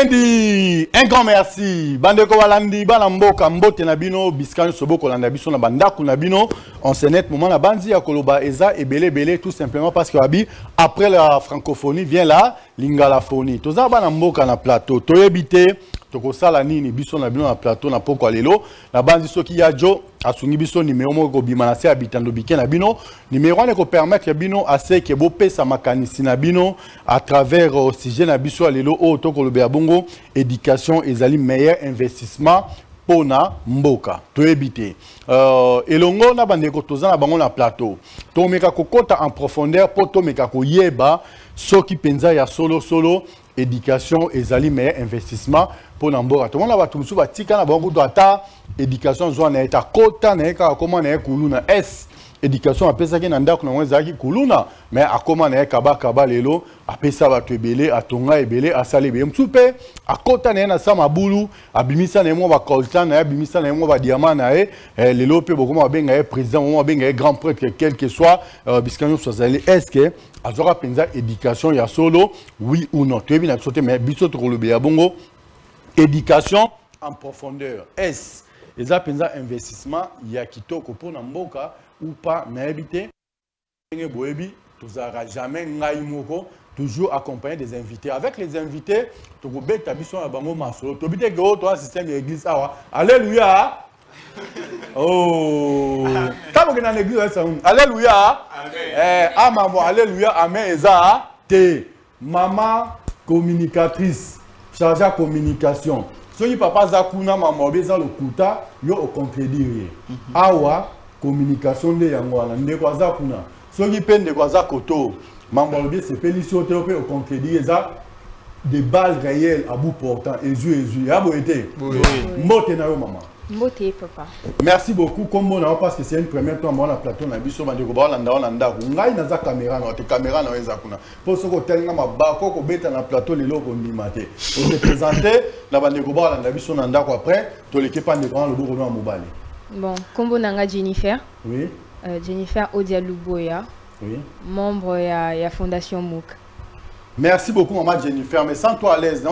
Lundi, un grand merci. Bandeko Walandi, Balamboka, Mbote Nabino, Biscan Soboko Landabiso, Nabandaku Nabino, on s'est net moment, Nabandi, Akoloba, Eza et Belé, tout simplement parce que après la francophonie vient la lingalaphonie. Tout ça, Balamboka na plateau, Toyebite, Toko Salani, Biso Nabino na plateau, na Poko Alelo, Nabandi Soki Yadjo, Asungi Biso, numéro Mogo Bimanase, Habitando Biken Nabino, numéro 1 ko permettre Bino assez que Bopé Samakanisi Nabino à travers Oxygène Nabiso Alelo, Otoko Bongo, éducation et zali meilleur investissement pour na mboka to éviter elongo na bandeko toza na bango na plateau to meka kokota en profondeur pour to meka ko yeba soki penza ya solo éducation et zali meilleur investissement pour na mboka to mona ba tumusu ba tika na bango to ata éducation zo na eta kota na eka comment na kuluna s éducation apesa ki na ndako na wenzaki kuluna mais akoma na kaba lelo apesa bato ebele atonga ebele asala ebele msupe akota na sama bulu abimisa na mo ba coltan na abimisa na mo ba diamant na lelo pe bokoma benga président mo benga grand prêtre quel que soit biskanyo sozali est-ce que azora penza éducation ya solo oui ou non tu bien sauter mais biso to kolobe ya bongo éducation en profondeur est eza penza investissement ya kitoko pour na mboka ou pas, mais habiter, tu n'auras jamais toujours accompagné des invités. Avec les invités, tu peux t'habiller à Bango Masolo. Tu peux tu as un système d'église. Alléluia. Oh. Quand tu es dans l'église, alléluia. Ah, maman, alléluia. Amen. Eza, te maman communicatrice, chargée de communication. Si papa Zakuna, maman, beza le kuta, yo au contredire. Awa. Communication de Yangwana, Ndekwaza Kuna. Ceux qui peinent de Kwaza Koto, Mambalbi, c'est Pélicio Théopé au contredit, des balles réelles à bout portant, Ezu, Aboete. Motenayo, maman. Moté, papa. Merci beaucoup, comme on a parce que c'est une première fois, on a plateau, on a vu sur Mandekoba, Landa, on a une caméra, on a une caméra dans les Zakuna. Pour ce que tel n'a pas, qu'on bête dans le plateau, les locaux, on dit maté. On s'est présenté, la Mandekoba, on a vu sur Nanda, après, tout l'équipe en écran, le bourreau à Mobali. Bon, Kombo Nanga Jennifer. Oui. Jennifer Odia Luboya. Oui. Membre de la Fondation MOOC. Merci beaucoup, maman Jennifer. Mais sans toi à l'aise,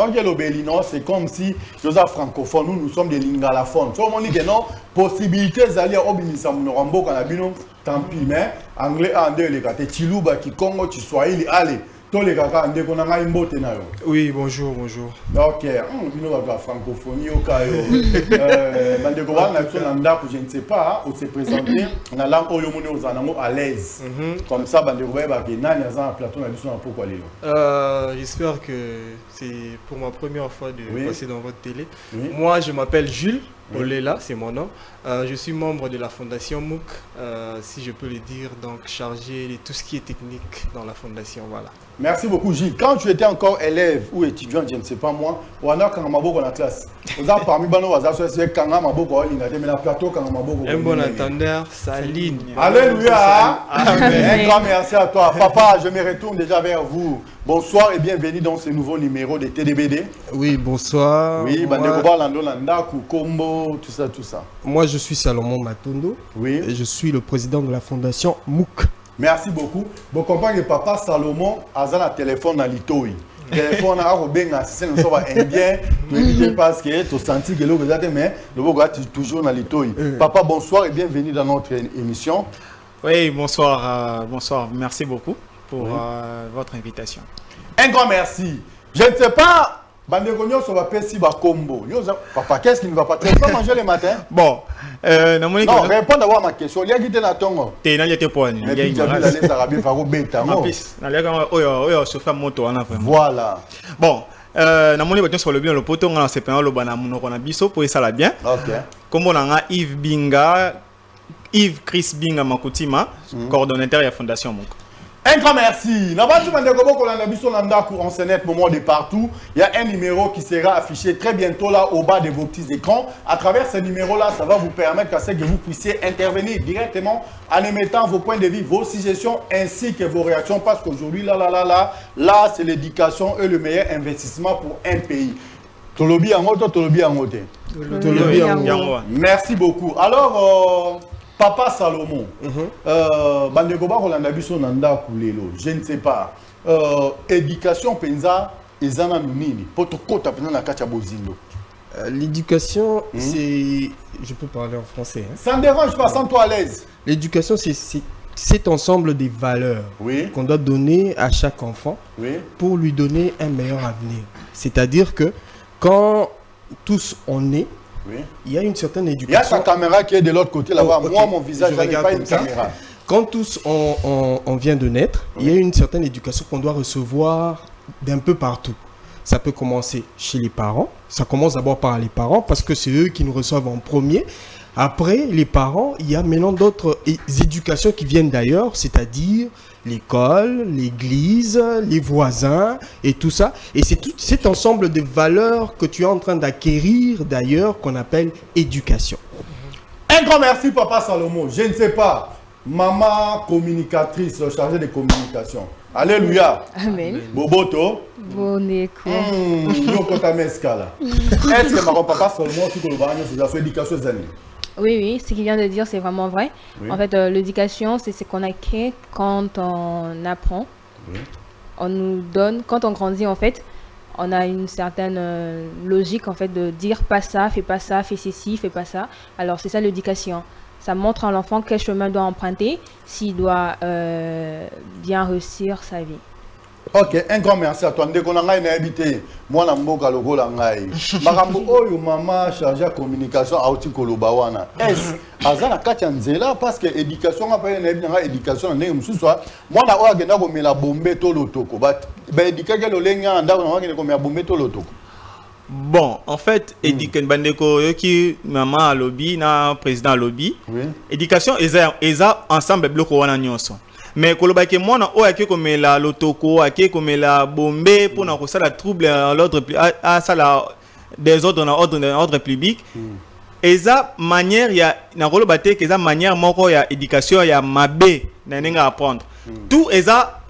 c'est comme si nous sommes francophones, nous sommes des lingalaphones. Si on dit que non, possibilité d'aller au Binissa Mounorambo, tant pis, mais anglais, andé, les gars, Chiluba, qui Congo, tu Swahili, allez. Oui, bonjour, bonjour. Ok, la francophonie au cas où. Je ne sais pas, on s'est présenté, on a langue aux à l'aise. Comme ça, j'espère que c'est pour ma première fois de passer dans votre télé. Moi, je m'appelle Jules Olela, c'est mon nom. Je suis membre de la Fondation MOOC, si je peux le dire, donc chargé de tout ce qui est technique dans la Fondation, voilà. Merci beaucoup, Gilles. Quand tu étais encore élève ou étudiant, je ne sais pas moi, on a quand dans la classe. Vous avez parmi nous, un bon entendeur, Saline. Alléluia. Un grand merci à toi. Papa, je me retourne déjà vers vous. Bonsoir et bienvenue dans ce nouveau numéro de TDBD. Oui, bonsoir. Oui, tout ça, tout ça. Moi, je suis Salomon Matondo. Oui. Et je suis le président de la Fondation MOOC. Merci beaucoup. Bon, compagnie papa Salomon a un téléphone dans l'Itoï. Téléphone à Robin, c'est un indien. Parce que tu sens que le toujours dans l'Itoï. Papa, bonsoir et bienvenue dans notre émission. Oui, bonsoir. Bonsoir. Merci beaucoup pour votre invitation. Un grand merci. Je ne sais pas. Papa, qu'est-ce qui ne va pas? Tu ne peux pas manger le matin? Bon, non, réponds d'abord à ma question. Il y a qui est tongo. Tu n'as pas point. Voilà. Bon, sur le bien le poteau, on a fait le banane, on a biso pour ça la bien. Ok. Comme on a Yves Binga, Yves Chris Binga Makutima, coordonnateur de la Fondation MOOC. Un grand merci. On se net moment de partout. Il y a un numéro qui sera affiché très bientôt là au bas de vos petits écrans. À travers ce numéro-là, ça va vous permettre que vous puissiez intervenir directement en émettant vos points de vue, vos suggestions ainsi que vos réactions. Parce qu'aujourd'hui, là, c'est l'éducation et le meilleur investissement pour un pays. Tolobi Angote, Tolobi Angote. Merci beaucoup. Alors, Papa Salomon, je ne sais pas, éducation penza ezana nini poto kota pena na kacha bozindo. L'éducation, c'est... Je peux parler en français. Hein? Ça ne dérange pas, sens-toi à l'aise. L'éducation, c'est cet ensemble de valeurs qu'on doit donner à chaque enfant pour lui donner un meilleur avenir. C'est-à-dire que quand tous on est, il y a une certaine éducation. Il y a ta caméra qui est de l'autre côté là-bas. Moi, mon visage, je n'ai pas une caméra. Quand tous on vient de naître, il y a une certaine éducation qu'on doit recevoir d'un peu partout. Ça peut commencer chez les parents. Ça commence d'abord par les parents parce que c'est eux qui nous reçoivent en premier. Après, les parents, il y a maintenant d'autres éducations qui viennent d'ailleurs, c'est-à-dire l'école, l'église, les voisins et tout ça. Et c'est tout cet ensemble de valeurs que tu es en train d'acquérir d'ailleurs qu'on appelle éducation. Un grand merci, Papa Salomon. Je ne sais pas, maman communicatrice chargée de communication. Alléluia. Amen. Boboto. Boneko. Est-ce que ma papa Salomon, tu as fait l'éducation des années? Oui, ce qu'il vient de dire, c'est vraiment vrai. En fait, l'éducation, c'est ce qu'on acquiert quand on apprend. On nous donne, quand on grandit, en fait, on a une certaine logique, en fait, de dire pas ça, fais ceci, fais pas ça. Alors, c'est ça l'éducation. Ça montre à l'enfant quel chemin doit emprunter s'il doit bien réussir sa vie. Ok, un grand merci à toi. Ndeko na ngai na habité moi na mboka lokola ngai. Makambo oyo mama chargée de communication auti koloba wana. Est azana kati nzela parce que éducation nga pa na bien éducation ndenge mususu moi na oya genda ko mela bombe to lotoko. Ba éduquer ke lolenga ndako na ngene ko mela bombe to lotoko. Bon, en fait, éducation bandeko yoki maman lobby na président lobby. Éducation eza ensemble bloco wana nyonso. Mais koloba ke mwana oya ke komela lotoko ake komela bombe pour na kosala trouble à l'ordre à sala des ordres dans ordre public. Eza manière ya na koloba te ke eza manière moko ya éducation ya mabe na nenga apprendre. Tout eza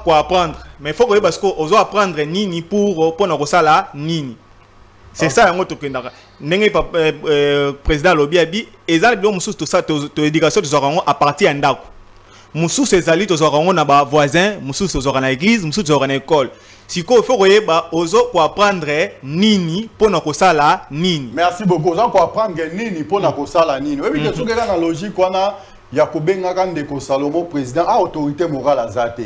quoi apprendre. Mais faut que parce que ozo apprendre nini pour na kosala nini. C'est ça yango to kendaka. Ndenge président lobby abi eza bilo mususu to ça to éducation to zorango à partir ya ndako. Mususu ezali to zorango na ba voisin, mususu zora na église, mususu zora na école. Siko il faut koyeba ozo ko apprendre nini pona kosala nini. Merci beaucoup. Ozo ko apprendre nini pona kosala nini. Oui bien sûr que dans la logique wana ya kobenga ndeko Salomon président a autorité morale azate.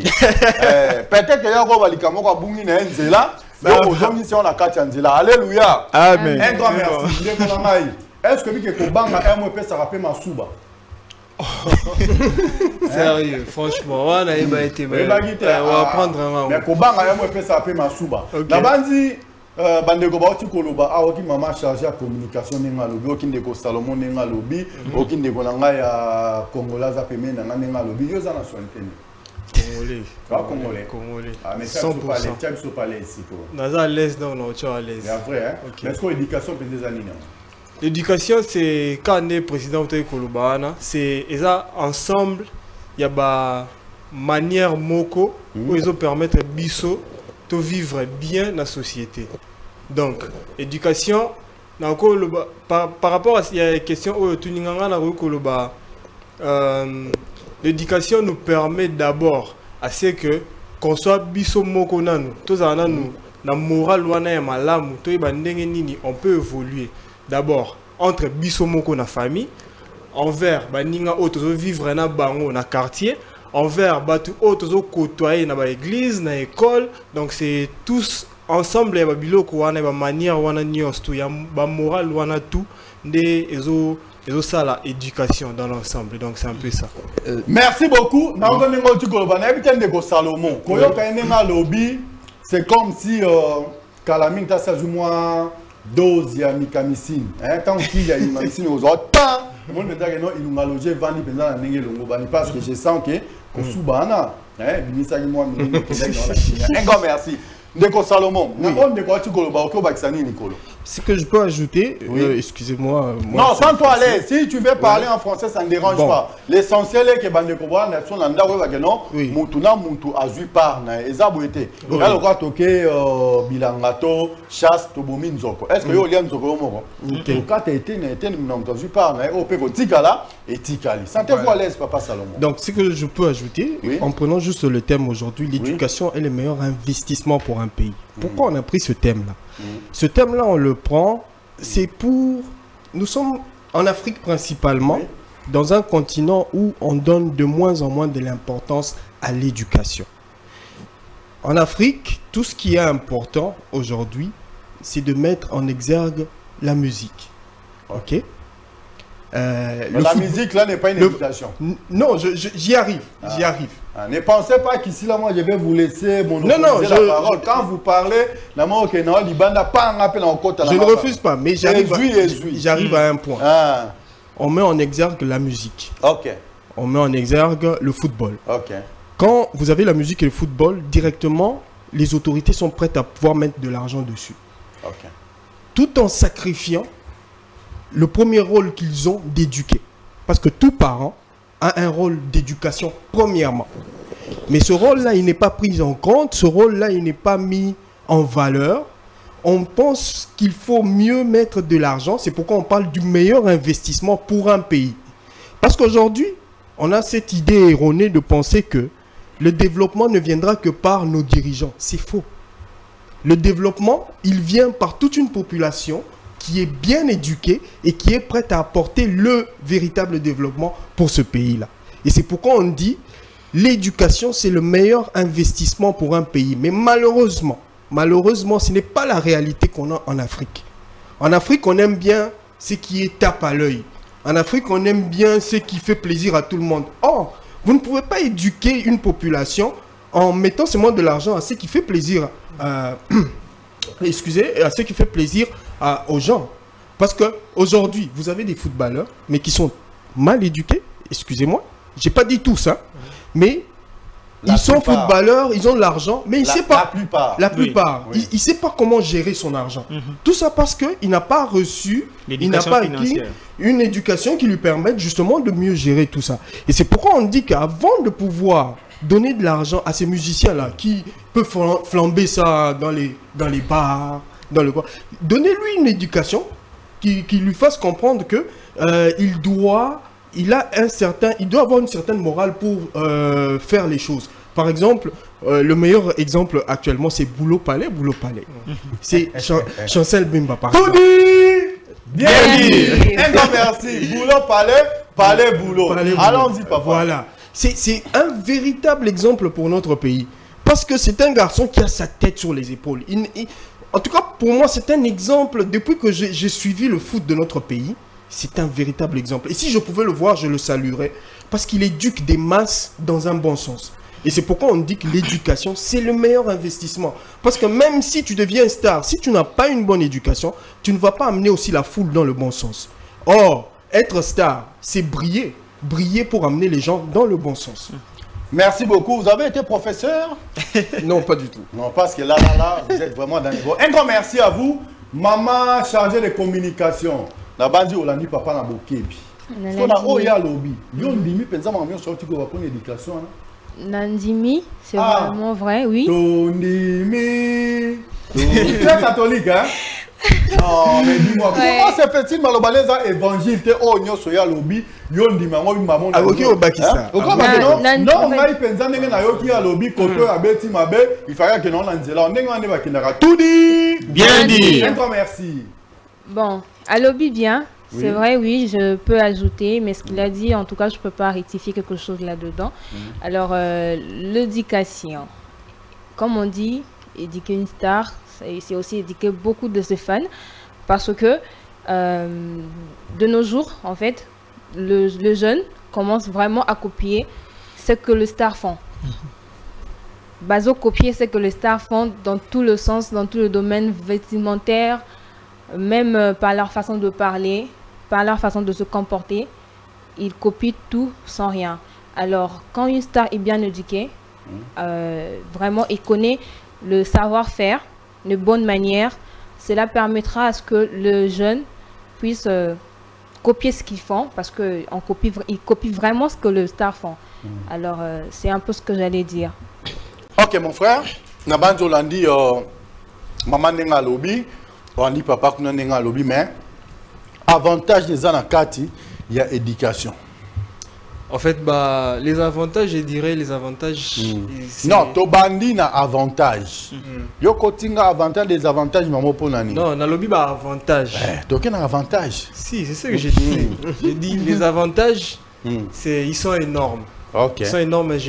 Peut-être que ya ko balika moko bungi na nzela. Donc aujourd'hui si on a kati nzela. Alléluia. Amen. Un grand merci. Ndeko na ngai. Est-ce que bike ko banga MWP ça rappelle Masuba? Sérieux, franchement, on a été on va prendre un mais Kobanga ya moi ça appelle Masuba. Na bandi bandeko ba oti koloba a oki mama chargé à communication ninga lobi oki ndeko Salomon ninga lobi oki ndeko nanga ya Congolaise apeme nanga ninga lobi yo za nationalité Congolais. Pas congolais. Congolais. Ah mais ça faut pas les tiens sont pas les ici quoi. Naza à l'aise non non tu à l'aise. C'est vrai hein. Est-ce que l'éducation peut des années? L'éducation, c'est quand on est président de Kolobana, c'est ensemble, il y a une manière moko où ils ont permettre biso de vivre bien dans la société. Donc, l'éducation, par rapport à la question où tu n'as l'éducation nous permet d'abord à ce que qu'on soit biso moko nanu, tous en nous, la morale wana ya malamu, to iba ndenge nini, on peut évoluer. D'abord, entre bisomoko na famille, envers baninga otozo vivre na bango na quartier, envers batu otozo côtoyer na ba église, na école. Donc c'est tous ensemble ya biloko wana ba manière wana nyos tout ya ba morale wana tout ndé ezo ça la éducation dans l'ensemble. Donc c'est un peu ça. Merci beaucoup. Na ngongo tu koloba na ebitende ko Salomon. Koyo kaenenga lobby, c'est comme si Kalamine ta moi dose ya mikamicine tant qu'il y a une mikamicine aux autres moi me dire que non il m'a logé vandi pendant la nenge longo bani parce que je sens que kosubana binisa ki moi mingi un grand merci ndeko Salomon na on de quoi tu koloba ko bakisani Nicolo. Ce que je peux ajouter, excusez-moi. Non, sans toi aller. Si tu veux parler en français, ça ne dérange pas. L'essentiel est que Bandeko Boa nation nanda we non. Mutuna mutu azui par na ezabouete. Là le quoi toquer bilangato chasse tobomi nzoko. Est-ce que yo lien nzoko moko? Quand tu été non azui par na o pe ko tikala et tikali. Sentez-vous à l'aise papa Salomon. Donc ce que je peux ajouter en prenant juste le thème aujourd'hui, l'éducation est le meilleur investissement pour un pays. Pourquoi on a pris ce thème-là? Ce thème-là, on le prend, c'est pour... Nous sommes en Afrique principalement, dans un continent où on donne de moins en moins de l'importance à l'éducation. En Afrique, tout ce qui est important aujourd'hui, c'est de mettre en exergue la musique. Ok? La musique, là, n'est pas une éducation. Non, j'y arrive. J'y arrive. Ne pensez pas qu'ici, là, moi, je vais vous laisser monopoliser la parole. Quand vous parlez, je ne refuse pas, mais j'arrive à un point. On met en exergue la musique. Ok. On met en exergue le football. Ok. Quand vous avez la musique et le football, directement, les autorités sont prêtes à pouvoir mettre de l'argent dessus. Ok. Tout en sacrifiant le premier rôle qu'ils ont d'éduquer. Parce que tout parent a un rôle d'éducation premièrement. Mais ce rôle-là, il n'est pas pris en compte. Ce rôle-là, il n'est pas mis en valeur. On pense qu'il faut mieux mettre de l'argent. C'est pourquoi on parle du meilleur investissement pour un pays. Parce qu'aujourd'hui, on a cette idée erronée de penser que le développement ne viendra que par nos dirigeants. C'est faux. Le développement, il vient par toute une population qui est bien éduquée et qui est prête à apporter le véritable développement pour ce pays-là. Et c'est pourquoi on dit l'éducation, c'est le meilleur investissement pour un pays. Mais malheureusement, ce n'est pas la réalité qu'on a en Afrique. En Afrique, on aime bien ce qui est tape à l'œil. En Afrique, on aime bien ce qui fait plaisir à tout le monde. Or, vous ne pouvez pas éduquer une population en mettant seulement de l'argent à ce qui fait plaisir à ce qui fait plaisir aux gens. Parce qu'aujourd'hui, vous avez des footballeurs, mais qui sont mal éduqués. Excusez-moi, je n'ai pas dit tout ça, mais ils sont footballeurs, ils ont de l'argent, mais il sait pas. La plupart. Oui. Il ne sait pas comment gérer son argent. Tout ça parce qu'il n'a pas reçu, il n'a pas acquis une éducation qui lui permette justement de mieux gérer tout ça. Et c'est pourquoi on dit qu'avant de pouvoir donner de l'argent à ces musiciens-là qui peuvent flamber ça dans les bars, donnez-lui une éducation qui lui fasse comprendre que il doit avoir une certaine morale pour faire les choses. Par exemple, le meilleur exemple actuellement, c'est Boulot Palais. C'est Chancel Bemba. Tout dit! Bien dit! Un grand merci. Boulot Palais, Boulot. Allons-y, papa. Voilà. C'est un véritable exemple pour notre pays. Parce que c'est un garçon qui a sa tête sur les épaules. En tout cas, pour moi, c'est un exemple. Depuis que j'ai suivi le foot de notre pays, c'est un véritable exemple. Et si je pouvais le voir, je le saluerais. Parce qu'il éduque des masses dans un bon sens. Et c'est pourquoi on dit que l'éducation, c'est le meilleur investissement. Parce que même si tu deviens star, si tu n'as pas une bonne éducation, tu ne vas pas amener aussi la foule dans le bon sens. Or, être star, c'est briller. Briller pour amener les gens dans le bon sens. Merci beaucoup. Vous avez été professeur? Non, pas du tout. Non, parce que là, vous êtes vraiment dans le niveau. Un grand merci à vous. Maman chargée de communication. La bandi Olandi papa na bokebi. On a oya lobby. Yon dimi pensa mamio sorti ko va prendre éducation. Nandimi, c'est vraiment vrai, oui. Tondimi. Tu es catholique, hein? Non, mais dis-moi, comment se fait-il malobaleza évangile te onyo soya lobby yon dima ngo maman na. Ok, au Bakistan. Non, ngai pensa ndenge na yoki ya lobby koto abeti mabe, il fallait que non lanzela. Ndenge ande bakindaka. Tout dit. Bien dit. Un grand merci. Bon, à lobby bien. Oui. C'est vrai, oui, je peux ajouter, mais ce qu'il a dit, en tout cas, je ne peux pas rectifier quelque chose là-dedans. Alors, l'éducation, comme on dit, éduquer une star, c'est aussi éduquer beaucoup de ses fans, parce que de nos jours, en fait, le jeune commence vraiment à copier ce que les stars font. Baso copier ce que les stars font dans tout le sens, dans tout le domaine vestimentaire, même par leur façon de parler, par leur façon de se comporter, ils copient tout sans rien. Alors, quand une star est bien éduquée, vraiment, il connaît le savoir-faire, de bonnes manières, cela permettra à ce que le jeune puisse copier ce qu'ils font, parce qu'ils copient vraiment ce que les stars font. Alors, c'est un peu ce que j'allais dire. Ok, mon frère, Nabanjo Olandi, maman nenga lobby, on dit papa qu'on nenga lobby, mais avantage des anakati, il y a éducation. En fait, bah, les avantages, je dirais, les avantages... Non, Tobandi n'a avantage. Yo kotinga avantage, des avantages, maman pour l'année. Non, na lobby, bah, avantage. Donc, il y a un avantage. Si, c'est ce que j'ai dit. J'ai dit, les avantages, ils sont énormes. Ok. Ils sont énormes, mais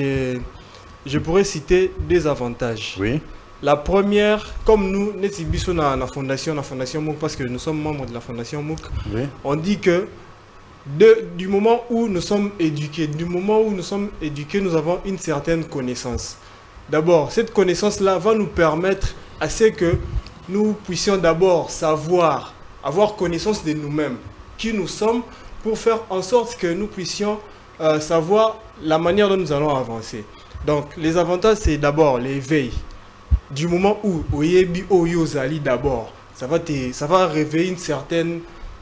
je pourrais citer des avantages. Oui. La première, comme nous, nous sommes la fondation MOOC, parce que nous sommes membres de la fondation MOOC, Oui. on dit que du moment où nous sommes éduqués, nous avons une certaine connaissance. D'abord, cette connaissance-là va nous permettre à ce que nous puissions d'abord savoir, avoir connaissance de nous-mêmes, qui nous sommes, pour faire en sorte que nous puissions savoir la manière dont nous allons avancer. Donc, les avantages, c'est d'abord l'éveil. Du moment où Oyebi Oyozali d'abord, ça va réveiller une certaine,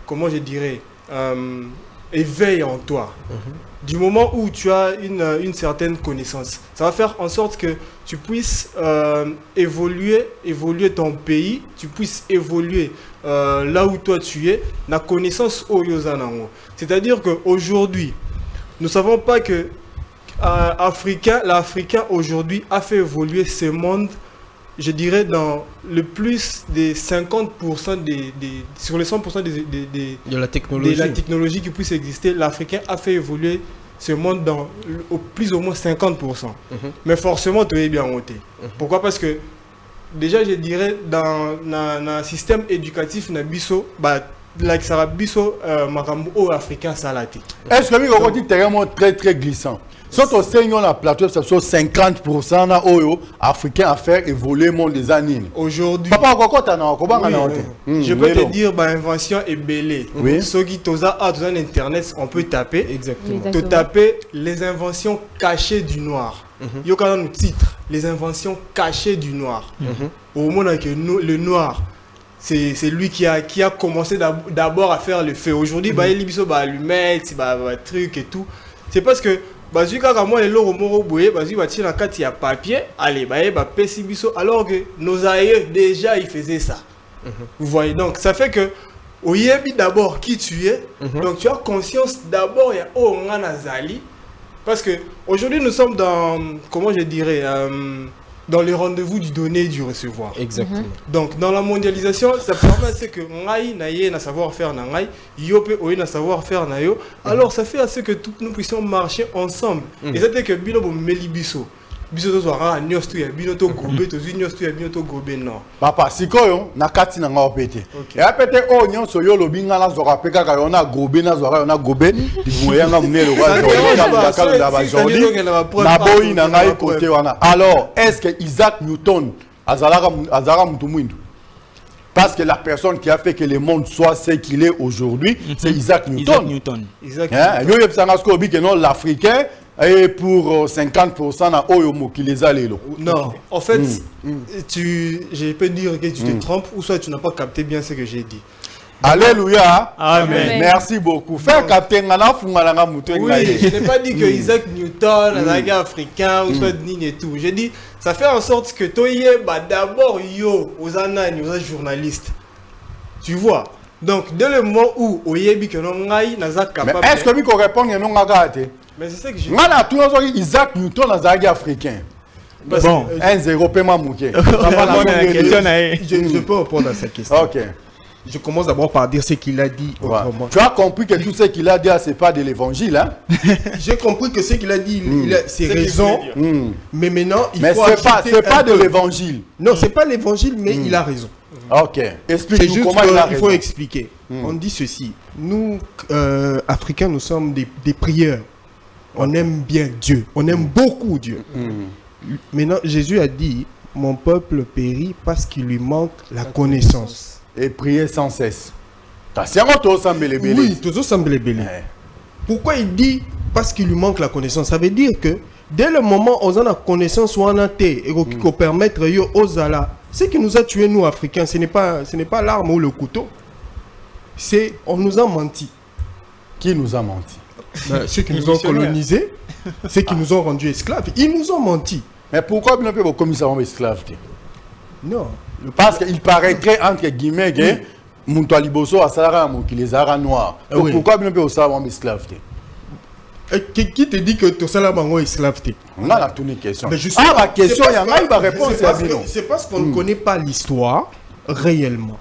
comment je dirais, éveil en toi. Du moment où tu as une certaine connaissance, ça va faire en sorte que tu puisses évoluer ton pays, tu puisses évoluer là où toi tu es, la connaissance Oyozanango. C'est-à-dire qu'aujourd'hui, nous ne savons pas que l'Africain aujourd'hui a fait évoluer ce monde, je dirais, dans le plus des 50% sur les 100% de la technologie qui puisse exister, l'Africain a fait évoluer ce monde dans au plus ou moins 50%. Mais forcément, tu es bien monté. Pourquoi? Parce que déjà, je dirais, dans un système éducatif, makambo africain salati. Est-ce que vous avez terrain très très glissant? Surtout si on a plateau, c'est 50% na oyo africain à faire évoluer le monde des années. Aujourd'hui, je peux te dire, l'invention est belle. Ceux qui toza internet, on peut taper. Exactement. Te taper les inventions cachées du noir. Il y a un titre, les inventions cachées du noir. Au moment que le noir, c'est lui qui a commencé d'abord à faire le feu. Aujourd'hui, il y a allumettes, trucs et tout. C'est parce que papier, allez, alors que nos aïeux déjà ils faisaient ça. Vous voyez, donc ça fait que d'abord qui tu es, donc tu as conscience d'abord il y a Nazali, parce que aujourd'hui nous sommes dans, comment je dirais, dans les rendez-vous du donner et du recevoir. Exactement. Donc dans la mondialisation, ça permet à ce que ngai naye na savoir-faire na ngai, yope oye na savoir-faire na yo. Alors ça fait à ce que nous puissions marcher ensemble. Et ça fait que bino bo melibiso. Biso to zwa nyos tu ya bino to gobe to nyos tu ya bino to gobe non. Papa sikoyo na kati na nga opete. Et apete o nyonso yo lobi nga na zwa peka ka yo na gobe na zwa yo na gobe di moyanga munelo wa na boyi na ngai côté wana. Alors est-ce que Isaac Newton azalaka mutu mwindu? Parce que la personne qui a fait que le monde soit ce qu'il est aujourd'hui, c'est Isaac Newton. Yo yebsanga sko bi que non l'Africain et pour 50% na oyo qui les a lelo. Non, en fait, je peux dire que tu te trompes ou soit tu n'as pas capté bien ce que j'ai dit. Alléluia. Amen. Merci beaucoup. Faire capter ngana fungalanga mutu. Oui, je n'ai pas dit que Isaac Newton, un gars africain ou soit Nini et tout. J'ai dit, ça fait en sorte que toi, d'abord, aux anani, aux journalistes. Tu vois. Donc, dès le moment où Oyebi que non ngai naza capable. Mais est-ce que vous répondez non ngagate? Mais c'est ça que j'ai. Ngana tout Isaac Newton nazagi africain. Bon, 1-0 paiement mouké. Je peux répondre à cette question. OK. Je commence d'abord par dire ce qu'il a dit autrement. Tu as compris que tout ce qu'il a dit, ce n'est pas de l'évangile, hein? J'ai compris que ce qu'il a dit, c'est raison. Mais maintenant, il faut ajouter. C'est pas de l'évangile. Non, c'est pas l'évangile, mais il a raison. Ok. Explique-nous comment il a raison. Il faut expliquer. On dit ceci. Nous, Africains, nous sommes des prieurs. On aime bien Dieu. On aime beaucoup Dieu. Maintenant, Jésus a dit, mon peuple périt parce qu'il lui manque la connaissance. Et prier sans cesse. Oui, toujours semble belé. Pourquoi il dit parce qu'il lui manque la connaissance? Ça veut dire que dès le moment où on a la connaissance, on a et qui peut permettre aux ala, ce qui nous a tués nous Africains, ce n'est pas l'arme ou le couteau. C'est on nous a menti. Qui nous a menti? Ceux qui nous ont colonisés, ceux qui nous ont rendus esclaves, ils nous ont menti. Mais pourquoi vous n'avez pas commis ça esclaves? Non. Parce qu'il paraîtrait, entre guillemets, que Moutoualiboso a Sarah qui les a noirs. Pourquoi vous n'avez pas ça esclaves? Qui te dit que tout ça là est esclave? On a toute une question. La question, il y en a, il va répondre. C'est parce qu'on ne connaît pas l'histoire réellement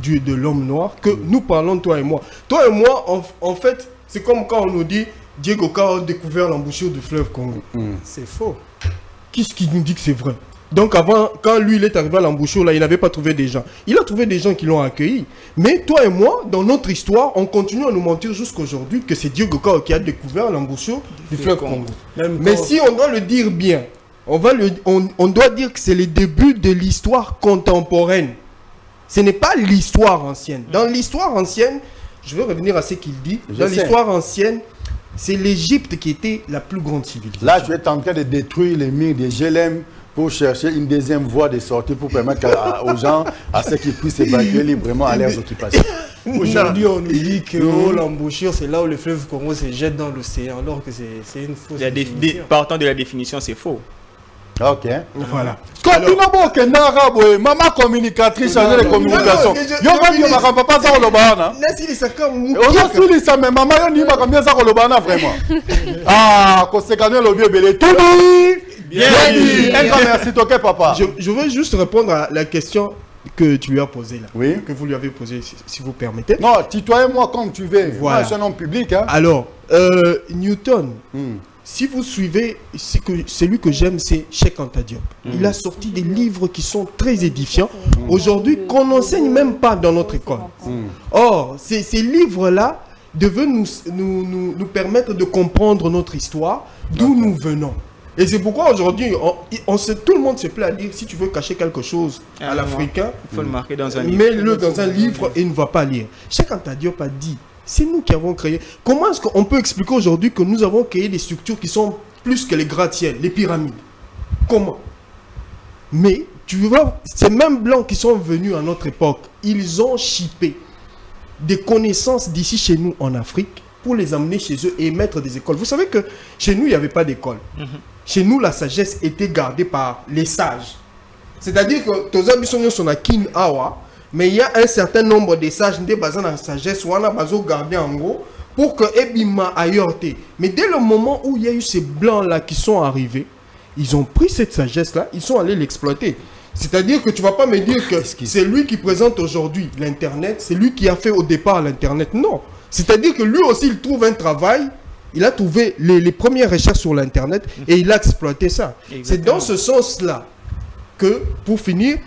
de l'homme noir que nous parlons, toi et moi. Toi et moi, en fait, c'est comme quand on nous dit Diego Ka a découvert l'embouchure du fleuve Congo. C'est faux. Qu'est-ce qui nous dit que c'est vrai? Donc avant, quand lui il est arrivé à l'embouchure, là, il n'avait pas trouvé des gens. Il a trouvé des gens qui l'ont accueilli. Mais toi et moi, dans notre histoire, on continue à nous mentir jusqu'aujourd'hui que c'est Diego Ka qui a découvert l'embouchure du fleuve Congo. Mais si on doit le dire bien, on doit dire que c'est le début de l'histoire contemporaine. Ce n'est pas l'histoire ancienne. Dans l'histoire ancienne, je veux revenir à ce qu'il dit. Dans l'histoire ancienne, c'est l'Égypte qui était la plus grande civilisation. Là, tu es en train de détruire les murs de Jélem pour chercher une deuxième voie de sortie pour permettre aux gens, à ceux qui puissent s'évacuer librement à leurs occupations. Aujourd'hui, on nous dit que l'embouchure, c'est là où le fleuve Congo se jette dans l'océan, alors que c'est une fausse définition. Partant de la définition, c'est faux. Ok. Voilà. Maman communicatrice, chargée de communication. Je veux juste répondre à la question que tu lui as posée là. Oui. Que vous lui avez posée, si vous permettez. Non, tutoie-moi comme tu veux. Voilà. Moi, je suis un homme public. Hein. Alors, Newton. Si vous suivez, celui que j'aime, c'est Cheikh Anta Diop. Il a sorti des livres qui sont très édifiants. Aujourd'hui, qu'on n'enseigne même pas dans notre école. Or, ces livres-là devaient nous permettre de comprendre notre histoire, d'où nous venons. Et c'est pourquoi aujourd'hui, tout le monde se plaît à dire, si tu veux cacher quelque chose à l'Africain, il faut le marquer dans un livre. Mets-le dans un livre et il ne va pas lire. Cheikh Anta Diop a dit, c'est nous qui avons créé. Comment est-ce qu'on peut expliquer aujourd'hui que nous avons créé des structures qui sont plus que les gratte-ciels, les pyramides? Comment? Mais tu vois, ces mêmes blancs qui sont venus à notre époque, ils ont chippé des connaissances d'ici chez nous en Afrique pour les amener chez eux et mettre des écoles. Vous savez que chez nous, il n'y avait pas d'école. Chez nous, la sagesse était gardée par les sages. C'est-à-dire que tous les gens sont à Kin Awa. Mais il y a un certain nombre de sages qui basés dans la sagesse ou on a gardé en gros pour que Ebima ailleurs. Mais dès le moment où il y a eu ces blancs là qui sont arrivés, ils ont pris cette sagesse là, ils sont allés l'exploiter. C'est-à-dire que tu vas pas me dire que c'est lui qui présente aujourd'hui l'internet, c'est lui qui a fait au départ l'internet. Non. C'est-à-dire que lui aussi il trouve un travail, il a trouvé les premières recherches sur l'internet et il a exploité ça. C'est dans ce sens là que pour finir,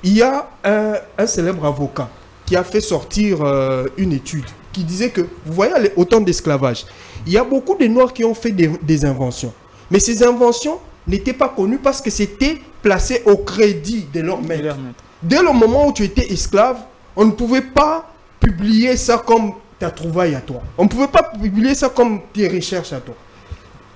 il y a un célèbre avocat qui a fait sortir une étude qui disait que, vous voyez, autant d'esclavage, il y a beaucoup de Noirs qui ont fait des inventions. Mais ces inventions n'étaient pas connues parce que c'était placé au crédit de leur maître. Dès le moment où tu étais esclave, on ne pouvait pas publier ça comme ta trouvaille à toi. On ne pouvait pas publier ça comme tes recherches à toi.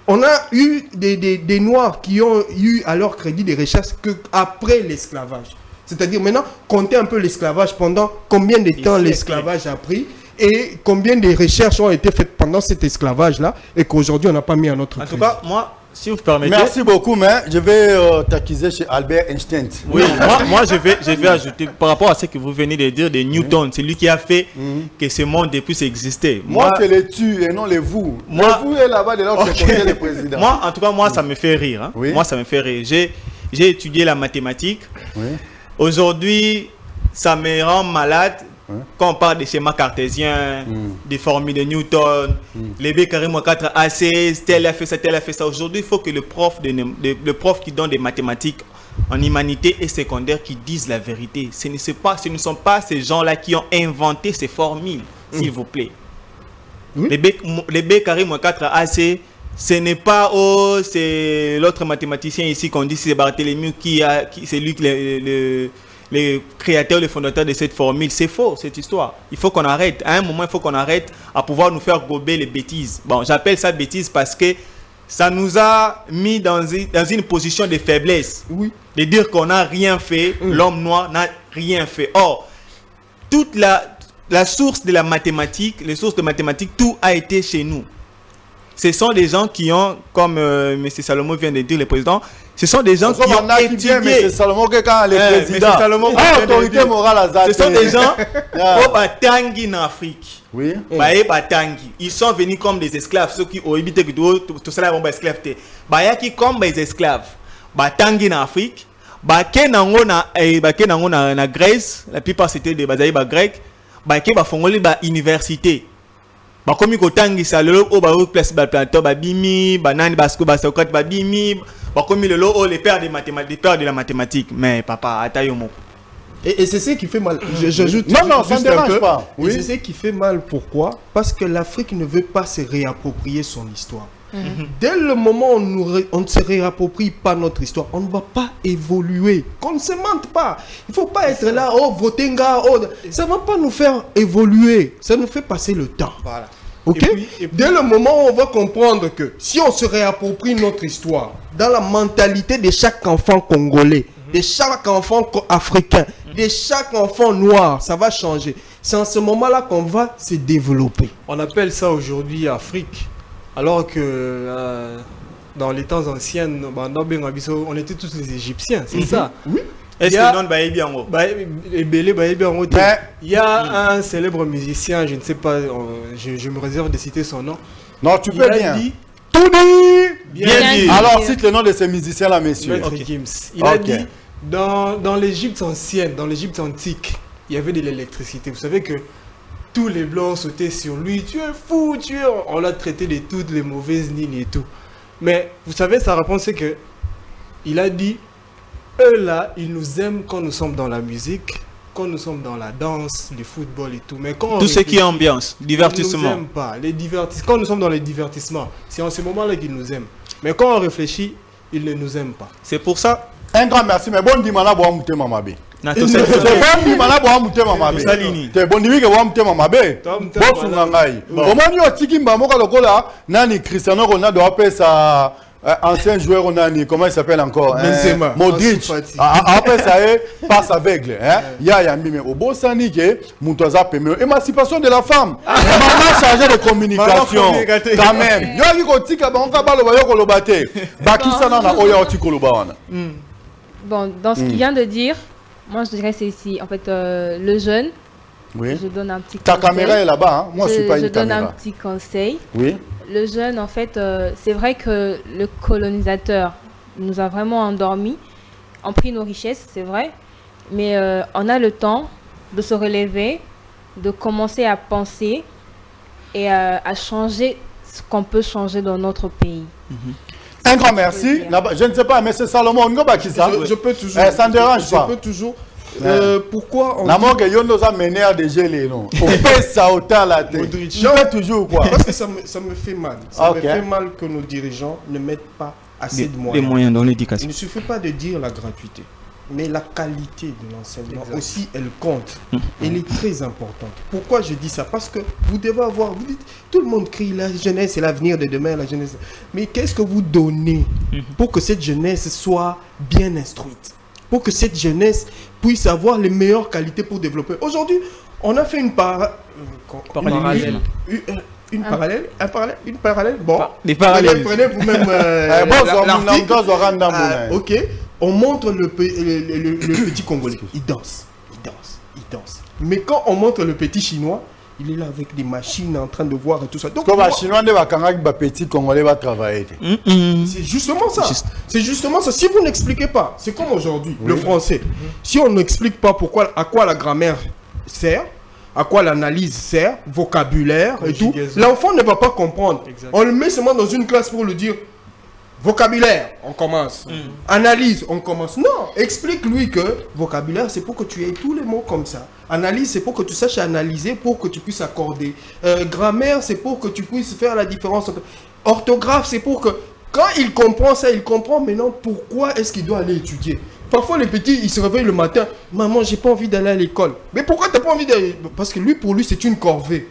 On a eu des Noirs qui ont eu à leur crédit des recherches qu'après l'esclavage. C'est-à-dire maintenant, comptez un peu l'esclavage pendant combien de temps l'esclavage a pris et combien de recherches ont été faites pendant cet esclavage-là et qu'aujourd'hui on n'a pas mis à notre crédit. En tout cas, moi, si vous permettez... Merci beaucoup, mais je vais t'accuser chez Albert Einstein. Oui, moi je vais ajouter, par rapport à ce que vous venez de dire de Newton, c'est lui qui a fait que ce monde puisse exister. Moi, je les tue et non les vous. Moi, les vous est là-bas de l'autre côté le président. Moi, en tout cas, moi, ça me fait rire. Hein. Oui. Moi, ça me fait rire. J'ai étudié la mathématique. Oui. Aujourd'hui, ça me rend malade quand on parle des schémas cartésiens, des formules de Newton, les B carré moins 4 A16, tel a fait ça, tel a fait ça. Aujourd'hui, il faut que le prof qui donne des mathématiques en humanité et secondaire qui disent la vérité. Ce ne sont pas ces gens-là qui ont inventé ces formules, s'il vous plaît. Les B carré moins 4 AC, ce n'est pas c'est l'autre mathématicien ici qu'on dit c'est Barthélemy c'est lui le créateur, le fondateur de cette formule. C'est faux cette histoire. Il faut qu'on arrête. À un moment, il faut qu'on arrête à pouvoir nous faire gober les bêtises. Bon, j'appelle ça bêtise parce que ça nous a mis dans une position de faiblesse. Oui. De dire qu'on n'a rien fait, l'homme noir n'a rien fait. Or, toute la source de la mathématique, les sources de mathématiques, tout a été chez nous. ce sont des gens qui ont, comme M. Salomon vient de dire, le président, ce sont des gens qui ont étudié. M. Salomon, quand le président, autorité morale, ce sont des gens au Batangi en Afrique. Oui. Ils sont venus comme des esclaves, ceux qui ont évité que tout cela est esclaves. Qui comme des esclaves. Batangi en Afrique. Baké nango na Grèce, la plupart c'était des Grecs. Baké ba fongoli ba université. Bakomi kotangisa lelo o ba place ba Platon ba bimi, banani basko ba Socrate ba bimi, bakomi lelo les pères des mathématiques, les pères de la mathématique. Mais papa, atayo moko. Et c'est ce qui fait mal. J'ajoute non, ça ne dérange pas. Oui. Et c'est ce qui fait mal. Pourquoi? Parce que l'Afrique ne veut pas se réapproprier son histoire. Dès le moment où on ne se réapproprie pas notre histoire, on ne va pas évoluer. Qu'on ne se mente pas. Il ne faut pas être là, oh, votenga, oh. Ça ne va pas nous faire évoluer. Ça nous fait passer le temps. Voilà. Ok? Et puis, dès le moment où on va comprendre que si on se réapproprie notre histoire, dans la mentalité de chaque enfant congolais, de chaque enfant africain, de chaque enfant noir, ça va changer. C'est en ce moment-là qu'on va se développer. On appelle ça aujourd'hui Afrique. Alors que dans les temps anciens, on était tous les Égyptiens, c'est ça. Oui. Est-ce que non il y a un célèbre musicien, je ne sais pas, je me réserve de citer son nom. Non, tu peux bien. Dit, bien dit. Alors cite le nom de ces musiciens-là, messieurs. Il a dit, dans l'Égypte ancienne, dans l'Égypte antique, il y avait de l'électricité. Vous savez que tous les blancs sautaient sur lui, tu es fou, tu es... On l'a traité de toutes les mauvaises lignes et tout. Mais vous savez, sa réponse c'est que il a dit, eux là, ils nous aiment quand nous sommes dans la musique, quand nous sommes dans la danse, le football et tout. Mais quand tout ce qui est ambiance, divertissement. Ils ne nous aiment pas. Quand nous sommes dans les divertissements, c'est en ce moment-là qu'ils nous aiment. Mais quand on réfléchit, ils ne nous aiment pas. C'est pour ça. Un grand merci, mais bon dimana bo amute mamabe. Bon dimana bo amute mamabe. Te bon dimi ke bo amute mamabe. Bo sungangai. Omoni otiki mbamoka lokola nani Cristiano Ronaldo appelle sa ancien joueur comment il s'appelle encore? Benzema. Modric. Après ça passe aveugle. Il y a Yambi mais au Bosani ke Mutoza Pemeo. Émancipation de la femme. Maman chargée de communication. Quand même. Yo ki kotika banka balo ba yo kolobate. Bakisa na oya otiko lobawana. Bon, dans ce qu'il vient de dire, moi je dirais c'est ici, en fait, le jeune, oui. Je donne un petit conseil. Ta caméra est là-bas, hein? Moi je suis pas une caméra. Je donne un petit conseil. Oui. Le jeune, en fait, c'est vrai que le colonisateur nous a vraiment endormis, ont pris nos richesses, c'est vrai, mais on a le temps de se relever, de commencer à penser et à changer ce qu'on peut changer dans notre pays. Un grand merci. Je ne sais pas, mais c'est Salomon. Je peux toujours. Ça ne dérange pas. Je peux toujours. Pourquoi on mené à des gelés, non? On fait ça autant la tête. Je peux toujours quoi? Parce que ça me fait mal. Ça me fait mal que nos dirigeants ne mettent pas assez de moyens. Les moyens dans l'éducation. Il ne suffit pas de dire la gratuité, mais la qualité de l'enseignement aussi, elle compte. Elle est très importante. Pourquoi je dis ça? Parce que vous devez avoir... Vous dites, tout le monde crie la jeunesse, c'est l'avenir de demain, la jeunesse. Mais qu'est-ce que vous donnez pour que cette jeunesse soit bien instruite? Pour que cette jeunesse puisse avoir les meilleures qualités pour développer. Aujourd'hui, on a fait une parallèle. Bon, des parallèles. Prenez vous-même ok, on montre le petit Congolais. Il danse. Mais quand on montre le petit Chinois, il est là avec des machines en train de voir et tout ça. Donc, les Chinois ne petit Congolais va travailler. C'est justement ça. C'est justement ça. Si vous n'expliquez pas, c'est comme aujourd'hui, le français. Si on n'explique pas pourquoi, à quoi la grammaire sert, à quoi l'analyse sert, vocabulaire et tout, l'enfant ne va pas comprendre. Exactement. On le met seulement dans une classe pour le dire. Vocabulaire, on commence. Analyse, on commence. Non, explique-lui que vocabulaire, c'est pour que tu aies tous les mots comme ça. Analyse, c'est pour que tu saches analyser, pour que tu puisses accorder. Grammaire, c'est pour que tu puisses faire la différence. Orthographe, c'est pour que... Quand il comprend ça, il comprend maintenant pourquoi est-ce qu'il doit aller étudier. Parfois, les petits, ils se réveillent le matin. Maman, j'ai pas envie d'aller à l'école. Mais pourquoi t'as pas envie d'aller? Parce que pour lui, c'est une corvée.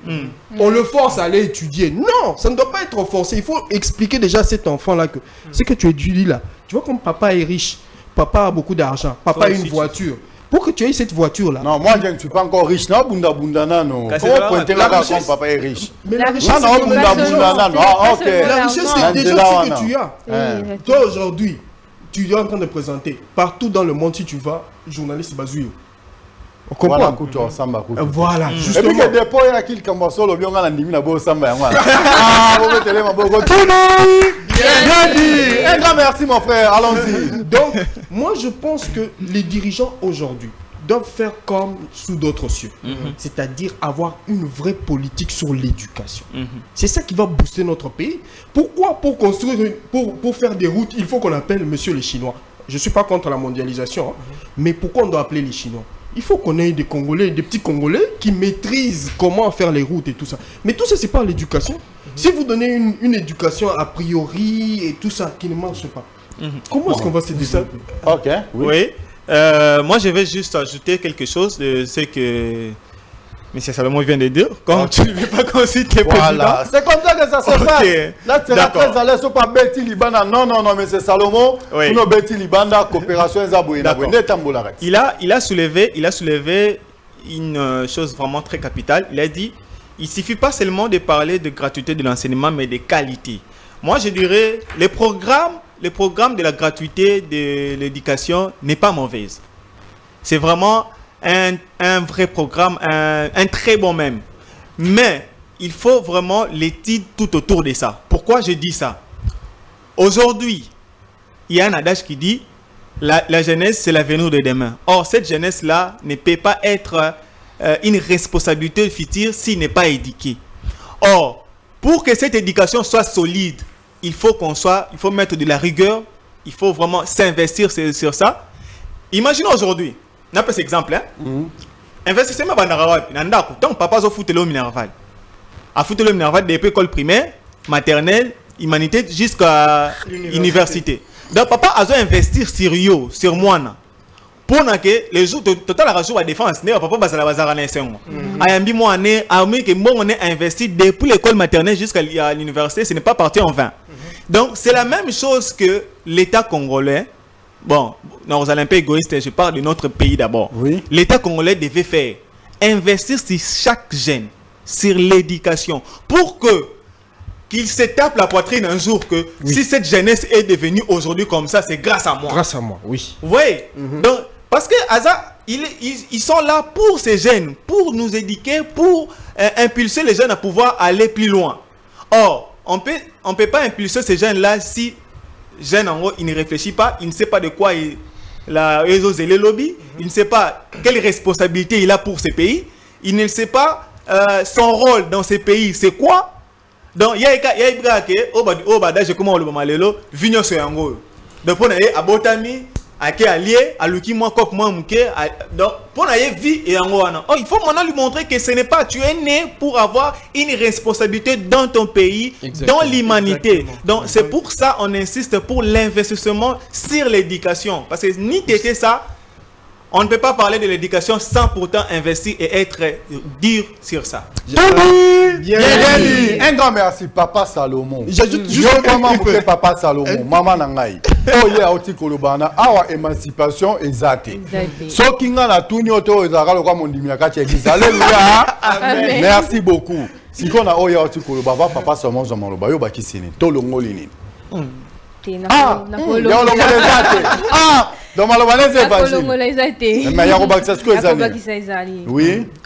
On le force à aller étudier. Non, ça ne doit pas être forcé. Il faut expliquer déjà à cet enfant-là que ce que tu étudies là, tu vois comme papa est riche, papa a beaucoup d'argent, papa a une voiture. Pour que tu aies cette voiture-là. Non, moi je ne suis pas encore riche. Non, Bunda Bunda non. Comment pointer là quand papa est riche? Mais la richesse, non, Bunda Bunda non. Ah, ok. La richesse, c'est déjà ce que tu as. Toi, aujourd'hui, tu es en train de présenter. Partout dans le monde, si tu vas, journaliste Bazouyo. On comprend. Voilà, justement. Et puis que dépôt il y a qui comme ça le bien on a ndimi na bo samba yango. Ah, vous mettez les maboko. Bien dit. Un grand merci mon frère, allons-y. Donc, moi je pense que les dirigeants aujourd'hui doivent faire comme sous d'autres cieux. C'est-à-dire avoir une vraie politique sur l'éducation. C'est ça qui va booster notre pays. Pourquoi pour construire pour faire des routes, il faut qu'on appelle monsieur les Chinois. Je ne suis pas contre la mondialisation, mais pourquoi on doit appeler les Chinois? Il faut qu'on ait des Congolais, des petits Congolais qui maîtrisent comment faire les routes et tout ça. Mais tout ça, c'est pas l'éducation. Si vous donnez une éducation a priori et tout ça qui ne marche pas, comment est-ce qu'on va se développer? Ok, oui. Moi, je vais juste ajouter quelque chose de ce que M. Salomon vient de dire. Comme tu ne veux pas qu'on cite les présidents. C'est comme ça que ça se passe. Là, tu seras très à l'aise sur pas Betty Libanda. Non, M. Salomon. Nous, Betty Libanda, coopération il a soulevé une chose vraiment très capitale. Il a dit, il ne suffit pas seulement de parler de gratuité de l'enseignement, mais de qualité. Moi, je dirais, le programme de la gratuité de l'éducation n'est pas mauvaise. C'est vraiment un vrai programme, un très bon même. Mais il faut vraiment l'étude tout autour de ça. Pourquoi je dis ça? Aujourd'hui, il y a un adage qui dit la jeunesse, c'est l'avenir de demain. Or, cette jeunesse-là ne peut pas être une responsabilité future s'il n'est pas éduqué. Or, pour que cette éducation soit solide, il faut mettre de la rigueur, il faut vraiment s'investir sur ça. Imaginons aujourd'hui, on a pas cet exemple, investissement dans tant papa a foutu l'eau minerval. A foutu l'eau minerval depuis l'école primaire, maternelle, humanité jusqu'à l'université. Donc papa a investi sur moi. Pour que les jours total la la défense, papa va la bazar en ayambi moi on est investi depuis l'école maternelle jusqu'à l'université, ce n'est pas parti en vain. Donc c'est la même chose que l'État congolais. Bon, nous allons pas égoïstes, je parle de notre pays d'abord. Oui. L'État congolais devait faire investir sur chaque jeune, sur l'éducation, pour qu'il se tape la poitrine un jour que si cette jeunesse est devenue aujourd'hui comme ça, c'est grâce à moi. Grâce à moi, oui. Vous voyez? Donc, parce que ils sont là pour ces jeunes, pour nous éduquer, pour impulser les jeunes à pouvoir aller plus loin. Or, on peut pas impulser ces jeunes-là si jeune en gros, il ne réfléchit pas, il ne sait pas de quoi il les lobbies, il ne sait pas quelle responsabilité il a pour ces pays, il ne sait pas son rôle dans ces pays, c'est quoi. Donc il y a des gars qui je comment le malelo vigno so yango. Donc pour aller à Botami, à qui allié, à Luki moi comme moi mouké, donc pour aller vie et yango wana. Oh, il faut maintenant lui montrer que ce n'est pas tu es né pour avoir une responsabilité dans ton pays, dans l'humanité. Donc c'est pour ça on insiste pour l'investissement sur l'éducation parce que ni t'étais ça. On ne peut pas parler de l'éducation sans pourtant investir et être dur sur ça. Un grand merci, Papa Salomon. J'ajoute juste maman Papa Salomon, maman Nangaï. Oh yeah, oti kolobana, awa émancipation exacte. So kinga na tuni oto ezaka lokwa mondimia ka chekisa. Alléluia. Merci beaucoup. Si qu'on a oya oti kolobana, Papa Salomon zamaloba yo bakisini. To longolini. Ah, donc oui.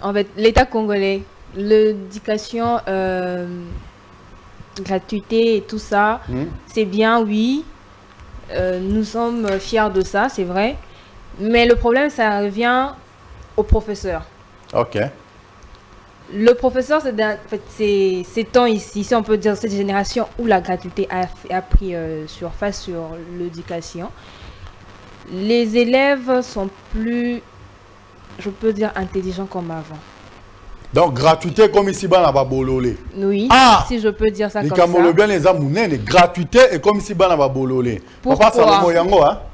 En fait, l'État congolais, l'éducation, gratuité et tout ça, c'est bien, oui. Nous sommes fiers de ça, c'est vrai. Mais le problème, ça revient au professeur. Ok. Le professeur, c'est ces temps ici, si on peut dire cette génération où la gratuité a pris surface sur l'éducation. Les élèves sont plus, je peux dire, intelligents comme avant. Donc, gratuité comme ici, bas là-bas, bololé. Oui, si je peux dire ça comme ça. Bien les amounés, les gratuité et comme ici, bas là-bas, bololé. Pourquoi?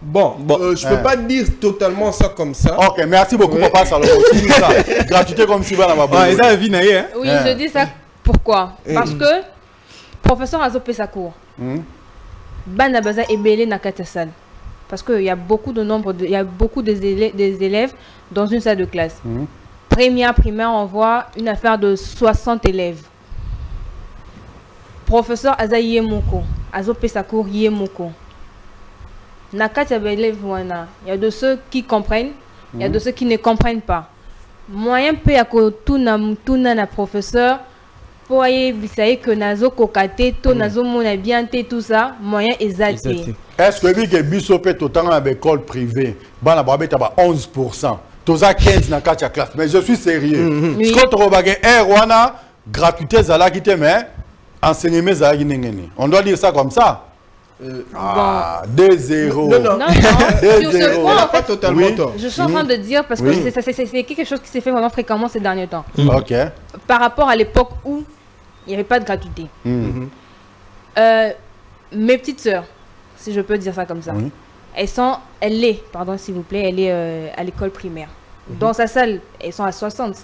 Bon, je peux pas dire totalement ça comme ça. Ok, merci beaucoup, Papa Salomon. Gratuité comme ici, bas là-bas, bololé. Oui, je dis ça. Pourquoi? Parce que professeur a zopé sa cour. Bana baza ebele na katasal. Parce qu'il y a beaucoup il y a beaucoup des élèves dans une salle de classe. Première primaire, on voit une affaire de 60 élèves. Professeur Azaïe Moko, Azo Pesakour Yemoko. Nakat élèves, il y a de ceux qui comprennent, il y a de ceux qui ne comprennent pas. Moyen peut y avoir tout na professeur. Pour essayer que nazo kokate to nazo mona bien tout ça moyen exact. Est-ce que oui que biso peut autant à l'école privée bana babé taba 11% toza 15 na katia classe mais je suis sérieux quand on regarde wana gratuité zala qui te mais enseignement zala qui n'engeni on doit dire ça comme ça. 2-0. Non, sur ce point, en fait, totalement tort. Je suis en train de dire parce que c'est quelque chose qui s'est fait vraiment fréquemment ces derniers temps. Ok. Par rapport à l'époque où il n'y avait pas de gratuité. Mes petites sœurs, si je peux dire ça comme ça, elle est à l'école primaire. Dans sa salle, elles sont à 60.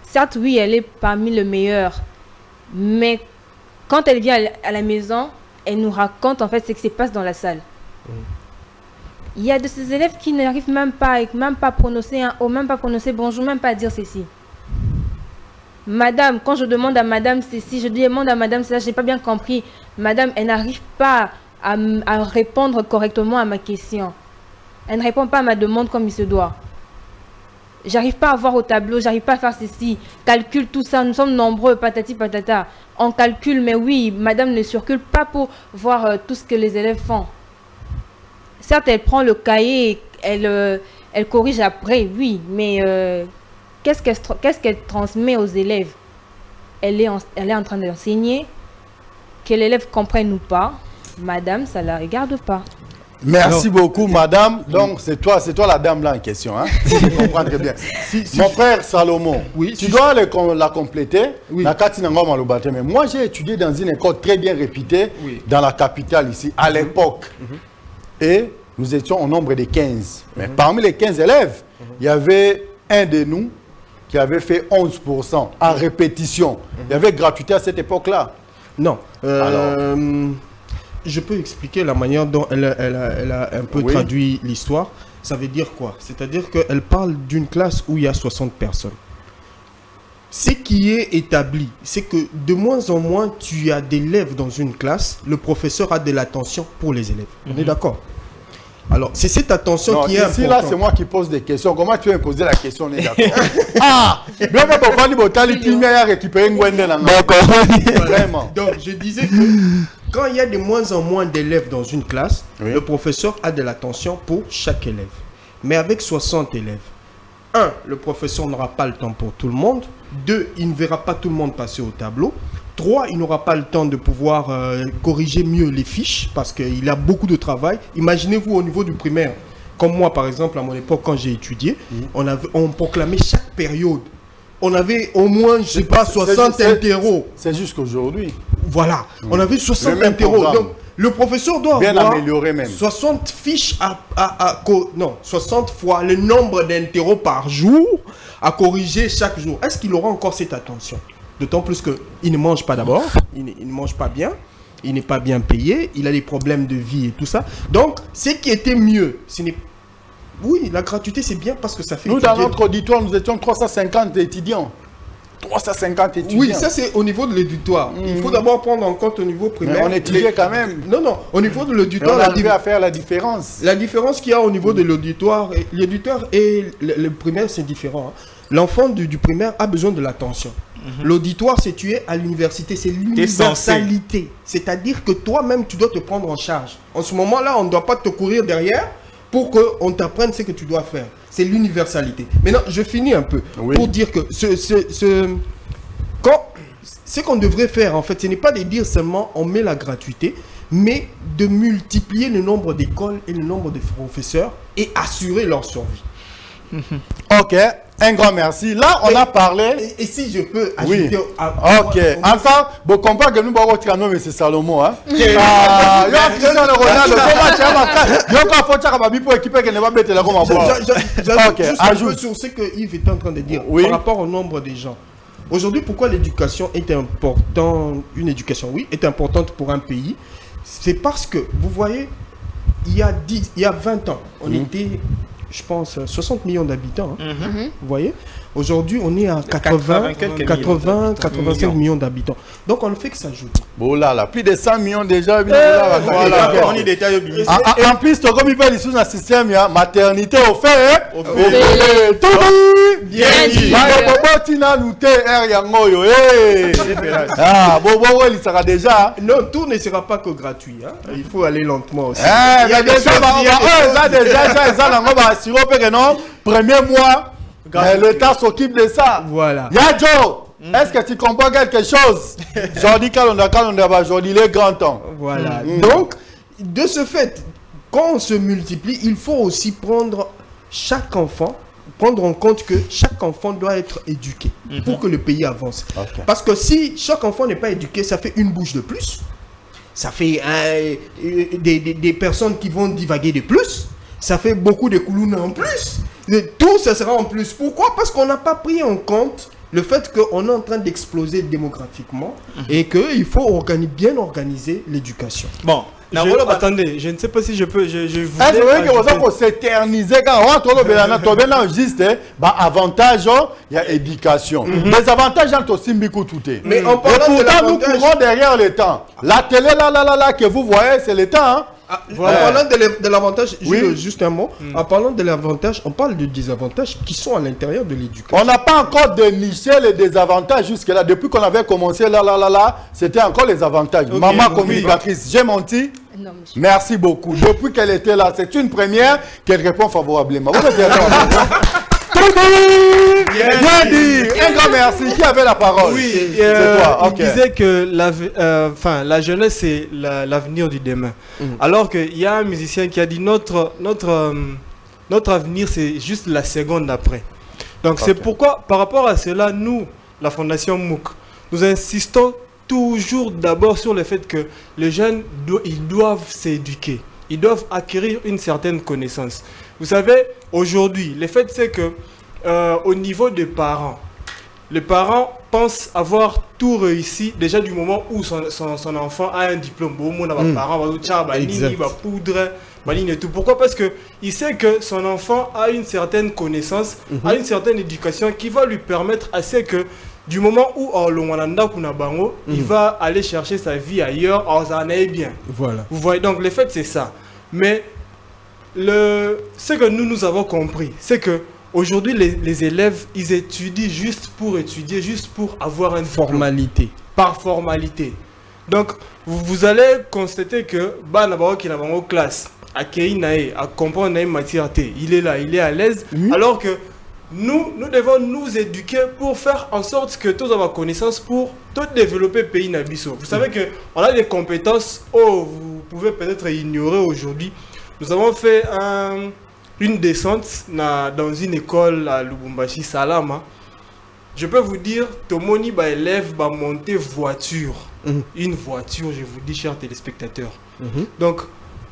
Certes, oui, elle est parmi les meilleures, mais quand elle vient à la maison, elle nous raconte en fait ce qui se passe dans la salle. Il y a de ces élèves qui n'arrivent même pas à prononcer un O, même pas prononcer bonjour, même pas à dire ceci. Madame, quand je demande à madame ceci, je demande à madame cela, je n'ai pas bien compris. Madame, elle n'arrive pas à répondre correctement à ma question. Elle ne répond pas à ma demande comme il se doit. J'arrive pas à voir au tableau, j'arrive pas à faire ceci. Calcule tout ça, nous sommes nombreux, patati patata. On calcule, mais oui, madame ne circule pas pour voir tout ce que les élèves font. Certes, elle prend le cahier, elle corrige après, oui, mais qu'est-ce qu'elle transmet aux élèves? Elle est en train d'enseigner, que l'élève comprenne ou pas. Madame, ça ne la regarde pas. Merci beaucoup, madame. Donc, c'est toi la dame là en question. Hein? Je comprends très bien. Mon frère Salomon, tu dois la compléter. Mais moi, j'ai étudié dans une école très bien réputée dans la capitale ici, à l'époque. Et nous étions au nombre de 15. Mais parmi les 15 élèves, il y avait un de nous qui avait fait 11% en répétition. Il y avait gratuité à cette époque-là. Non. Je peux expliquer la manière dont elle a un peu traduit l'histoire. Ça veut dire quoi? C'est-à-dire qu'elle parle d'une classe où il y a 60 personnes. Ce qui est établi, c'est que de moins en moins tu as d'élèves dans une classe, le professeur a de l'attention pour les élèves. On est d'accord? Alors, c'est cette attention qui est importante. Ici, là, c'est moi qui pose des questions. Comment tu veux me poser la question? On est d'accord. Vraiment. Donc, je disais que quand il y a de moins en moins d'élèves dans une classe, le professeur a de l'attention pour chaque élève. Mais avec 60 élèves, 1, le professeur n'aura pas le temps pour tout le monde. 2, il ne verra pas tout le monde passer au tableau. 3, il n'aura pas le temps de pouvoir corriger mieux les fiches parce qu'il a beaucoup de travail. Imaginez-vous au niveau du primaire, comme moi par exemple à mon époque quand j'ai étudié, on proclamait chaque période. On avait au moins, je sais pas, 60 interros. C'est jusqu'aujourd'hui. Voilà, on avait 60 interros. Donc le professeur doit bien avoir améliorer même. 60 fiches 60 fois le nombre d'interros par jour à corriger chaque jour. Est-ce qu'il aura encore cette attention? D'autant plus qu'il ne mange pas d'abord, il ne mange pas bien, il n'est pas bien payé, il a des problèmes de vie et tout ça. Donc, ce qui était mieux, ce n'est... Oui, la gratuité, c'est bien parce que ça fait... Nous, dans notre auditoire, nous étions 350 étudiants. 350 étudiants. Oui, ça c'est au niveau de l'auditoire. Il faut d'abord prendre en compte au niveau primaire. Mais on étudiait quand même. Non, au niveau de l'auditoire... On arrivait à faire la différence. La différence qu'il y a au niveau de l'auditoire, l'auditoire et le primaire, c'est différent. Hein. L'enfant du primaire a besoin de l'attention. L'auditoire, c'est tu es à l'université, c'est l'universalité. C'est-à-dire que toi-même, tu dois te prendre en charge. En ce moment-là, on ne doit pas te courir derrière pour qu'on t'apprenne ce que tu dois faire. C'est l'universalité. Maintenant, je finis un peu pour dire que ce qu'on devrait faire, en fait, ce n'est pas de dire seulement on met la gratuité, mais de multiplier le nombre d'écoles et le nombre de professeurs et assurer leur survie. Ok, un grand merci. Là, on a parlé... Et si je peux ajouter... Ok. Enfin, bon, compas que nous avons tiré M. Salomon. Hein? J'ajoute sur ce que Yves est en train de dire par rapport au nombre de gens. Aujourd'hui, pourquoi l'éducation est importante? Une éducation, oui, est importante pour un pays. C'est parce que, vous voyez, il y a 20 ans, on était, je pense, 60 millions d'habitants. Vous voyez? Aujourd'hui, on est à 85 millions d'habitants. Donc, on ne fait que s'ajouter. Bon là, plus de 100 millions déjà. On y détaille. En plus, comme il peut aller sur un système, il y a maternité offerte. Tout bien dit. Ah, bon, il sera déjà. Non, tout ne sera pas que gratuit. Hein. Il faut aller lentement aussi. Il y a déjà, premier mois. L'État s'occupe de ça. Voilà. Yadjo, est-ce que tu comprends quelque chose? Jordi Kalonda, Jordi, les grands temps. Voilà. Donc, de ce fait, quand on se multiplie, il faut aussi prendre chaque enfant, prendre en compte que chaque enfant doit être éduqué pour que le pays avance. Okay. Parce que si chaque enfant n'est pas éduqué, ça fait une bouche de plus. Ça fait des personnes qui vont divaguer de plus. Ça fait beaucoup de coulounes en plus. Tout ça sera en plus. Pourquoi? Parce qu'on n'a pas pris en compte le fait qu'on est en train d'exploser démographiquement et qu'il faut bien organiser l'éducation. Bon, attendez, je ne sais pas si je peux... Je vous que vous s'éterniser quand on a juste avantage, il y a éducation. Les avantages, mais en parlant et pourtant, nous courons derrière le temps. La télé, là, que vous voyez, c'est le temps. Hein? En parlant de l'avantage, juste un mot, en parlant de l'avantage, on parle de désavantages qui sont à l'intérieur de l'éducation. On n'a pas encore déniché les désavantages jusque-là. Depuis qu'on avait commencé là, c'était encore les avantages. Okay, maman communicatrice, j'ai menti? Non, monsieur. Merci beaucoup. Depuis qu'elle était là, c'est une première qu'elle répond favorablement. Vous êtes bien dit. Un grand merci. Qui avait la parole? Oui, c'est toi. Okay. Il disait que la jeunesse, c'est l'avenir du demain. Alors qu'il y a un musicien qui a dit notre avenir, c'est juste la seconde d'après. Donc c'est pourquoi, par rapport à cela, nous, la Fondation MOOC, nous insistons toujours d'abord sur le fait que les jeunes, ils doivent s'éduquer. Ils doivent acquérir une certaine connaissance. Vous savez, aujourd'hui, le fait c'est que au niveau des parents, les parents pensent avoir tout réussi déjà du moment où son enfant a un diplôme. Pourquoi? Parce qu'il sait que son enfant a une certaine connaissance, a une certaine éducation qui va lui permettre assez que du moment où il va aller chercher sa vie ailleurs, ça en est bien. Voilà. Vous voyez, donc le fait c'est ça. Mais ce que nous avons compris, c'est que aujourd'hui les élèves, ils étudient juste pour étudier, juste pour avoir une formalité. Par formalité. Donc vous allez constater que qui n'a pas classe, à comprendre une matière, il est là, il est à l'aise, alors que nous devons nous éduquer pour faire en sorte que tous avoir connaissance pour tout développer le pays Nabiso. Vous savez qu'on a des compétences, vous pouvez peut-être ignorer aujourd'hui. Nous avons fait une descente dans une école à Lubumbashi, Salama. Je peux vous dire, Tomoni élève va monter voiture. Une voiture, je vous dis, chers téléspectateurs. Donc,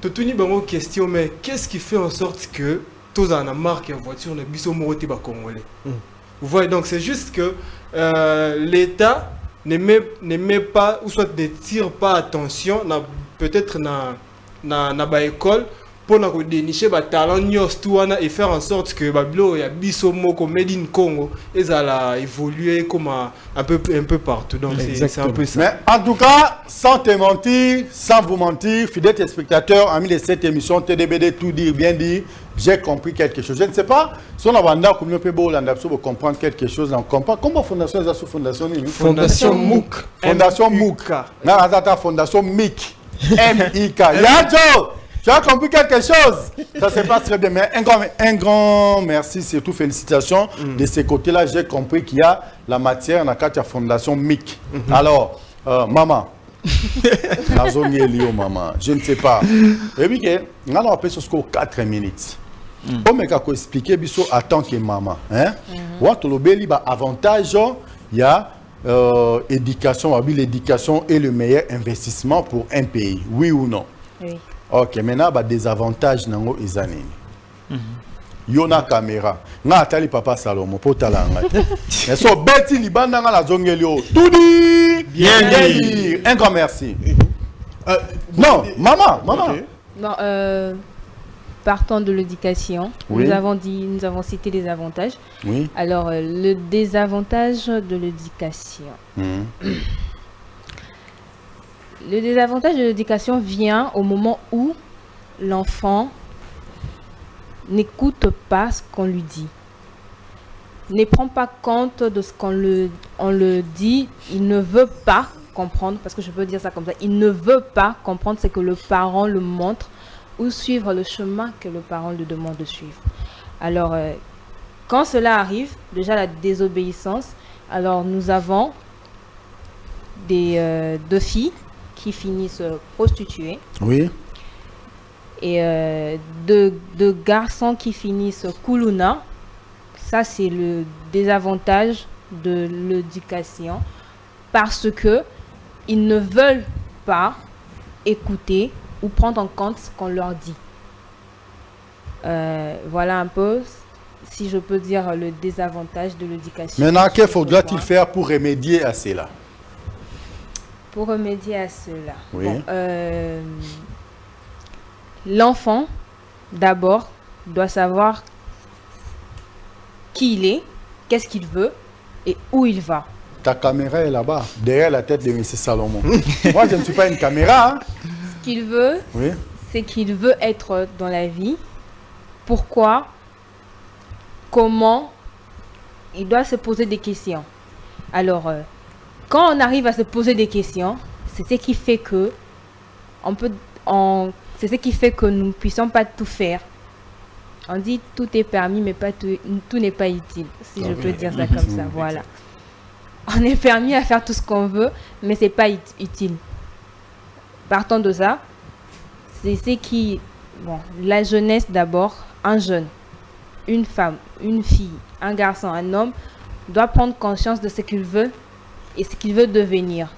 Totoni Bango question, mais qu'est-ce qui fait en sorte que tous en a marque en voiture ne biso moroté ba congolais. Vous voyez, donc c'est juste que l'État ne met pas, ou soit ne tire pas attention, peut-être na ba école, pour dénicher les talents et faire en sorte que Babilo et Biso Moko Made in Congo a évolué comme un peu partout. Donc c'est un peu ça. Mais en tout cas, sans te mentir, sans vous mentir, fidèles téléspectateurs, amis de cette émission TDBD, tout dire, bien dit, j'ai compris quelque chose. Je ne sais pas si on a comprendre quelque chose. On comprend comment Fondation est sous Fondation Fondation MOOC. Fondation MOOC. Fondation MIC. M-I-K. Yadjo! Tu as compris quelque chose? Ça se passe très bien. Mais un grand merci, surtout félicitations. De ce côté-là, j'ai compris qu'il y a la matière dans la Fondation MIC. Alors, maman, maman, je ne sais pas. Et puis, on a appelé sur 4 minutes. On m'a expliqué en tant que maman. Avantage, il y a éducation. L'éducation est le meilleur investissement pour un pays. Oui ou non? Oui. Ok, maintenant, il y a des avantages dans les années. Il y a une caméra. Il y a un papa Salomon. Il y a un bêti liban dans la zone. Tout dit. Bien dit. Un grand merci. Non, maman. Bon, partant de l'éducation, Oui. nous avons cité les avantages. Oui. Alors, le désavantage de l'éducation. Le désavantage de l'éducation vient au moment où l'enfant n'écoute pas ce qu'on lui dit. Ne prend pas compte de ce qu'on le dit. Il ne veut pas comprendre, parce que je peux dire ça comme ça. Il ne veut pas comprendre ce que le parent le montre ou suivre le chemin que le parent lui demande de suivre. Alors, quand cela arrive, déjà la désobéissance, alors nous avons deux filles qui finissent prostituées. Oui. Et deux garçons qui finissent kuluna. Ça, c'est le désavantage de l'éducation, parce que ils ne veulent pas écouter ou prendre en compte ce qu'on leur dit. Voilà un peu, si je peux dire, le désavantage de l'éducation. Maintenant, que faudra-t-il faire pour remédier à cela? Pour remédier à cela, Oui. bon, l'enfant, d'abord, doit savoir qui il est, qu'est-ce qu'il veut et où il va. Ta caméra est là-bas, derrière la tête de M. Salomon. Moi, je ne suis pas une caméra. Hein? Ce qu'il veut, Oui. c'est qu'il veut être dans la vie. Pourquoi? Comment? Il doit se poser des questions. Alors, quand on arrive à se poser des questions, c'est ce qui fait que c'est ce qui fait que nous ne puissions pas tout faire. On dit tout est permis, mais pas tout n'est pas utile, si je peux dire ça comme ça. Voilà. On est permis à faire tout ce qu'on veut, mais c'est pas utile. Partant de ça, c'est ce qui, bon, la jeunesse d'abord, un jeune, une femme, une fille, un garçon, un homme, doit prendre conscience de ce qu'il veut et ce qu'il veut devenir.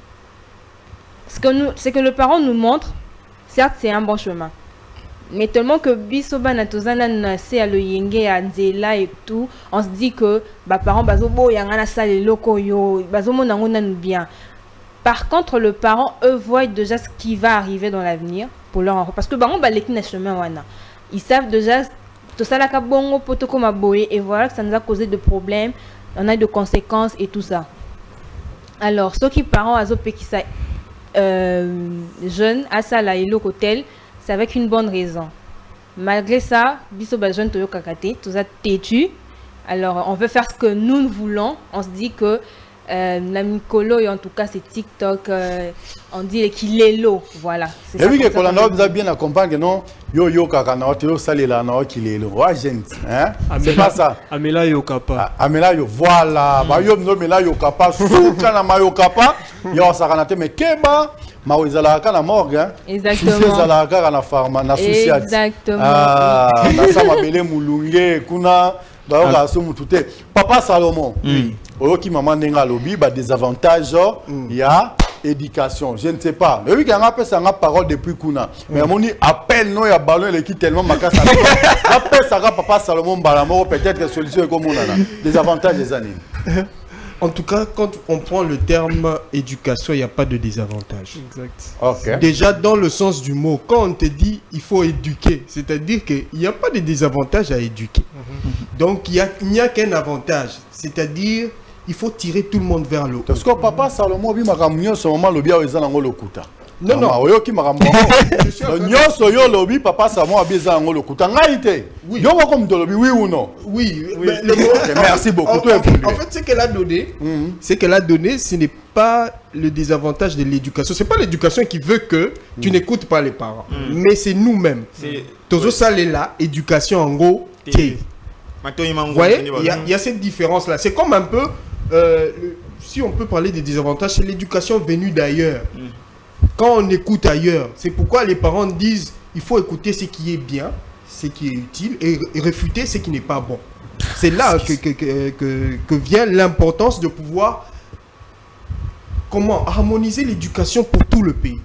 Ce que le parent nous montre, certes, c'est un bon chemin. Mais tellement que bisoba na tozana na se à le yenge à nzela et tout, on se dit que bah parents bazobo yangana ça les locaux yo bazomo nangona nous bien. Par contre, le parent eux voient déjà ce qui va arriver dans l'avenir pour leur enfant, parce que baron ba leki na chemin wana. Ils savent déjà tout ça la ka bongo poto comme aboye, et voilà que ça nous a causé de problèmes, on a de conséquences et tout ça. Alors ceux qui parents azopé qui ça jeune à ça la elo hôtel, c'est avec une bonne raison. Malgré ça, biso ba jeune toyo kakate, tout ça têtu. Alors on veut faire ce que nous voulons. On se dit que la Mikolo, et en tout cas c'est TikTok, on dit qu'il est l'eau. Voilà. Et oui, que Colanda vous a bien accompagné, non? Yo kakana, tu salé là, non, qu'il est l'eau. Ouais, gente, hein? C'est pas ça. Amela Yokapa. Amela Yo, voilà. Bah yo no mela Yokapa, soukana ma Yokapa. Yo sakanate mais keba. Maouizalaka na morgue, hein? Exactement. Zalaka na pharma, na société. Exactement. Ah, na sama bele mulunge, kuna, ba yo ka so mutute. Papa Salomon. Oui. Oyoki maman nenga lobi, ba des avantages, il y a éducation. Je ne sais pas. Mais oui, il y a un parole depuis kuna. Mais on dit appel non ya ballon il est tellement makasa. Appel ça papa Salomon balamo peut-être que solution est comme on a. Des avantages des années. En tout cas, quand on prend le terme éducation, il n'y a pas de désavantage. Exact. Okay. Déjà, dans le sens du mot, quand on te dit il faut éduquer, c'est-à-dire qu'il n'y a pas de désavantage à éduquer. Donc, il n'y a qu'un avantage. C'est-à-dire il faut tirer tout le monde vers le haut. Parce que papa Salomon, il m'a ramené ce moment le bien aux ans le kuta. Non, non. Qui m'a ramené. Nyoso yo lobi papa Salomon a bien le kuta. Ngaïté. Oui. Yo comme de lobi oui ou non? Oui. Oui. Le mot. Merci beaucoup. En fait, ce qu'elle a donné, ce n'est pas le désavantage de l'éducation. C'est pas l'éducation qui veut que tu n'écoutes pas les parents, mais c'est nous-mêmes. Tozo Salela, éducation en gros. Vous voyez, il y a cette différence-là. C'est comme un peu, si on peut parler des désavantages, c'est l'éducation venue d'ailleurs. Quand on écoute ailleurs, c'est pourquoi les parents disent il faut écouter ce qui est bien, ce qui est utile, et réfuter ce qui n'est pas bon. C'est là que vient l'importance de pouvoir harmoniser l'éducation pour tout le pays.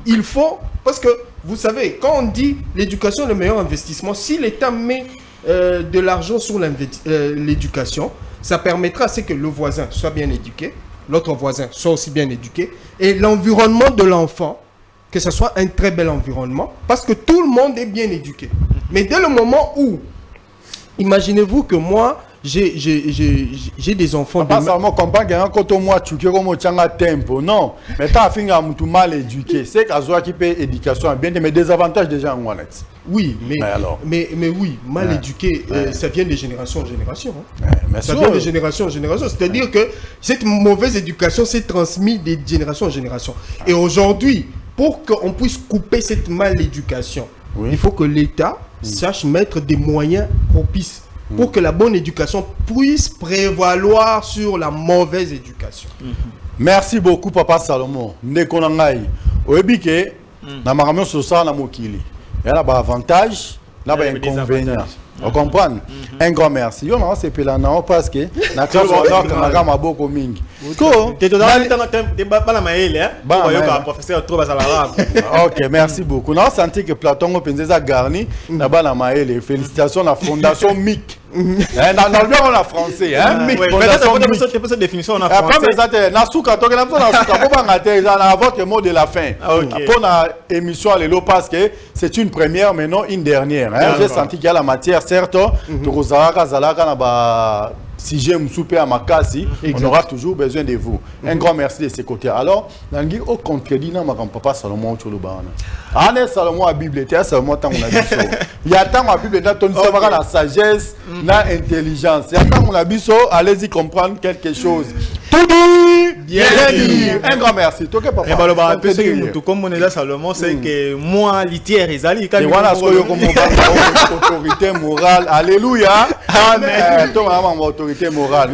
Il faut, parce que vous savez, quand on dit l'éducation est le meilleur investissement, si l'État met de l'argent sur l'éducation, ça permettra à ce que le voisin soit bien éduqué, l'autre voisin soit aussi bien éduqué, et l'environnement de l'enfant que ce soit un très bel environnement, parce que tout le monde est bien éduqué. Mais dès le moment où, imaginez-vous que moi, j'ai des enfants. Pas seulement comprendre qu'il y a un côté moi, tu veux comme un tempo. Non, mais tu as fait un tout mal éduqué. C'est qu'à ce qui paye éducation bien, mais des avantages déjà en wallet. Oui, mais oui, mal éduqué, ça vient de génération en génération. Ça vient de génération en génération. C'est-à-dire que cette mauvaise éducation s'est transmise de génération en génération. Et aujourd'hui, pour qu'on puisse couper cette mal éducation, il faut que l'État sache mettre des moyens propices pour que la bonne éducation puisse prévaloir sur la mauvaise éducation. Merci beaucoup, Papa Salomon. Nekonangai. Oebike, na maramio sosa na mokili. Il y a des avantages, il y a des inconvénients. Vous comprenez? Un grand merci. Yo na c'est pelana parce que na classe on a kama boko mingi. Ko te bana maele hein. Ba yo ka professeur trop basala. OK, merci beaucoup. Na senti que Platon openzeza garni na bana maele. Félicitations la fondation MIC. Dans le bien on a français hein. MIC. Peut-être pas cette définition en français. Après ça na souka to na souka po banga te na votre mot de la fin. Pour la émission lelo parce que c'est une première mais non une dernière hein. J'ai senti qu'il y a la matière certes, si souper à Makasi, on aura toujours besoin de vous. Un grand merci de ce côté. Alors, Nangi, au contredit, Papa Salomon Chulubana. Anne Salomon à Bible, tu as Salomon tant on a dit. Il y a tant à Bible, tu as la sagesse, la intelligence. Il y a tant on a dit, allez-y comprendre quelque chose. Tout dit, bien dit. Un grand merci. Tout comme on est là, Salomon, c'est que moi, litière, ils allaient. Et voilà ce que je autorité morale. Alléluia. Amen. Autorité morale.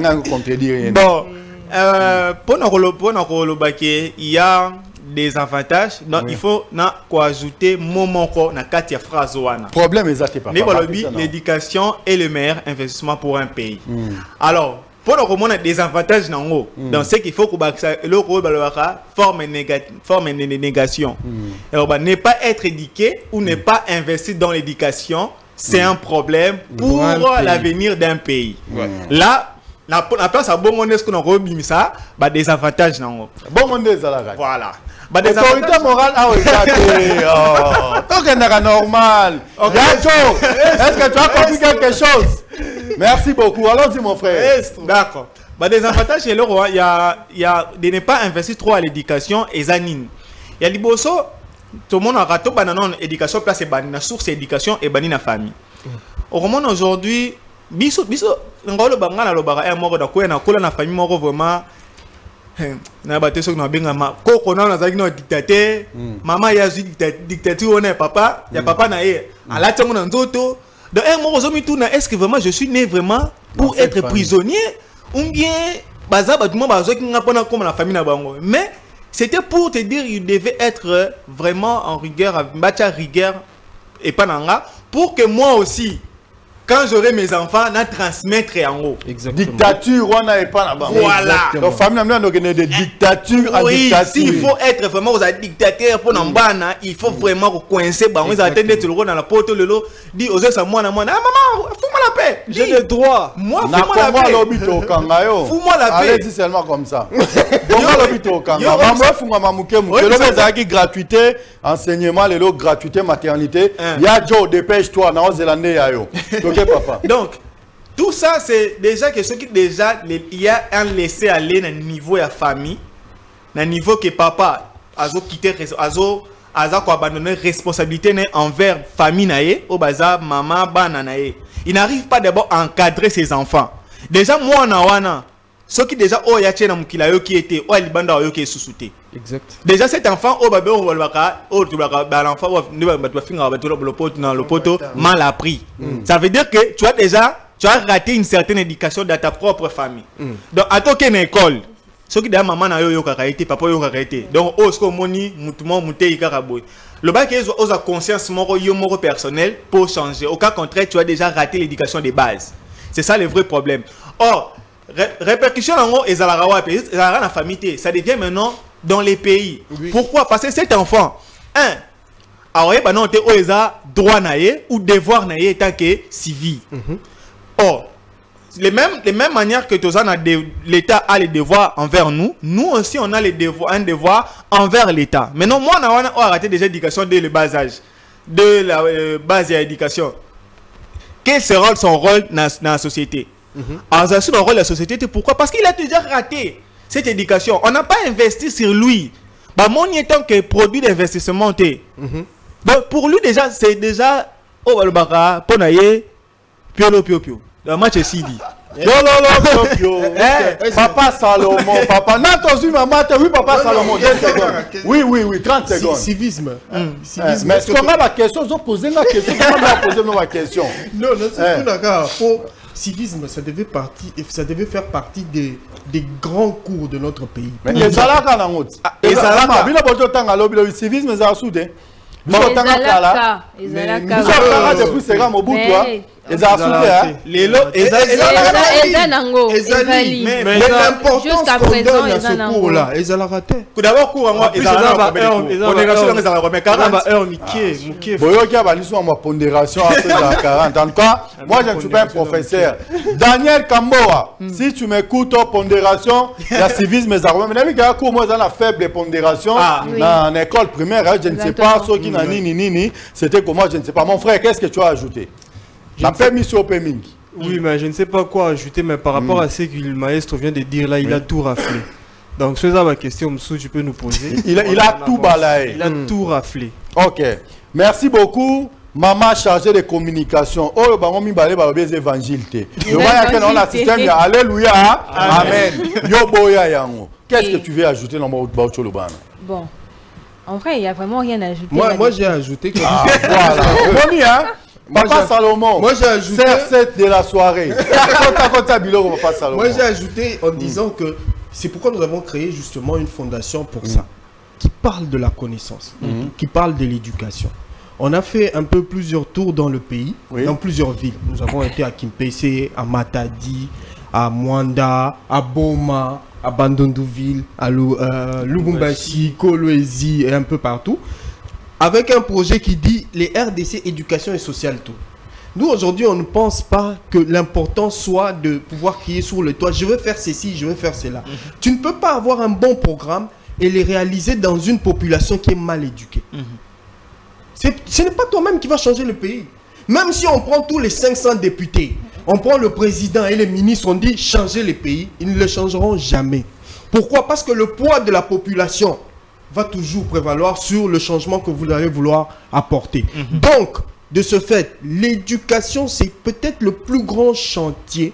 Bon, pour nous, il y a des avantages. Donc, il faut ajouter moment na katia phrase wana. Problème exact pas. L'éducation est le meilleur investissement pour un pays. Alors, pour nous remonter des avantages dans ce qu'il faut que forme une négation. Ne pas être éduqué ou ne pas investir dans l'éducation, c'est un problème pour l'avenir d'un pays. Là, la place à bon monde est-ce qu'on a remis ça, des avantages dans bon monde est là. Voilà. Autorité morale a donc c'est normal. Est-ce que tu as compris quelque chose? Merci beaucoup. Allons-y mon frère. D'accord. Des avantages chez le roi, il y a de ne pas investir trop à l'éducation et zanine. Il y a des bossos, tout le monde a raté l'éducation, place la source d'éducation et la famille. Au moment aujourd'hui, biso ngolo bangana lo bara moko da ko na kola na famille moko vraiment na baté so na benga ma koko na zaki no dictateur mama ya zu dictature on papa ya papa na ye ala tsango na nzoto de un moko zo mituna est-ce que vraiment je suis né vraiment pour être prisonnier ou bien baza batuma bazo ki ngapona comme la famille na bango, mais c'était pour te dire il devait être vraiment en rigueur, bacha rigueur et pas nanga pour que moi aussi quand j'aurai mes enfants, na transmettre en haut. Dictature, on n'a pas là-bas. Voilà. Donc, famille, on a des dictatures à dictature. Il faut être vraiment aux dictateurs pour n'embana, il faut vraiment coincer. On a attendu tout le monde dans la porte le lot. Dit aux autres, moi, ah maman, fous-moi la paix. J'ai le droit. Moi, fous-moi la paix. Fous-moi la paix. Allez-y seulement comme ça. Gratuité, enseignement, les lots, gratuité, maternité. Il y a Joe, dépêche-toi, Néo-Zélandais, yayo. Papa. Donc, tout ça, c'est déjà que ce qui déjà, il y a un laisser aller dans le niveau de la famille, dans le niveau que papa a quitté, a abandonné responsabilité envers famille nae, au bazar, maman, bananae. Il n'arrive pas d'abord à encadrer ses enfants. Déjà, moi, ce qui déjà, oh, ya tchena mukila yo qui était, oh, il banda yo qui est sous-souté. Exact. Déjà, cet enfant, oh, bah, on va l'enfant, le poteau, mal appris. Ça veut dire que tu as raté une certaine éducation dans ta propre famille. Donc, à toi, une école, ce qui dit maman na yo karité, papa yo karité. Donc, oh, ce que moni, mutumo, muté, ikaraboy. Le bac est aux conscience moro personnel pour changer. Au cas contraire, tu as déjà raté l'éducation des bases. C'est ça le vrai problème. Or, répercussions en haut et la famille, ça devient maintenant dans les pays. Oui. Pourquoi? Parce que cet enfant, alors il y a droit ou devoir tant que civil. Or, les mêmes manières que l'État a les devoirs envers nous, nous aussi on a un devoir envers l'État. Maintenant, moi, on a arrêté déjà l'éducation dès le bas âge, de la base de l'éducation. Quel sera son rôle dans la société? Alors, le rôle de la société, pourquoi? Parce qu'il a déjà raté cette éducation. On n'a pas investi sur lui. Bah, mon étant que produit d'investissement. Donc, pour lui, déjà, c'est déjà. Oh, le baka, ponaye, pio. Le match est si dit. Papa Salomon, papa. N'attention, maman, oui, papa Salomon. 10 secondes. Oui, 30 secondes. Civisme. Mais est-ce qu'on a la question? Ils ont posé la question. Comment on a posé la question? Non, c'est tout d'accord. Civisme, ça devait faire partie des grands cours de notre pays. Mais les Alaka n'ont pas. Les Alaka, ils n'ont pas le civisme, ils ont soudé. Ils ont Alaka. Ils ont Alaka depuis ces gars, Mobutu. Ils ont soudé. Mais l'importance qu'on donne à ce cours-là, ils ont raté. Tout d'abord, cours, ils ont pondération après la 40. En tout cas, moi je ne suis pas un professeur. Daniel Kamboa, si tu m'écoutes, pondération, la civisme, mais il y a un cours, moi, dans la faible pondération dans l'école primaire, je ne sais pas, ceux qui n'ont ni, c'était comment, je ne sais pas. Mon frère, qu'est-ce que tu as ajouté? La permission au Peming. Oui, mais je ne sais pas quoi ajouter, mais par rapport à ce que le maestro vient de dire là, il a tout raflé. Donc, c'est ça ma question, Moussou, tu peux nous poser. Il a tout balayé. Il a tout raflé. Ok. Merci beaucoup. Maman chargée de communication. Oh, bah, mi balé ba les évangiles. On a système. Alléluia. Amen. Yo boya yango. Qu'est-ce que tu veux ajouter dans mon Baucho Lubana? Bon. En vrai, il n'y a vraiment rien à ajouter. Moi j'ai ajouté que. Voilà. Bon, hein? Papa Salomon, moi j'ai ajouté CR7 de la soirée. Moi j'ai ajouté en disant que c'est pourquoi nous avons créé justement une fondation pour ça, qui parle de la connaissance, qui parle de l'éducation. On a fait un peu plusieurs tours dans le pays, dans plusieurs villes. Nous avons été à Kimpese, à Matadi, à Mwanda, à Boma, à Bandundouville, à Lubumbashi, Kolwezi et un peu partout. Avec un projet qui dit les RDC éducation et social tout. Nous aujourd'hui on ne pense pas que l'important soit de pouvoir crier sur le toit, je veux faire ceci, je veux faire cela. Tu ne peux pas avoir un bon programme et les réaliser dans une population qui est mal éduquée. Ce n'est pas toi-même qui va changer le pays. Même si on prend tous les 500 députés, on prend le président et les ministres, on dit changer les pays, ils ne le changeront jamais. Pourquoi? Parce que le poids de la population va toujours prévaloir sur le changement que vous allez vouloir apporter. Donc, de ce fait, l'éducation, c'est peut-être le plus grand chantier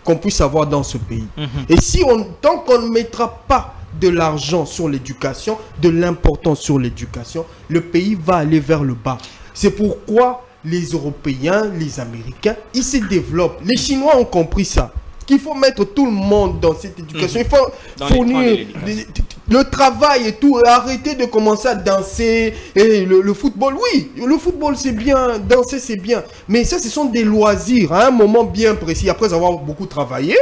qu'on puisse avoir dans ce pays. Et si tant qu'on ne mettra pas de l'argent sur l'éducation, de l'importance sur l'éducation, le pays va aller vers le bas. C'est pourquoi les Européens, les Américains, ils se développent. Les Chinois ont compris ça. Qu'il faut mettre tout le monde dans cette éducation. Il faut fournir le travail et tout. Et arrêter de commencer à danser. Et le football, oui, le football c'est bien. Danser c'est bien. Mais ça, ce sont des loisirs à un moment bien précis. Après avoir beaucoup travaillé,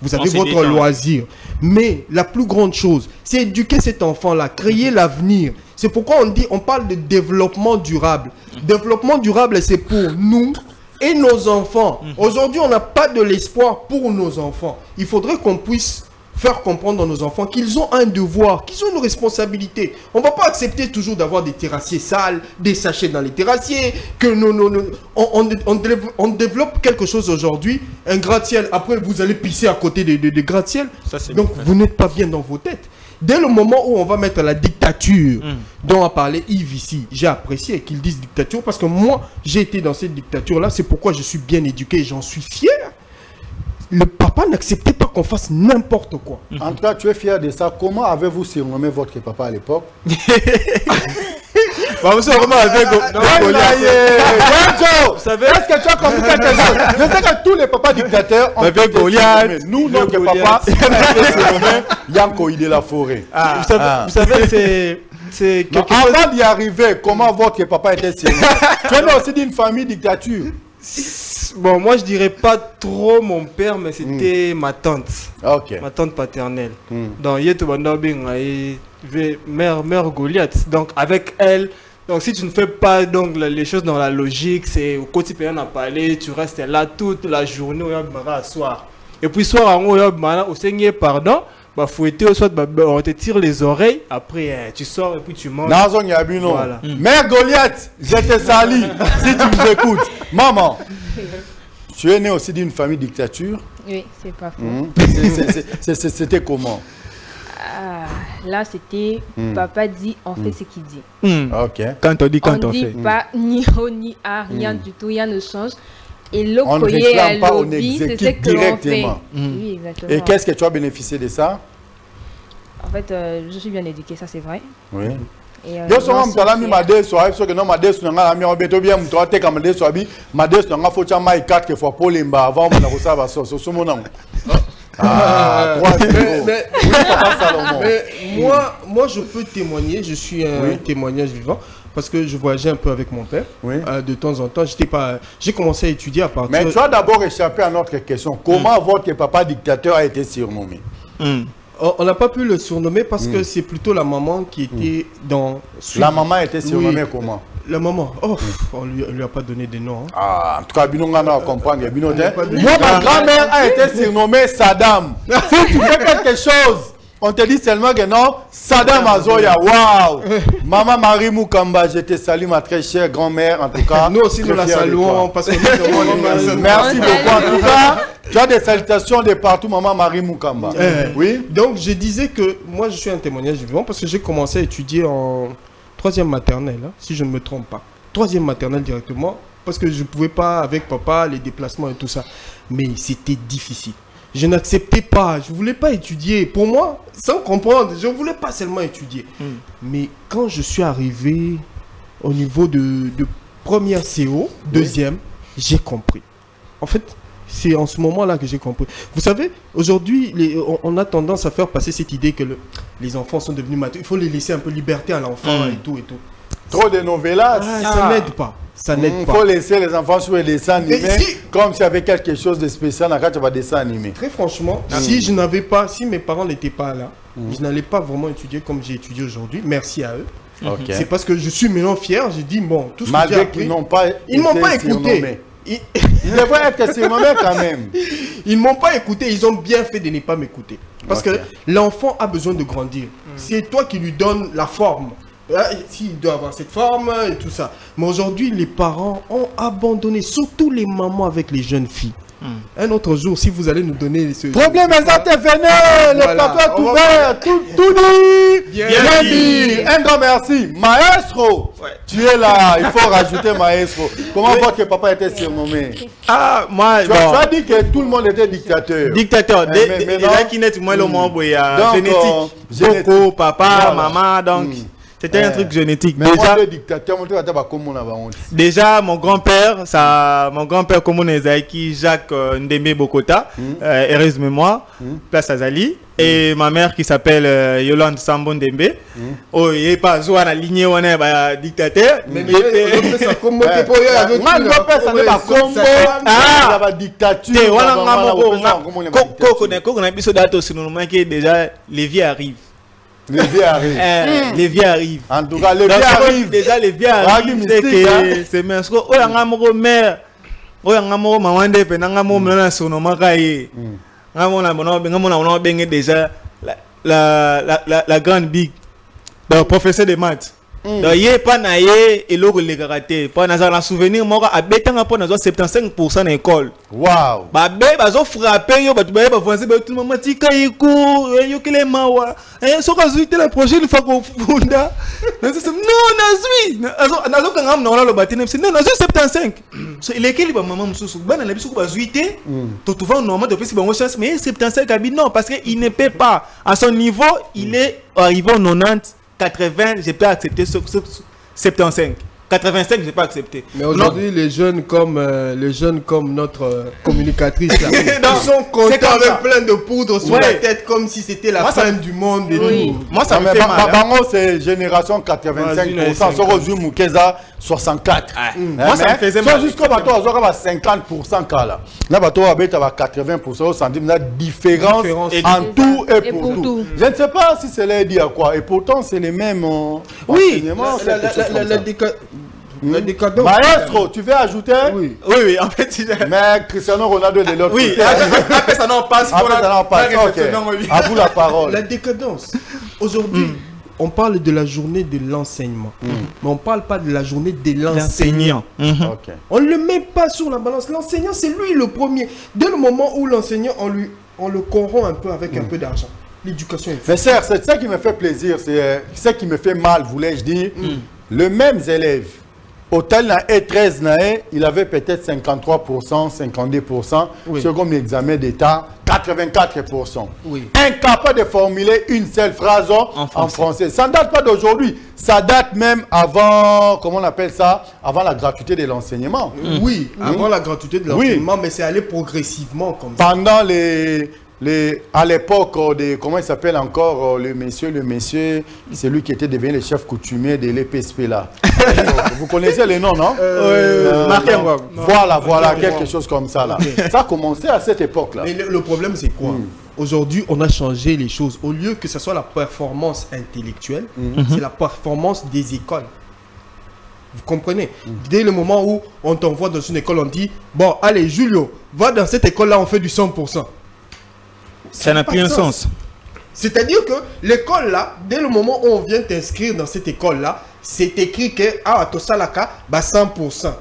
vous avez votre loisir. Mais la plus grande chose, c'est éduquer cet enfant-là, créer l'avenir. C'est pourquoi on parle de développement durable. Développement durable, c'est pour nous et nos enfants. Aujourd'hui, on n'a pas de l'espoir pour nos enfants. Il faudrait qu'on puisse faire comprendre à nos enfants qu'ils ont un devoir, qu'ils ont une responsabilité. On ne va pas accepter toujours d'avoir des terrassiers sales, des sachets dans les terrassiers, que on développe quelque chose aujourd'hui, un gratte-ciel, après vous allez pisser à côté des gratte-ciel. Donc vous n'êtes pas bien dans vos têtes. Dès le moment où on va mettre la dictature dont a parlé Yves ici, j'ai apprécié qu'il dise dictature parce que moi, j'ai été dans cette dictature-là. C'est pourquoi je suis bien éduqué et j'en suis fier. Le papa n'acceptait pas qu'on fasse n'importe quoi. En tout cas, tu es fier de ça. Comment avez-vous surnommé votre papa à l'époque? Vous savez comment avec est-ce que tu as compris quelque chose? Je sais que tous les papas dictateurs ont fait Goliath. Nous, notre papa, Yanko de la forêt. Vous savez, c'est avant d'y arriver, comment votre papa était surnommé? Tu es aussi d'une famille dictature. Bon, moi je dirais pas trop mon père, mais c'était ma tante. Ma tante paternelle. Donc, mère Goliath. Donc, avec elle, Donc si tu ne fais pas donc les choses dans la logique, c'est au quotidien à parler, tu restes là toute la journée au soir. Et puis soir au Seigneur pardon, bah fouetter au soir, on te tire les oreilles, après tu sors et puis tu manges. Voilà. Mère Goliath, je te salue si tu nous écoutes. Maman, tu es né aussi d'une famille dictature. Oui, c'est pas faux. C'était comment? Là, c'était papa dit, on fait ce qu'il dit. Ok. Quand on dit, quand on dit fait. Pas ni haut ni à, rien du tout, rien ne change. Et le on ne réclame pas, on exécute directement. Oui, exactement. Et qu'est-ce que tu as bénéficié de ça? En fait, je suis bien éduquée, ça c'est vrai. Oui. Je suis ma moi je peux témoigner, je suis un témoignage vivant. Parce que je voyageais un peu avec mon père. De temps en temps, j'ai commencé à étudier à partir... Mais tu as d'abord échappé à notre question. Comment votre papa dictateur a été surnommé? On n'a pas pu le surnommer parce que c'est plutôt la maman qui était dans... La maman était surnommée comment? La maman, on lui a pas donné de nom. Hein. En tout cas, Binonga n'a comprendre. Moi, ma grand-mère a été surnommée Saddam. Si tu fais quelque chose, on te dit seulement que non, Saddam Azoya, waouh! Maman Marie Moukamba, je te salue, ma très chère grand-mère, en tout cas. Nous aussi, nous la saluons parce que nous merci beaucoup, en tout cas. Tu as des salutations de partout, maman Marie Moukamba. Oui. Donc, je disais que moi, je suis un témoignage vivant parce que j'ai commencé à étudier en 3e maternelle, hein, si je ne me trompe pas. 3e maternelle directement, parce que je ne pouvais pas, avec papa, les déplacements et tout ça. Mais c'était difficile. Je n'acceptais pas, je ne voulais pas étudier. Pour moi, sans comprendre, je ne voulais pas seulement étudier. Mais quand je suis arrivé au niveau de première CO, deuxième, j'ai compris. En fait, c'est en ce moment-là que j'ai compris. Vous savez, aujourd'hui, on a tendance à faire passer cette idée que les enfants sont devenus matures. Il faut les laisser un peu liberté à l'enfant et tout et tout. Trop de novellas. Ça n'aide pas. Ça n'aide pas. Il faut laisser les enfants sur les dessins animés comme s'il y avait quelque chose de spécial dans le dessin animé. Très franchement, si mes parents n'étaient pas là, je n'allais pas vraiment étudier comme j'ai étudié aujourd'hui. Merci à eux. C'est parce que je suis maintenant fier. J'ai dit, bon, tout ce que j'ai appris, ils ne m'ont pas écouté. Ils devraient être surnommés quand même. Ils ne m'ont pas écouté. Ils ont bien fait de ne pas m'écouter. Parce que l'enfant a besoin de grandir. C'est toi qui lui donnes la forme. S'il doit avoir cette forme et tout ça. Mais aujourd'hui, les parents ont abandonné, surtout les mamans avec les jeunes filles. Un autre jour, si vous allez nous donner ce... Problème intervenez, le plateau est ouvert, tout dit, bien dit. Un grand merci. Maestro, tu es là, il faut rajouter maestro. Comment votre papa était surnommé? Moi, tu as dit que tout le monde était dictateur. Dictateur, mais là qui n'est moi le membre génétique. Beaucoup, papa, maman, donc... C'était un truc génétique. Déjà, mon grand-père, comme on est Jacques Ndembe Bokota, heureuse mémoire, place Azali, et ma mère qui s'appelle Yolande Sambo Ndembe. Oh, il n'est pas joué à la lignée, on est dictateur. Mais il fait ça comme moi, déjà, les vies arrivent. Les vieux arrivent. Les vieux arrivent. En tout cas, les vieux arrivent. Déjà, les vieux arrivent. C'est mince. Oh, y'a un mot mère. Oh, y'a un mot maman de peine. Y'a un mot maintenant sur nos macailles. Y'a un déjà la grande big. Le professeur de maths. Donc, il n'y a pas naïe et l'eau de karaté. Pas un souvenir, moi, à béton, à 75% d'école. Waouh! Bah, ils ont frappé, tout le monde dit que les mawa. Et so, quand la prochaine fois qu'on funda, non, le bâtiment, c'est non, 75. Il est quel maman, on a besoin de 8 tu te vois normalement depuis si bon chance, mais 75 non, parce qu'il ne peut pas. À son niveau, il est arrivé au 90. 80, j'ai pas accepté 75. 85, je n'ai pas accepté. Mais aujourd'hui, les jeunes comme notre communicatrice, là, ils sont contents avec plein de poudre sur la tête comme si c'était la fin du monde. Et tout. Moi, ça me fait mal. Bango, c'est génération 85%. Sur Ozu Moukeza, 64. Moi, ça me faisait mal. Jusqu'au bateau, on a 50% cas là. Là, bateau, on a 80%. On sent une différence en tout et pour tout. Je ne sais pas si c'est là dit à quoi. Et pourtant, c'est les mêmes. Oui, la décadence. Maestro, tu veux ajouter? Oui. Oui, en fait, mais Cristiano Ronaldo de l'autre côté. Oui, après ça n'en passe. À vous la parole. La décadence. Aujourd'hui, on parle de la journée de l'enseignement, mais on ne parle pas de la journée de l'enseignant. On ne le met pas sur la balance. L'enseignant, c'est lui le premier. Dès le moment où l'enseignant, on le corrompt un peu avec un peu d'argent. L'éducation est faite. Mais c'est ça qui me fait plaisir, c'est ça qui me fait mal, voulais-je dire. Le même élève, au tel na E13 il avait peut-être 53%, 52%, second l'examen d'État, 84%. Incapable de formuler une seule phrase en français. Ça ne date pas d'aujourd'hui, ça date même avant, comment on appelle ça, avant la gratuité de l'enseignement. Oui, avant la gratuité de l'enseignement, mais c'est allé progressivement comme ça. Pendant à l'époque, comment il s'appelle encore, le monsieur, c'est lui qui était devenu le chef coutumier de l'EPSP là. Vous connaissez les noms, non? Voilà, quelque chose comme ça là. Ça a commencé à cette époque là. Mais le problème c'est quoi? Aujourd'hui, on a changé les choses. Au lieu que ce soit la performance intellectuelle, c'est la performance des écoles. Vous comprenez? Dès le moment où on t'envoie dans une école, on dit, bon, allez, Julio, va dans cette école là, on fait du 100%. Ça n'a plus un sens. C'est-à-dire que l'école là, dès le moment où on vient t'inscrire dans cette école là, c'est écrit que Tosalaka, 100%.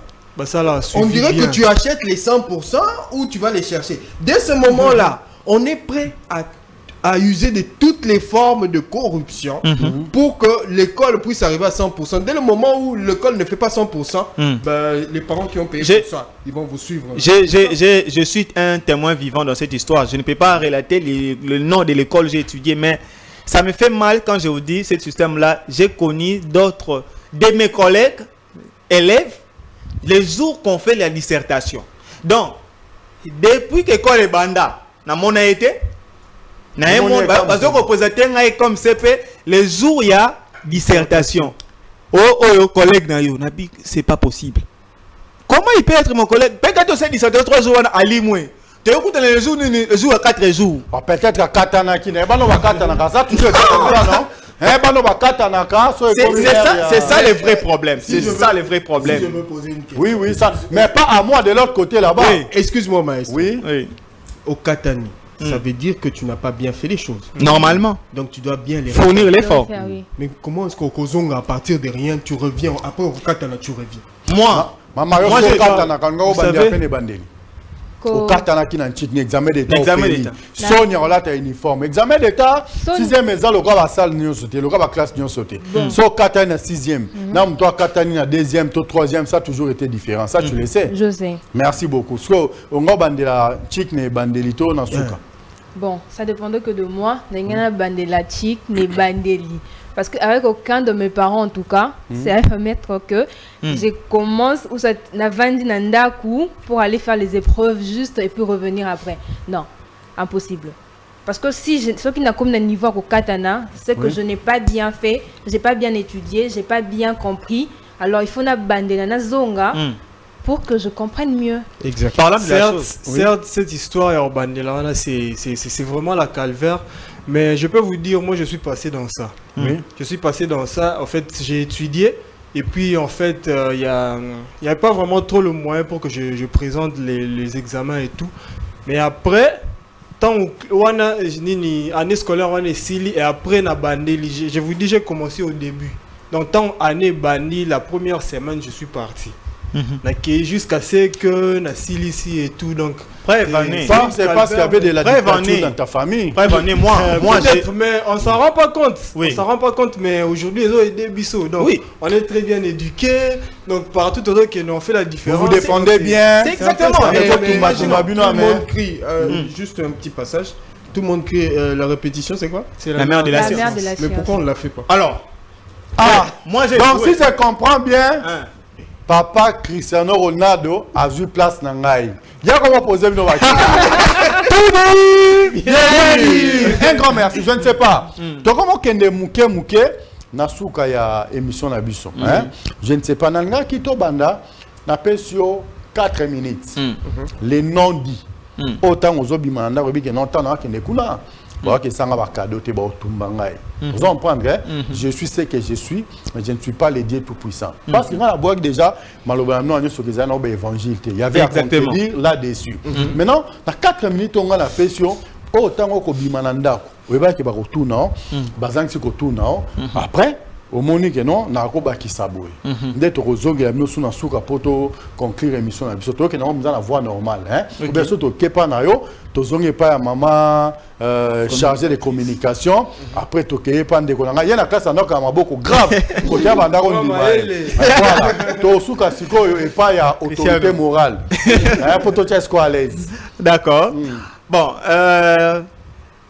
On dirait que tu achètes les 100% ou tu vas les chercher. Dès ce moment là, on est prêt à user de toutes les formes de corruption pour que l'école puisse arriver à 100%. Dès le moment où l'école ne fait pas 100%, les parents qui ont payé pour ça, ils vont vous suivre. Je suis un témoin vivant dans cette histoire. Je ne peux pas relater le nom de l'école que j'ai étudié, mais ça me fait mal quand je vous dis ce système-là. J'ai connu d'autres, de mes collègues, élèves, les jours qu'on fait la dissertation. Donc, depuis que l'école est banda, dans mon été, comme CP, les jours il y a dissertation. Collègue, c'est pas possible. Comment il peut être mon collègue? Peut-être que c'est dissertation 3 jours à Limoué. Tu écoutes les jours à 4 jours. Peut-être à Katanaki, ça toujours non? C'est ça le vrai problème. C'est ça le vrai problème. Si je me posais une question. Oui, ça. Mais pas à moi de l'autre côté là-bas. Excuse-moi, maestro. Oui. Au Katani. Ça veut dire que tu n'as pas bien fait les choses. Normalement. Donc tu dois bien les fournir l'effort. Mais comment est-ce qu'au Kozonga, à partir de rien, tu reviens? Après au Katana, tu reviens. Moi, au Katana qui n'a pas examen d'état. Sonia, on a uniforme. Examen d'état, 6e, mais le gars va salle n'y sauter, le gars va classe n'y sauter. So Katana 6e, non toi Katana 2e, toi 3e, ça a toujours été différent. Ça tu le sais. Je sais. Merci beaucoup. So on va bandela chic ne bandelito na suka. Bon, ça dépendait que de moi. N'engana bandela chic ne bandeli. Parce qu'avec aucun de mes parents, en tout cas, c'est à permettre que je commence ou ça n'a vendu nandaku pour aller faire les épreuves juste et puis revenir après. Non, impossible. Parce que si ce qui n'a comme un niveau au katana, c'est que je n'ai pas bien fait, j'ai pas bien étudié, j'ai pas bien compris. Alors il faut na bandela na zonga pour que je comprenne mieux. Exactement. Certes, cette histoire à bandela, c'est vraiment la calvaire. Mais je peux vous dire, moi je suis passé dans ça. Je suis passé dans ça. En fait, j'ai étudié. Et puis, en fait, il n'y a pas vraiment trop le moyen pour que je présente les examens et tout. Mais après, tant année scolaire, on est sili et après, na bandeli. Je vous dis, j'ai commencé au début. Donc, tant année bandi, la première semaine, je suis parti. Jusqu'à ce que na ici et tout, donc ça c'est parce qu'il y avait de la dictature dans ta famille. Moi mais on s'en rend pas compte. On s'en rend pas compte, mais aujourd'hui ils ont aidé Bissot, donc on est très bien éduqués, donc partout où on fait la différence. Vous défendez bien. C'est exactement. Tout le monde crie. Juste un petit passage. Tout le monde crie. La répétition, c'est quoi? C'est la mère de la science. Mais pourquoi on ne la fait pas? Alors. Donc si je comprends bien. Papa Cristiano Ronaldo a vu place Nangai. Il y a comment poser une un grand merci, je ne sais pas. Donc comment kende mouke nasuka ya émission na biso, hein? Je ne sais pas nanga kito banda na pesio 4 minutes. Les noms dits. Autant aux obimanda rebi que non tant na kende kuna. Bon que ça va cadeau te ba otumbangai. Vous comprenez? Je suis ce que je suis, mais je ne suis pas le Dieu tout puissant. Parce que dans la boîte déjà malobana non sur les années évangile, il y avait à contenir là-dessus. Maintenant, dans 4 minutes on a la pression autant ko bimananda. Vous voyez que ba retourna, bazang si ko tourna. Après au monique non na ko ba kisaboué. D'être aux ongles ya miso na suka poto conclure émission na biso to que non dans la voie normale hein. Ou bien surtout kepa na yo tozonge pas ya maman chargé de communication après toke pas ndeko na ya na classe na ka maboko grave ko ya banda ko ndima. Voilà. To suka sikoyo et pas ya autorité morale. Hein poto tchesko à l'aise. D'accord. Bon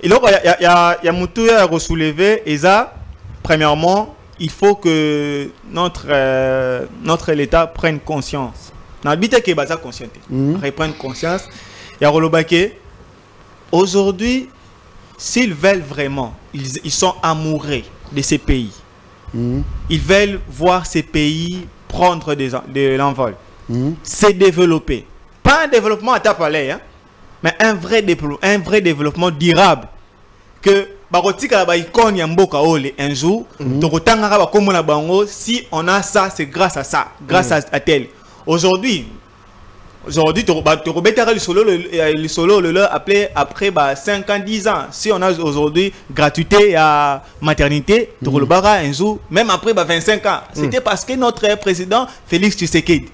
il y a mutu ya resoulever et ça premièrement il faut que notre l'État prenne conscience. N'habite que baza conscience. Reprenne conscience. Et à aujourd'hui, s'ils veulent vraiment, ils sont amoureux de ces pays. Ils veulent voir ces pays prendre de l'envol, se développer. Pas un développement à taper, hein, mais un vrai développement durable. Que un jour, si on a ça, c'est grâce à ça, grâce à tel. Aujourd'hui, tu le solo appelé après 5 ans, 10 ans. Si on a aujourd'hui gratuité à maternité, un jour, même après 25 ans, c'était parce que notre président Félix Tshisekedi.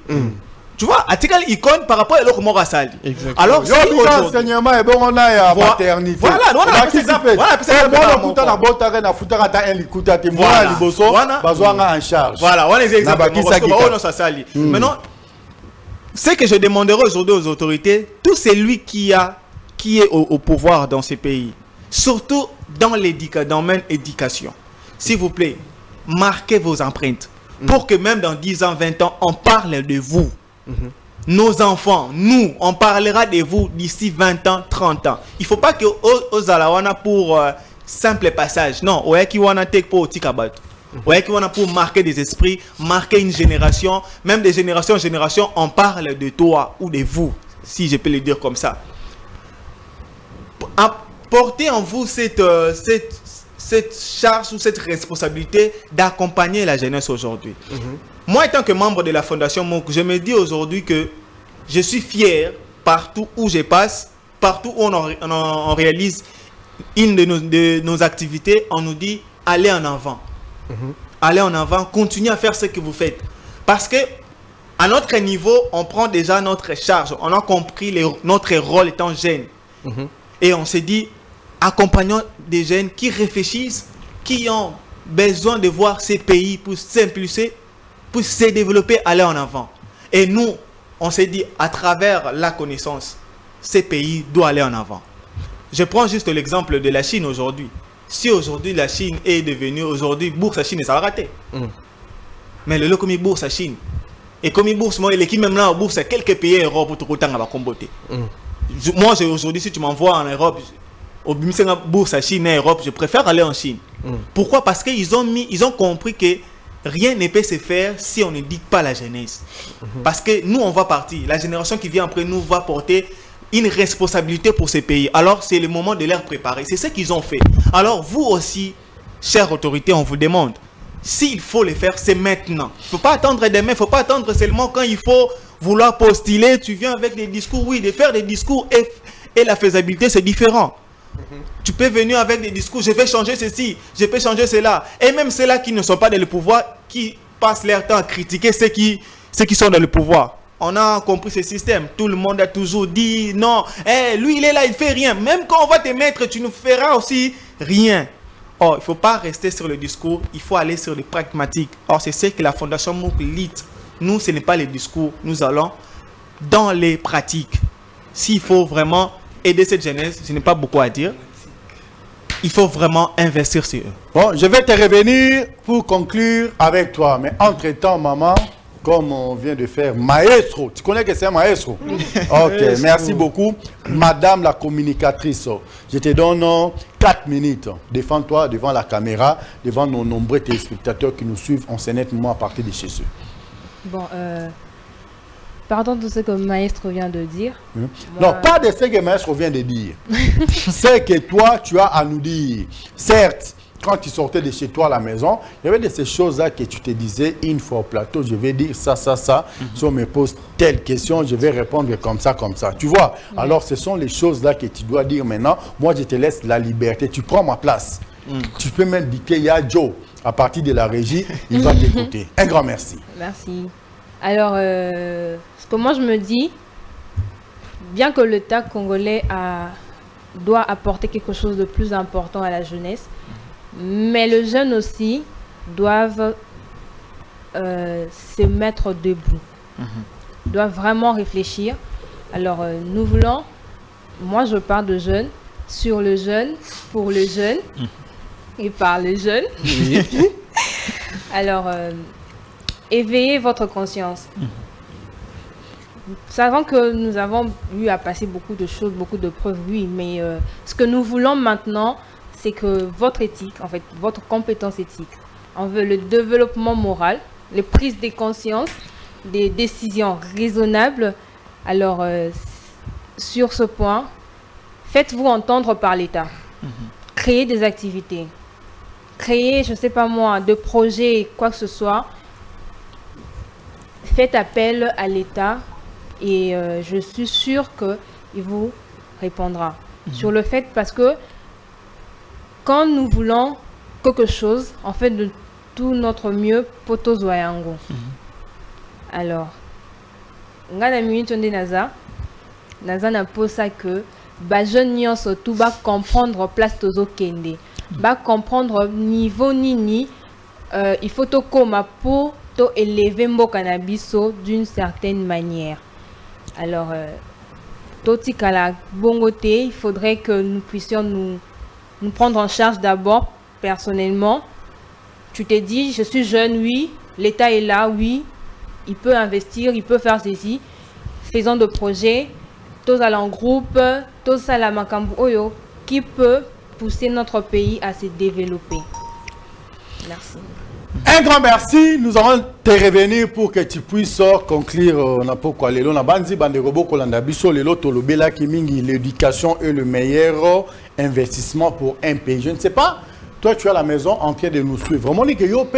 Tu vois, article icône par rapport à l'autre Morasali. Alors, si enseignement est bon, on a maternité. Voilà, on a participé. Voilà, on a les exemples. Maintenant, ce que je demanderai aujourd'hui aux autorités, tout celui qui est au pouvoir dans ces pays, surtout dans le domaine éducation, s'il vous plaît, marquez vos empreintes pour que même dans 10 ans, 20 ans, on parle de vous. Nos enfants, nous, on parlera de vous d'ici 20 ans, 30 ans. Il ne faut pas que aux alawana pour simple passage. Non, on qui wana take pour tikabat. On qui wana pour marquer des esprits, marquer une génération, même de génération en génération, on parle de toi ou de vous, si je peux le dire comme ça. Portez en vous cette charge ou cette responsabilité d'accompagner la jeunesse aujourd'hui. Moi, étant que membre de la Fondation MOUC, je me dis aujourd'hui que je suis fier partout où je passe, partout où on réalise une de nos activités, on nous dit allez en avant. Allez en avant, continuez à faire ce que vous faites. Parce que à notre niveau, on prend déjà notre charge. On a compris notre rôle étant jeune. Et on s'est dit, accompagnons des jeunes qui réfléchissent, qui ont besoin de voir ces pays pour s'impulser, pour se développer, aller en avant. Et nous, on s'est dit, à travers la connaissance, ces pays doivent aller en avant. Je prends juste l'exemple de la Chine aujourd'hui. Si aujourd'hui la Chine est devenue, aujourd'hui, bourse à Chine, ça va rater. Mais le comme bourse à Chine, et comme bourse, moi, l'équipe même là, bourse à quelques pays en Europe, pour tout le temps, va comboter. Moi, aujourd'hui, si tu m'envoies en Europe, au bourse à Chine et Europe, je préfère aller en Chine. Pourquoi? Parce qu'ils ont compris que rien ne peut se faire si on ne dit pas la jeunesse. Parce que nous, on va partir. La génération qui vient après nous va porter une responsabilité pour ces pays. Alors, c'est le moment de les préparer. C'est ce qu'ils ont fait. Alors, vous aussi, chères autorités, on vous demande, s'il faut le faire, c'est maintenant. Il ne faut pas attendre demain, il ne faut pas attendre seulement quand il faut vouloir postuler. Tu viens avec des discours, oui, de faire des discours et la faisabilité, c'est différent. Tu peux venir avec des discours, je vais changer ceci, je peux changer cela. Et même ceux-là qui ne sont pas dans le pouvoir, qui passent leur temps à critiquer ceux qui sont dans le pouvoir. On a compris ce système. Tout le monde a toujours dit non, lui il est là, il ne fait rien. Même quand on va te mettre, tu ne feras aussi rien. Or, il ne faut pas rester sur le discours, il faut aller sur le pragmatique. Or, c'est ce que la Fondation MOUC lit. Nous, ce n'est pas les discours, nous allons dans les pratiques. S'il faut vraiment aider cette jeunesse, je n'ai pas beaucoup à dire. Il faut vraiment investir sur eux. Bon, je vais te revenir pour conclure avec toi. Mais entre-temps, maman, comme on vient de faire, maestro. Tu connais que c'est un maestro? Ok, merci beaucoup. Madame la communicatrice, je te donne 4 minutes. Défends-toi devant la caméra, devant nos nombreux téléspectateurs qui nous suivent en nettement à partir de chez eux. Bon, pardon de ce que le maestro vient de dire. Moi... Non, pas de ce que le maestro vient de dire. C'est que toi, tu as à nous dire. Certes, quand tu sortais de chez toi à la maison, il y avait de ces choses-là que tu te disais, une fois au plateau, je vais dire ça, ça, ça. Si on me pose telle question, je vais répondre comme ça, comme ça. Tu vois? Alors, ce sont les choses-là que tu dois dire maintenant. Moi, je te laisse la liberté. Tu prends ma place. Tu peux m'indiquer, il y a Joe. À partir de la régie, il va t'écouter. Un grand merci. Merci. Alors, ce que moi je me dis, bien que l'État congolais doit apporter quelque chose de plus important à la jeunesse, mais les jeunes aussi doivent se mettre debout, doivent vraiment réfléchir. Alors, nous voulons, moi je parle de jeunes, sur le jeune, pour le jeune, et par les jeunes. Alors, éveillez votre conscience. Nous savons que nous avons eu à passer beaucoup de choses, beaucoup de preuves, oui, mais ce que nous voulons maintenant, c'est que votre éthique, en fait, votre compétence éthique, on veut le développement moral, les prises de conscience, des décisions raisonnables. Alors, sur ce point, faites-vous entendre par l'État. Créez des activités. Créez, je ne sais pas moi, de projets, quoi que ce soit. Faites appel à l'État et je suis sûre qu'il vous répondra sur le fait, parce que quand nous voulons quelque chose, on fait de tout notre mieux pour tous Zoyango. Alors, ngana minute de Naza n'a pas ça que ba jeune nyons surtout ba comprendre place tozo kende, ba comprendre niveau nini, il faut to koma pour to élever mboka na biso d'une certaine manière. Alors, totikala bongoté, il faudrait que nous puissions nous prendre en charge d'abord, personnellement. Tu t'es dit, je suis jeune, oui, l'État est là, oui, il peut investir, il peut faire ceci. Faisons de projets, tous à en groupe, tous à la makambu oyo, qui peut pousser notre pays à se développer. Merci. Un grand merci. Nous allons te revenir pour que tu puisses conclure n'importe lelo na bandi bande robo kolanda biso lelo tolobela ki mingi l'éducation est le meilleur investissement pour un pays. Je ne sais pas, toi tu es à la maison en train de nous suivre. Vraiment que yope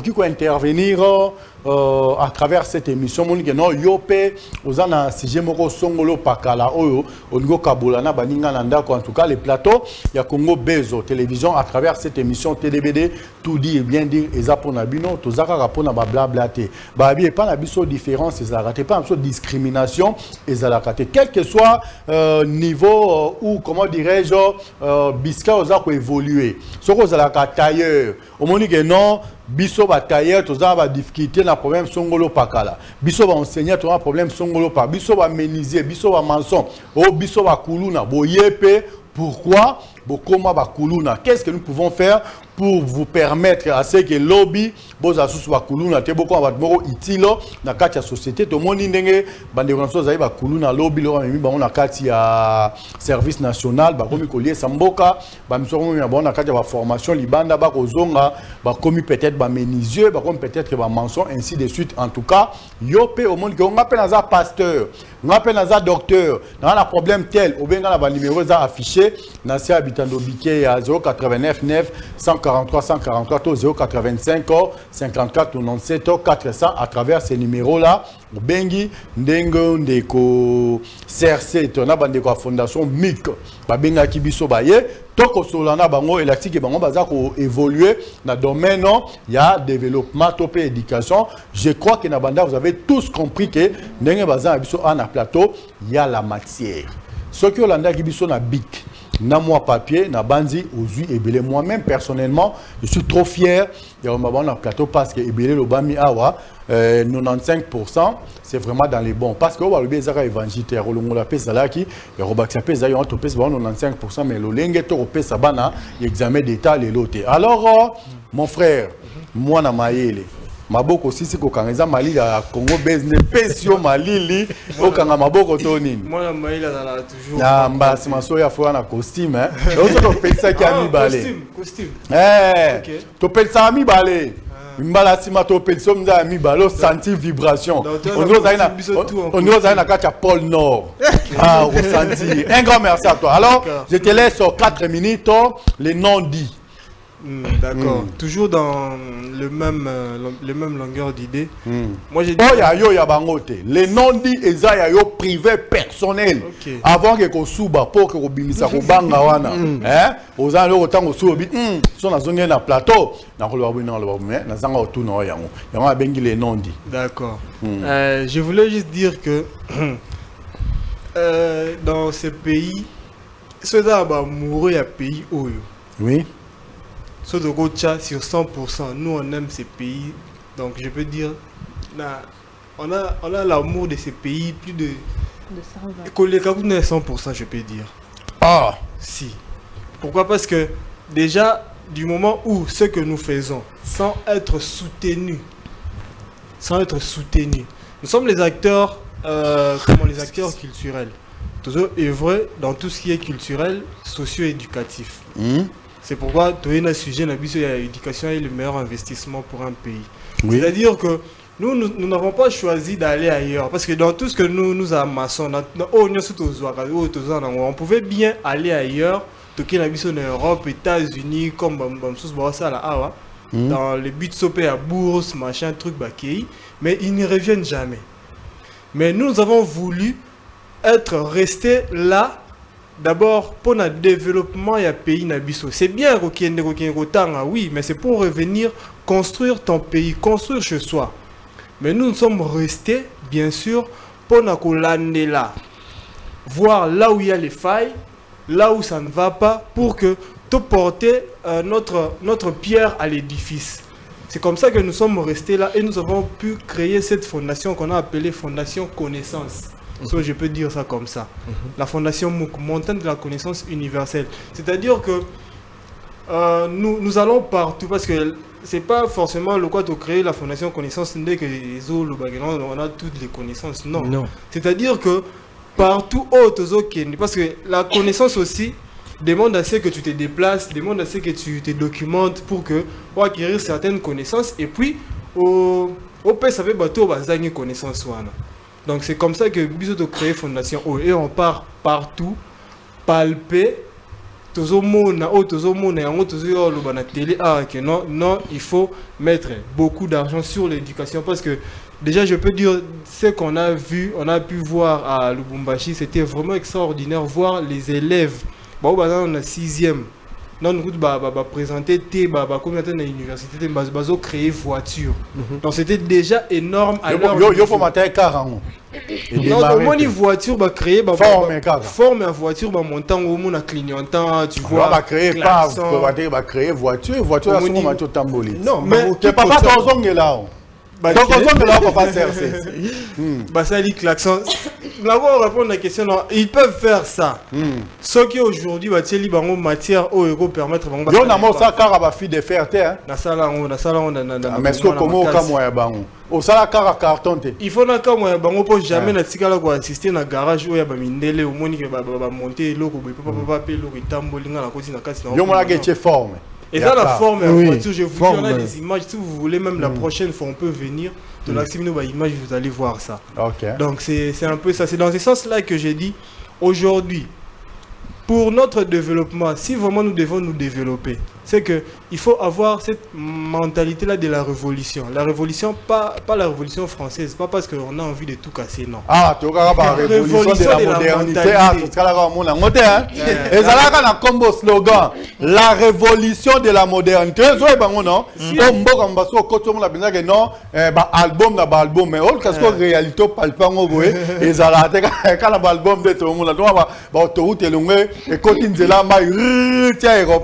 qui peut intervenir à travers cette émission. Monique non yope ozana sujet moko songolo pakala oyo ongo kabulana baninga nanda en tout cas les plateaux ya Congo Bezo télévision à travers cette émission TDBD tout dit et bien dire eza pona bino tozaka rapona ba blabla te ba bi pas na biso différence eza raté pas biso discrimination eza raté quel que soit niveau ou comment dirais-je biska oza ko évoluer soko za ka tailleur au monique non biso ba tailleur toza ba difficulté na problème songolo pakala biso ba enseignant toza problème songolo pa biso ba menuisier biso ba maçon o biso ba kuluna boyepe pourquoi bokoma ba kuluna qu'est-ce que nous pouvons faire pour vous permettre à ce que lobby boza susu ba kuluna te boko ba moko itilo na kati ya société to moni ndenge bande konso za ba kuluna lobby lo memi ba na kati ya service national ba komi kolier samboka ba miso komi ba na kati ya ba formation libanda ba kozonga ba komi peut-être ba menuisier ba komi peut-être ba maçon ainsi de suite. En tout cas yope au monde que on appelle za pasteur on appelle za docteur dans la problème tel au benga na ba numéro za affiché na sia habitando biké à 089 9 143 143 085 54 97 400 à travers ces numéros là au bengi ndengo ndeko CRC tona bande ko fondation MIC ba benga kibiso baye toko solana bango élastique bango baza ko évoluer na domaine il y a développement topé éducation. Je crois que na banda vous avez tous compris que ndenge baza biso en plateau il y a la matière ce que Olanda kibiso na bic na moi papier na bandi ozui ebele. Moi-même personnellement je suis trop fier de mon plateau parce que ebele lobami awa 95% c'est vraiment dans les bons parce que on va le bezaka évangile rolongo la pesa laki et robaxa pesa yo to pesa 95% mais lo lenge to pesa bana examen d'état les loté. Alors mon frère moi na mayele maboko sisi kokanga Mali ya Congo business pesio Mali okanga maboko to nini moi Mali là toujours na mbasi maso ya fo na costume hein ozo to pesa ki ami balé costume to pesa ami balé mbala sima to pesa mza ami balo sentir vibration on nous a na kacha pôle nord ah ressentir un grand merci à toi alors je te laisse sur 4 minutes les noms dits. D'accord. Toujours dans le même longueur d'idée. Moi j'ai dit yo ya bangote. Les noms dits eza yo privé personnel. Avant que ko suba pour que ko bimisa ko banga wana. Hein? Oza lo tango subi so na zone na plateau na ko lo na lo mais na zanga otu na yango. Yango abengi les noms dits. D'accord. Je voulais juste dire que dans ce pays ceux là ba mouru ya pays oyo. Oui. Sur 100%, nous on aime ces pays, donc je peux dire, on a l'amour de ces pays plus de 100%, je peux dire. Ah, si. Pourquoi? Parce que déjà, du moment où ce que nous faisons, sans être soutenus, nous sommes les acteurs, les acteurs culturels. Toujours œuvrer dans tout ce qui est culturel, socio-éducatif. C'est pourquoi tu as un sujet l'éducation est le meilleur investissement pour un pays. Oui. C'est-à-dire que nous n'avons pas choisi d'aller ailleurs. Parce que dans tout ce que nous amassons, on pouvait bien aller ailleurs, en Europe, États-Unis, comme dans les buts de à bourse, machin, truc, mais ils ne reviennent jamais. Mais nous avons voulu être restés là. D'abord, pour le développement du pays, c'est bien oui, mais c'est pour revenir construire ton pays, construire chez soi. Mais nous sommes restés, bien sûr, pour nous là, voir là où il y a les failles, là où ça ne va pas, pour que tout porter notre pierre à l'édifice. C'est comme ça que nous sommes restés là et nous avons pu créer cette fondation qu'on a appelée Fondation Connaissance. So, je peux dire ça comme ça. La fondation MOOC, Montagne de la connaissance universelle. C'est-à-dire que nous allons partout parce que c'est pas forcément le quoi de créer la fondation connaissance dès que on a toutes les connaissances. Non. C'est-à-dire que partout parce que la connaissance aussi demande à ce que tu te déplaces, demande à ce que tu te documentes pour acquérir certaines connaissances et puis au pays ça fait bateau bazangi connaissance wana. Donc c'est comme ça que Biso a créé Fondation O et on part partout, palper, non, il faut mettre beaucoup d'argent sur l'éducation parce que déjà je peux dire ce qu'on a vu, on a pu voir à Lubumbashi, c'était vraiment extraordinaire, voir les élèves, on a 6e. Non, nous avons présenté combien de l'université, nous avons créé voiture. Donc c'était déjà énorme. Il faut mater car. Non, une voiture va créer forme à voiture va montant au monde clignotant, tu vois. Va créer pas va créer voiture à ce moment tu tamboli. Non, mais tu papa ton là. Donc on là papa CRC. Bah ça dit klaxon. Là on répond à la question, ils peuvent faire ça. Ce qui aujourd'hui va tirer bango matière au ego permettre bango. Yo na mo ça car va fi de faire hein. Na sala on mais est-ce que comment ka moya bango. Au sala car carton te. Il faut na ka moya bango pour jamais na tikala ko assister na garage ou ya ba mindele au moni que ba monter loko papa pe loko tambolinga na koti na kasi na. Yo mona ke forme. Et dans la forme, voiture, je vous donne des images. Si vous voulez, même la prochaine fois, on peut venir. De l'accès image, vous allez voir ça. Donc c'est un peu ça. C'est dans ce sens-là que j'ai dit aujourd'hui, pour notre développement, si vraiment nous devons nous développer, c'est qu'il faut avoir cette mentalité-là de la révolution. La révolution, pas la révolution française, pas parce qu'on a envie de tout casser, non. Ah, tu as la révolution de la modernité. Ah, tu as la combo slogan. La révolution de la modernité. Non, album album, mais au cas où réalité palpable, et ça la quand l'album de tout le monde, autoroute est longue et continue de la maille. Tiens, il y a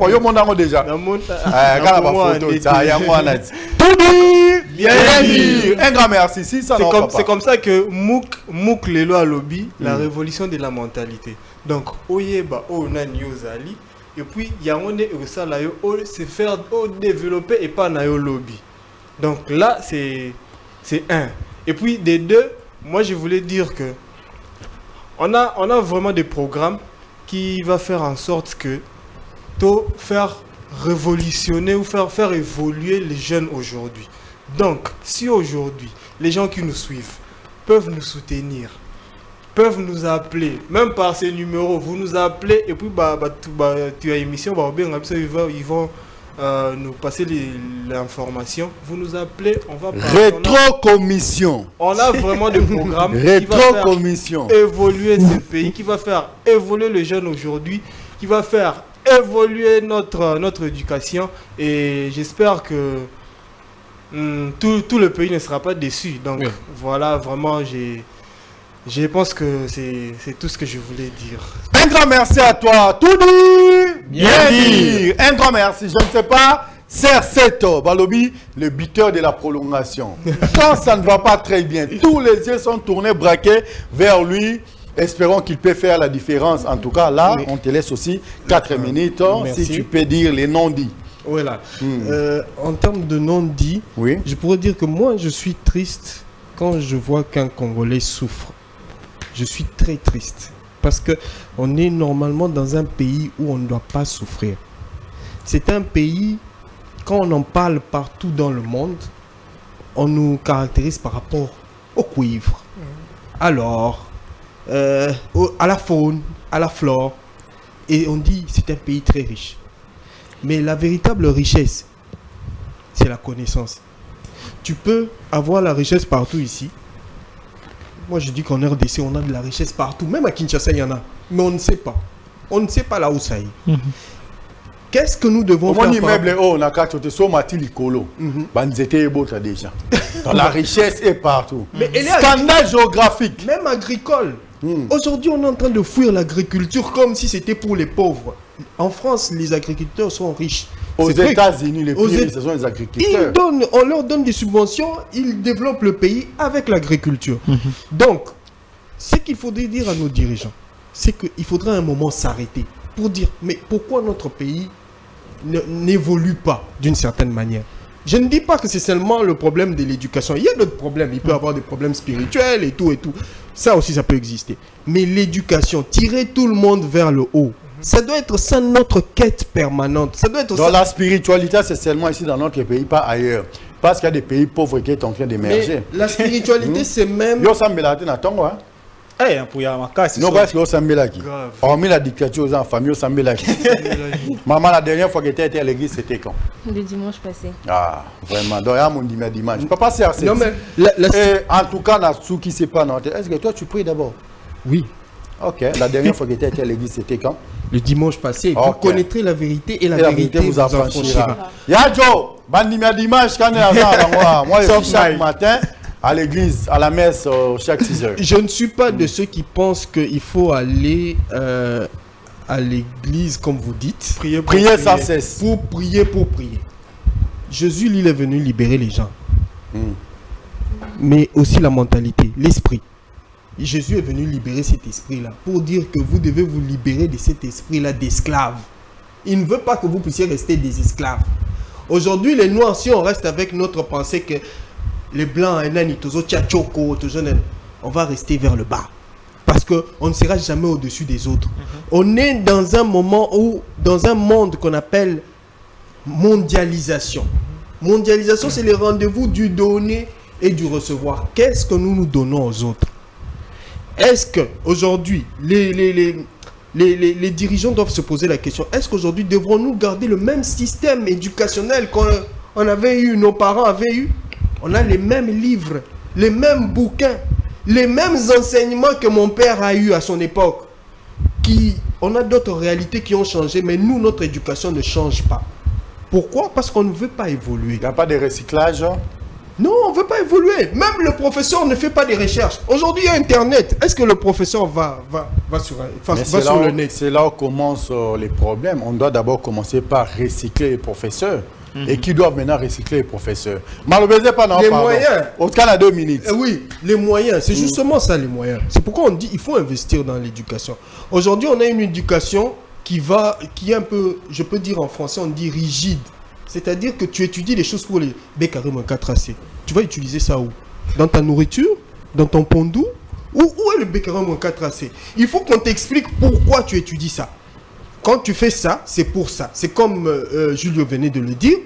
déjà. Un grand merci. C'est comme ça que MOOC Lelo a lobby la révolution de la mentalité. Donc, oyeba onani ozali et puis il y a on est ça là se faire développer et pas na yo lobby. Donc là, c'est un. Et puis des deux, moi je voulais dire que on a vraiment des programmes qui va faire en sorte que faire révolutionner ou faire évoluer les jeunes aujourd'hui. Donc, si aujourd'hui, les gens qui nous suivent peuvent nous soutenir, peuvent nous appeler, même par ces numéros, vous nous appelez et puis tu as émission, ils vont nous passer l'information. Vous nous appelez, on va parler. Rétro-commission. On a vraiment des programmes qui va faire évoluer ce pays, qui va faire évoluer les jeunes aujourd'hui, qui va faire évoluer notre éducation. Et j'espère que tout le pays ne sera pas déçu. Donc voilà, vraiment, je pense que c'est tout ce que je voulais dire. Un grand merci à toi. Tout dit, bien dit. Un grand merci. Je ne sais pas, Serceto Balobi, le buteur de la prolongation. Quand ça ne va pas très bien, tous les yeux sont tournés, braqués vers lui. Espérons qu'il peut faire la différence. En tout cas, là, on te laisse aussi 4 minutes. Si tu peux dire les non-dits. Voilà. En termes de non-dits, je pourrais dire que moi, je suis triste quand je vois qu'un Congolais souffre. Je suis très triste. Parce qu'on est normalement dans un pays où on ne doit pas souffrir. C'est un pays, quand on en parle partout dans le monde, on nous caractérise par rapport au cuivre. Alors, à la faune, à la flore. Et on dit c'est un pays très riche. Mais la véritable richesse, c'est la connaissance. Tu peux avoir la richesse partout ici. Moi, je dis qu'en RDC, on a de la richesse partout. Même à Kinshasa, il y en a. Mais on ne sait pas. On ne sait pas là où ça est. Qu'est-ce que nous devons faire? La richesse est partout. Mais scandale géographique. Même agricole. Aujourd'hui, on est en train de fuir l'agriculture comme si c'était pour les pauvres. En France, les agriculteurs sont riches. Aux États-Unis, les plus riches, ce sont les agriculteurs. On leur donne des subventions, ils développent le pays avec l'agriculture. Donc, ce qu'il faudrait dire à nos dirigeants, c'est qu'il faudrait un moment s'arrêter pour dire, mais pourquoi notre pays n'évolue pas d'une certaine manière? Je ne dis pas que c'est seulement le problème de l'éducation. Il y a d'autres problèmes. Il peut y avoir des problèmes spirituels et tout et tout. Ça aussi, ça peut exister. Mais l'éducation, tirer tout le monde vers le haut, ça doit être ça notre quête permanente. Ça doit être dans la spiritualité, c'est seulement ici dans notre pays, pas ailleurs. Parce qu'il y a des pays pauvres qui sont en train d'émerger. La spiritualité, c'est même... Yo sambela te na tongo hein. Eh, pour y avoir casse. Non, parce que yo sambela qui. Hormis la dictature aux enfants, yo sambela qui. Maman, la dernière fois que tu étais à l'église, c'était quand? Le dimanche passé. Ah, vraiment. Donc, il y a mon dimanche. Je ne peux pas passer à ça. Non, mais en tout cas, Natsu qui sait pas, est-ce que toi, tu pries d'abord? Oui. Ok. La dernière fois que tu étais à l'église, c'était quand? Le dimanche passé. Vous connaîtrez la vérité et la vérité vous affranchira. Yadjo, bandimia dimanche, quand moi, je suis chaque matin à l'église, à la messe, chaque 6 heures. Je ne suis pas de ceux qui pensent qu'il faut aller à l'église, comme vous dites. Prier sans cesse. Pour prier. Jésus, il est venu libérer les gens. Mais aussi la mentalité, l'esprit. Jésus est venu libérer cet esprit-là pour dire que vous devez vous libérer de cet esprit-là d'esclaves. Il ne veut pas que vous puissiez rester des esclaves. Aujourd'hui, les Noirs, si on reste avec notre pensée que les Blancs, on va rester vers le bas. Parce qu'on ne sera jamais au-dessus des autres. On est dans un moment où, dans un monde qu'on appelle mondialisation. Mondialisation, c'est le rendez-vous du donner et du recevoir. Qu'est-ce que nous nous donnons aux autres? Est-ce qu'aujourd'hui, les dirigeants doivent se poser la question, est-ce qu'aujourd'hui, devrons-nous garder le même système éducationnel qu'on avait eu, nos parents avaient eu? On a les mêmes livres, les mêmes bouquins, les mêmes enseignements que mon père a eu à son époque. On a d'autres réalités qui ont changé, mais nous, notre éducation ne change pas. Pourquoi? Parce qu'on ne veut pas évoluer. Il n'y a pas de recyclage? Non, on ne veut pas évoluer. Même le professeur ne fait pas des recherches. Aujourd'hui, il y a Internet. Est-ce que le professeur va sur le net? C'est là où commencent les problèmes. On doit d'abord commencer par recycler les professeurs. Et qui doivent maintenant recycler les professeurs. Malheureusement, pas non, les moyens. Au Canada, 2 minutes. Oui, les moyens. C'est justement ça, les moyens. C'est pourquoi on dit qu'il faut investir dans l'éducation. Aujourd'hui, on a une éducation qui est un peu, je peux dire en français, on dit rigide. C'est-à-dire que tu étudies les choses pour les B40-4AC. Tu vas utiliser ça où? Dans ta nourriture? Dans ton pondou? Où est le B40-4AC? Il faut qu'on t'explique pourquoi tu étudies ça. Quand tu fais ça, c'est pour ça. C'est comme Julio venait de le dire.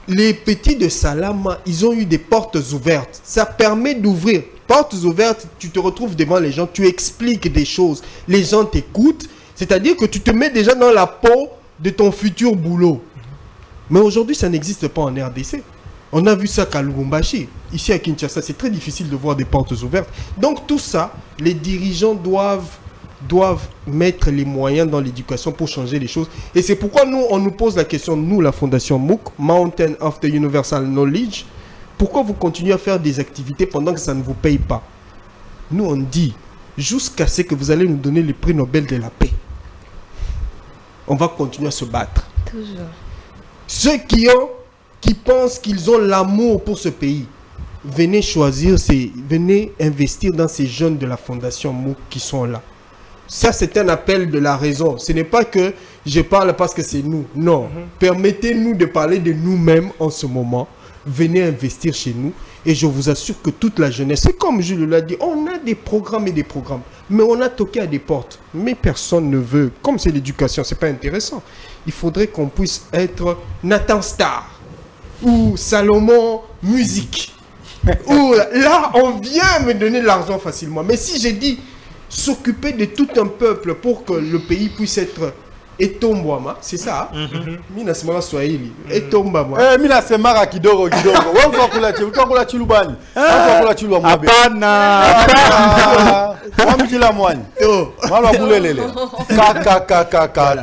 Les petits de Salama, ils ont eu des portes ouvertes. Ça permet d'ouvrir. Portes ouvertes, tu te retrouves devant les gens, tu expliques des choses. Les gens t'écoutent. C'est-à-dire que tu te mets déjà dans la peau de ton futur boulot. Mais aujourd'hui, ça n'existe pas en RDC. On a vu ça qu'à Lubumbashi. Ici à Kinshasa, c'est très difficile de voir des portes ouvertes. Donc tout ça, les dirigeants doivent mettre les moyens dans l'éducation pour changer les choses. Et c'est pourquoi nous, on nous pose la question, nous, la Fondation MOOC, Mountain of the Universal Knowledge, pourquoi vous continuez à faire des activités pendant que ça ne vous paye pas? Nous, on dit, jusqu'à ce que vous allez nous donner le prix Nobel de la paix, on va continuer à se battre. Toujours. Ceux qui pensent qu'ils ont l'amour pour ce pays, venez choisir, venez investir dans ces jeunes de la Fondation MOOC qui sont là. Ça, c'est un appel de la raison. Ce n'est pas que je parle parce que c'est nous. Non. Permettez-nous de parler de nous-mêmes en ce moment. Venez investir chez nous. Et je vous assure que toute la jeunesse, c'est comme je l'a dit, on a des programmes et des programmes. Mais on a toqué à des portes. Mais personne ne veut. Comme c'est l'éducation, c'est pas intéressant. Il faudrait qu'on puisse être Nathan Star. Ou Salomon Musique. Ou là, on vient me donner de l'argent facilement. Mais si j'ai dit s'occuper de tout un peuple pour que le pays puisse être Etombwama, c'est ça? Mina semara Swahili. Etombwama. Mina semara kidogo. Wangu kula chilubani. Wangu kula chilubani. Apana. Wangu kila mwani. Malwa bulelele. Kaka.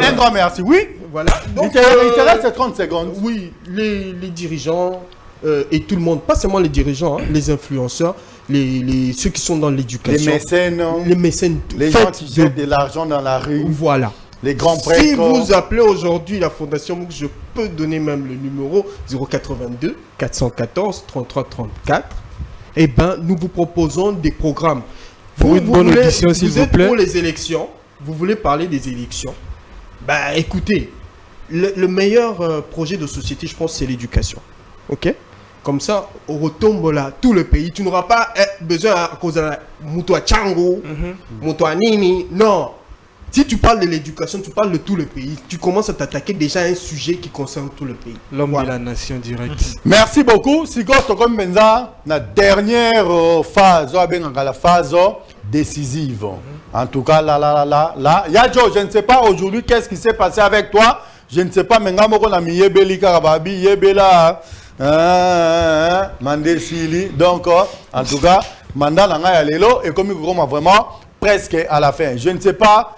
Un grand merci. Oui. Voilà. Donc, il te reste 30 secondes. Oui, les dirigeants et tout le monde, pas seulement les dirigeants, hein, les influenceurs, ceux qui sont dans l'éducation. Les mécènes. Les gens qui jettent de l'argent dans la rue. Voilà. Les grands prêtres. Si vous appelez aujourd'hui la Fondation MOOC, je peux donner même le numéro 082 414 33 34. Eh bien, nous vous proposons des programmes. Pour une bonne audition, s'il vous plaît. Pour les élections, vous voulez parler des élections. Bah écoutez, le meilleur projet de société, je pense, c'est l'éducation. Ok? Comme ça, on retombe là, tout le pays. Tu n'auras pas besoin à cause de la Moutoua Tchango, Moutoua Nini. Non. Si tu parles de l'éducation, tu parles de tout le pays. Tu commences à t'attaquer déjà à un sujet qui concerne tout le pays. L'homme de la nation direct. Merci beaucoup. Si vous comme Benza, la dernière phase, la phase décisive. En tout cas, là. Yadjo, je ne sais pas aujourd'hui qu'est-ce qui s'est passé avec toi. Je ne sais pas, mais Mandé Sili. Donc, en tout cas, Manda Nanga Lelo et comme il vraiment presque à la fin. Je ne sais pas.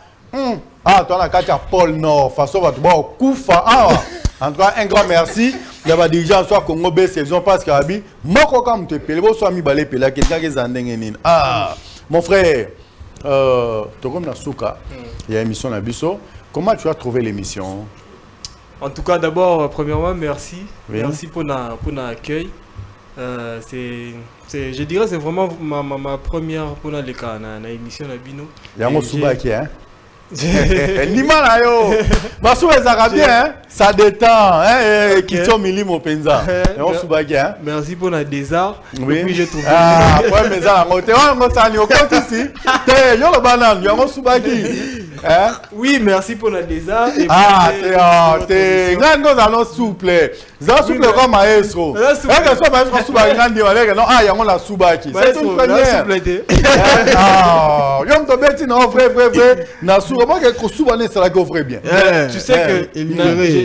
Ah, toi, la carte Paul Nord, façon, va te voir au Koufa. En tout cas, un grand merci. Il y a des dirigeants soit Congo B saison parce que Abi, Moko comme te pele, soit mi balé pela, quelqu'un qui est en dengue. Ah, mon frère, tu comme Nasuka, il y a émission Nabiso. Comment tu as trouvé l'émission? En tout cas, d'abord, premièrement, merci. Oui. Merci pour l'accueil. Je dirais que c'est vraiment ma première pour l'émission Nabino. Il y a un Soubaki, hein? Nimala yo, Basou les Arabiens, hein? Ça détend, hein? Qui sont mili mon penza. Merci pour la désart. Oui. Puis j'ai trouvé. Ah, ouais, mais ça, on s'en au compte ici. T'es, yo le banane, yo mon Soubaki. Hein? Oui, merci pour la désart. Ah, t'es, nous allons souple. Ça souple comme maestro. Est-ce que soit maestro Soubaki, non, ah, y a mon la Soubaki. C'est une première. Ah, yo me tombe non, vrai. Nassou, comment que Soubane ça la coffre bien. Tu sais que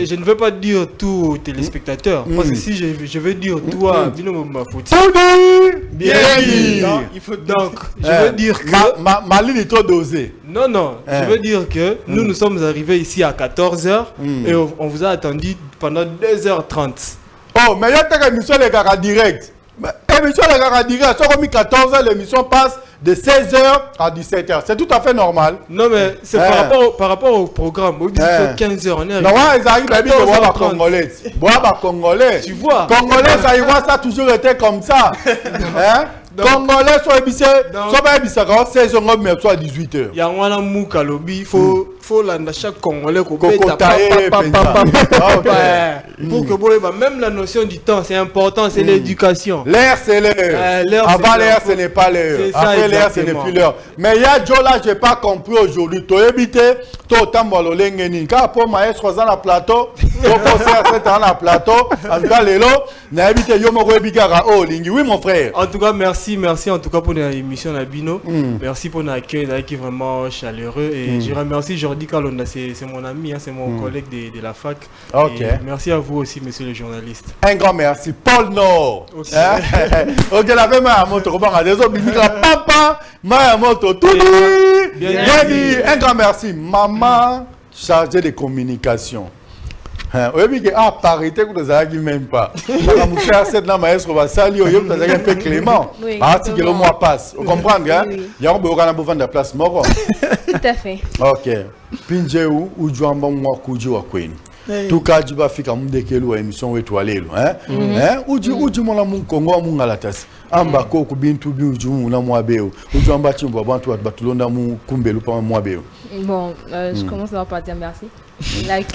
je ne veux pas dire tout aux téléspectateurs parce que si je veux dire toi, Bino ma faute. Bien dit. Il faut donc je veux dire que ma ligne est trop dosée. Non, je veux dire que nous sommes arrivés ici à 14h et on vous a attendu pendant 2h30. Oh, mais il y a une émission les gars direct. L'émission les gars direct, ça comme 14h l'émission passe de 16h à 17h. C'est tout à fait normal. Non, mais c'est par rapport au programme. Au 15h, on est non, ils arrivent à dire que voir Congolais. Voir Congolais. Tu vois. Congolais, ça a toujours été comme ça. Hein? Congolais, soit ébissé, soit pas ébissé, 16h, mais soit à 18h. Il y a un MOOC à lobby, il faut faut chaque Congolais pour que même la notion du temps, c'est important, c'est l'éducation. L'air, c'est l'heure. Avant l'air, ce n'est pas l'heure. Après l'air, ce n'est plus l'heure. Mais il y a Joe là, je n'ai pas compris aujourd'hui. Tu as évité, tu as autant de l'engeni. Quand pour maestro dans le plateau, tu as posé dans le plateau. En tout cas, Lélo, tu as évité Yomo Bigara. Oh, Lingi, oui, mon frère. En tout cas, merci en tout cas pour l'émission Nabino. Merci pour l'accueil qui est vraiment chaleureux. Et je remercie Jordi Kalonda, c'est mon ami, c'est mon collègue de la fac. Ok. Et merci à vous aussi, monsieur le journaliste. Un grand merci. Paul Nord. Ok, la même à moto, papa, ma moto, tout dit. Un grand merci. Maman chargée de communication. Oui, parité que vous n'avez même pas. Vous faire cette maestro va saluer, vous avez un peu clément. Article le mois passe. Vous comprenez, hein? Il y a un peu de la place moro. Tout à fait. Ok. Pinjeu ou Jouamba moi kuji wa kwenu. Tout cas, tu vas faire comme des kilo émission étoilée, hein? Uji mona mun Congo mun ngalatas. Amba ko ku bintu bi uji mun na mo abeo. Uji amba chimbo bantu wa batulonda mun kumbelu pa mo abeo. Bon, je commence par dire merci. Like,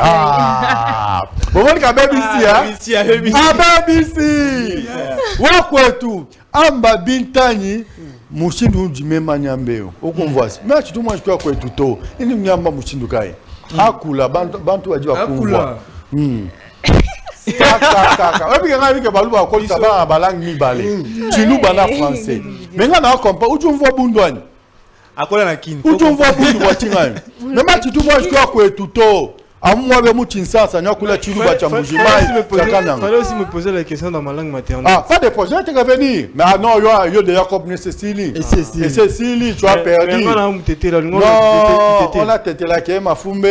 bon, on a BBC, hein? BBC! Wakwetu, amba bintani, mushindu jimema nyambeo. Okumvwa. Mais tu dois manger quoi tout ini nyamba mushindu kai. Akula bantu waji wakumvwa. Kaka. Obi nga bike balu ba ko taba balang mi balé. Chilu bana français. Mais nga na kompa ujumvwa bundwani. Akola na kin. Ujumvwa bundu watinga. Mais tu dois manger quoi tout moi, je suis fallait aussi me poser la question dans ma langue maternelle. Ah, pas de projet, tu vas venir. Mais non, il y a déjà comme Cécilie. Et Cécilie, tu as perdu. Non, on a tété là qui est ma fumbe.